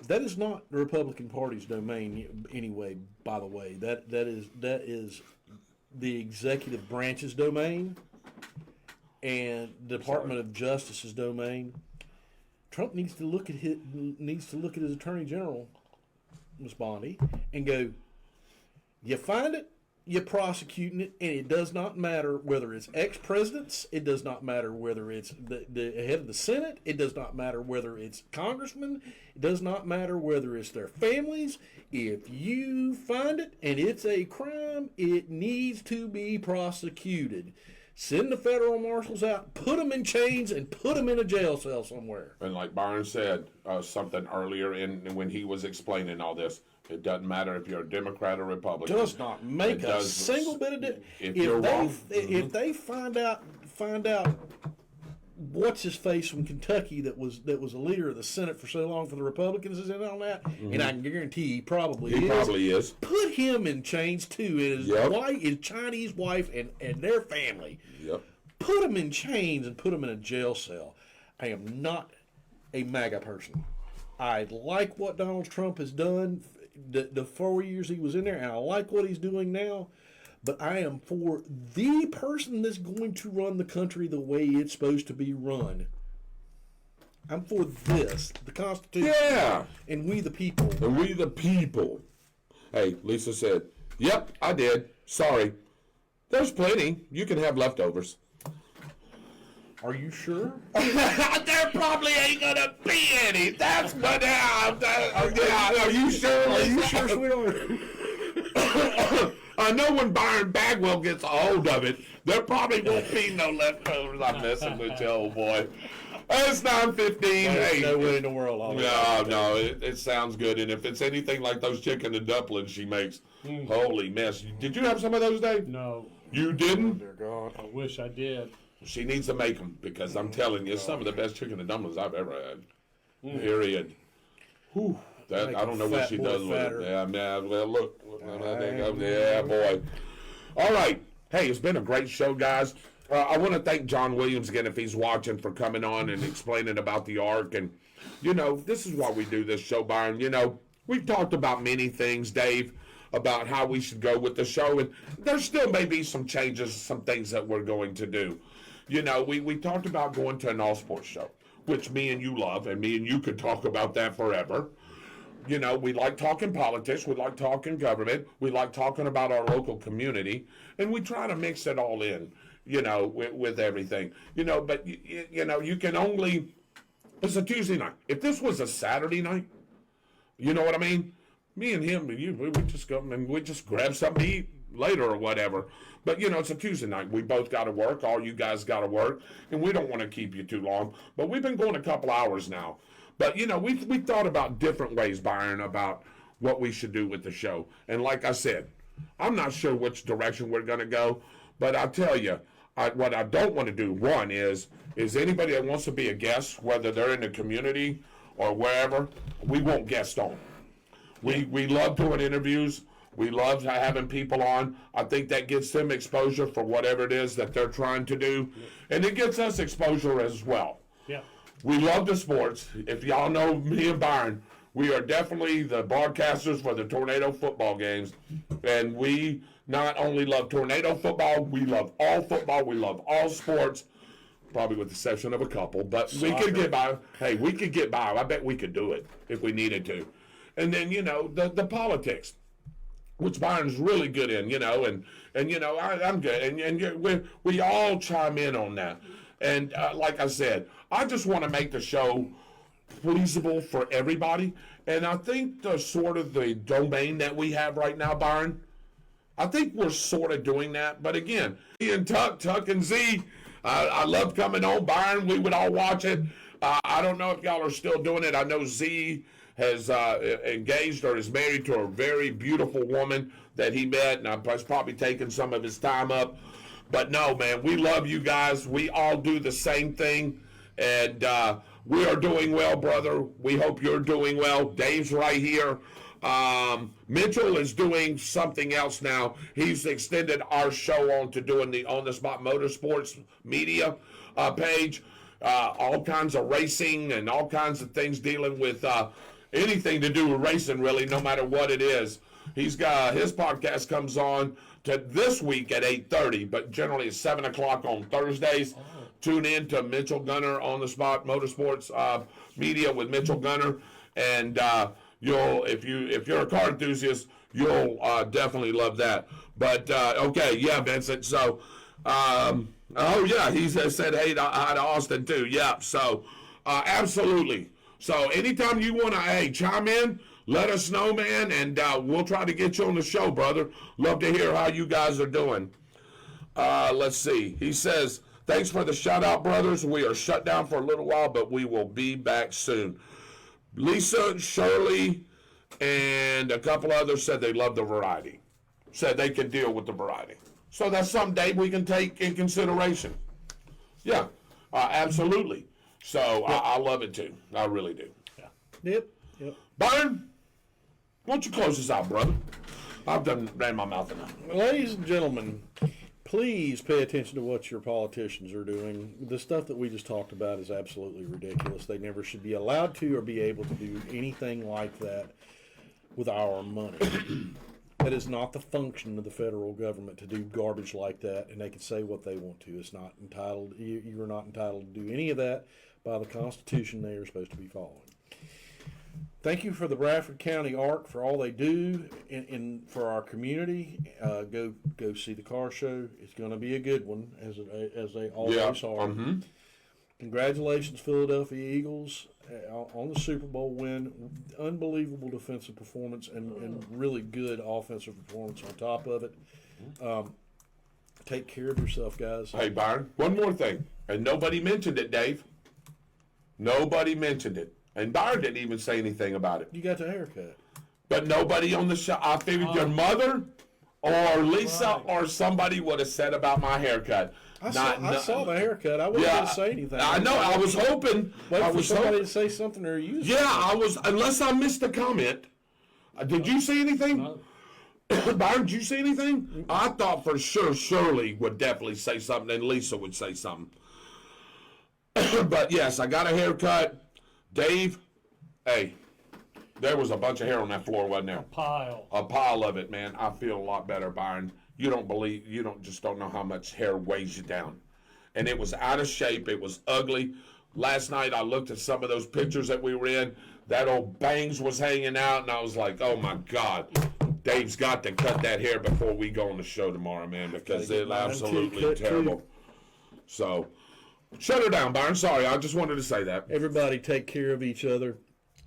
That is not the Republican Party's domain anyway, by the way. That is the executive branch's domain and the Department of Justice's domain. Trump needs to look at his Attorney General, Ms. Bondi, and go, you find it, you're prosecuting it, and it does not matter whether it's ex-presidents, it does not matter whether it's the head of the Senate, it does not matter whether it's congressmen, it does not matter whether it's their families. If you find it and it's a crime, it needs to be prosecuted. Send the federal marshals out, put them in chains, and put them in a jail cell somewhere. And like Byron said something earlier when he was explaining all this, it doesn't matter if you're a Democrat or Republican. Does not make a single bit of difference. If they find out what's his face from Kentucky that was a leader of the Senate for so long for the Republicans is in on that, and I can guarantee he probably is. Put him in chains too. His Chinese wife and their family. Yep. Put them in chains and put them in a jail cell. I am not a MAGA person. I like what Donald Trump has done the 4 years he was in there, and I like what he's doing now. But I am for the person that's going to run the country the way it's supposed to be run. I'm for this, the Constitution. Yeah. And we the people. And we the people. Hey, Lisa said, yep, I did. Sorry. There's plenty. You can have leftovers. Are you sure? There probably ain't gonna be any. That's what. Are you sure? Are you sure, sweetheart? I know when Byron Bagwell gets a hold of it, there probably won't be no leftovers. I'm messing with you, old boy. It's 9:15. Hey, no way in the world. No, it sounds good. And if it's anything like those chicken and dumplings she makes, holy mess. Did you have some of those, Dave? No. You didn't? Dear God. I wish I did. She needs to make them because I'm telling you, it's some of the best chicken and dumplings I've ever had. Period. Whew. That, I don't know what she does with it. Yeah, man. Well, look. Yeah, boy. All right. Hey, it's been a great show, guys. I want to thank John Williams again, if he's watching, for coming on and explaining about the Ark. And, this is why we do this show, Byron. We've talked about many things, Dave, about how we should go with the show. And there still may be some changes, some things that we're going to do. We talked about going to an all-sports show, which me and you love, and me and you could talk about that forever. We like talking politics, we like talking government, we like talking about our local community, and we try to mix it all in, with everything. But, you can only, it's a Tuesday night. If this was a Saturday night, you know what I mean? Me and him, we just go and we just grab something to eat later or whatever. But, it's a Tuesday night. We both got to work. All you guys got to work. And we don't want to keep you too long. But we've been going a couple hours now. But, we thought about different ways, Byron, about what we should do with the show. And like I said, I'm not sure which direction we're going to go. But I'll tell you, what I don't want to do, one, is anybody that wants to be a guest, whether they're in the community or wherever, we won't guest on. We love doing interviews. We love having people on. I think that gets them exposure for whatever it is that they're trying to do. And it gets us exposure as well. Yeah. We love the sports. If y'all know me and Byron, we are definitely the broadcasters for the Tornado football games. And we not only love Tornado football, we love all football, we love all sports, probably with the exception of a couple, but we could get by. Hey, we could get by. I bet we could do it if we needed to. And then, the politics, which Byron's really good in, and I'm good. And we all chime in on that. And like I said, I just want to make the show pleasable for everybody. And I think the domain that we have right now, Byron, I think we're sort of doing that. But again, me and Tuck and Z, I love coming on. Byron, we would all watch it. I don't know if y'all are still doing it. I know Z has engaged or is married to a very beautiful woman that he met, and has probably taken some of his time up. But no, man, we love you guys. We all do the same thing, and we are doing well, brother. We hope you're doing well. Dave's right here. Mitchell is doing something else now. He's extended our show on to doing the On the Spot Motorsports media page. All kinds of racing and all kinds of things dealing with anything to do with racing, really, no matter what it is. He's got his podcast comes on to this week at 8:30, but generally it's 7 o'clock on Thursdays. Tune in to Mitchell Gunner On the Spot Motorsports media with Mitchell Gunner, and you'll if you're a car enthusiast, you'll definitely love that. But okay, yeah, Vincent. So he said hey to Austin too. Yeah, so absolutely. So anytime you want to chime in, let us know, man, and we'll try to get you on the show, brother. Love to hear how you guys are doing. Let's see. He says, thanks for the shout-out, brothers. We are shut down for a little while, but we will be back soon. Lisa, Shirley, and a couple others said they love the variety. Said they can deal with the variety. So that's something, Dave, we can take in consideration. Yeah, absolutely. So I love it, too. I really do. Yep. Byron, why don't you close this out, brother? I've ran my mouth enough. Ladies and gentlemen, please pay attention to what your politicians are doing. The stuff that we just talked about is absolutely ridiculous. They never should be allowed to or be able to do anything like that with our money. That is not the function of the federal government to do garbage like that, and they can say what they want to. It's not entitled. You are not entitled to do any of that by the Constitution they are supposed to be following. Thank you for the Bradford County ARC for all they do for our community. Go see the car show. It's going to be a good one, as they always are. Mm-hmm. Congratulations, Philadelphia Eagles, on the Super Bowl win. Unbelievable defensive performance and really good offensive performance on top of it. Take care of yourself, guys. Hey, Byron, one more thing. And nobody mentioned it, Dave. Nobody mentioned it. And Byron didn't even say anything about it. You got the haircut. But nobody on the show. I figured your mother or Lisa or somebody would have said about my haircut. I saw the haircut. I wasn't going to say anything. I know. I was hoping. Wait for somebody to say something or you. Yeah, I was. Unless I missed a comment. Did you see anything? No. Byron, did you see anything? I thought for sure Shirley would definitely say something and Lisa would say something. But yes, I got a haircut. Dave, hey, there was a bunch of hair on that floor, wasn't there? A pile of it, man. I feel a lot better, Byron. You don't know how much hair weighs you down. And it was out of shape. It was ugly. Last night I looked at some of those pictures that we were in. That old bangs was hanging out, and I was like, oh, my God. Dave's got to cut that hair before we go on the show tomorrow, man, because it's absolutely terrible. So, shut her down, Byron. Sorry, I just wanted to say that. Everybody take care of each other.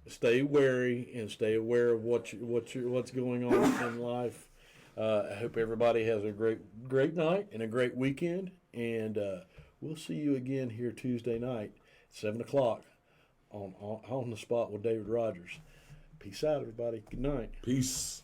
Stay wary and stay aware of what's going on in life. I hope everybody has a great night and a great weekend. And we'll see you again here Tuesday night, 7 o'clock on the spot with David Rodgers. Peace out, everybody. Good night. Peace.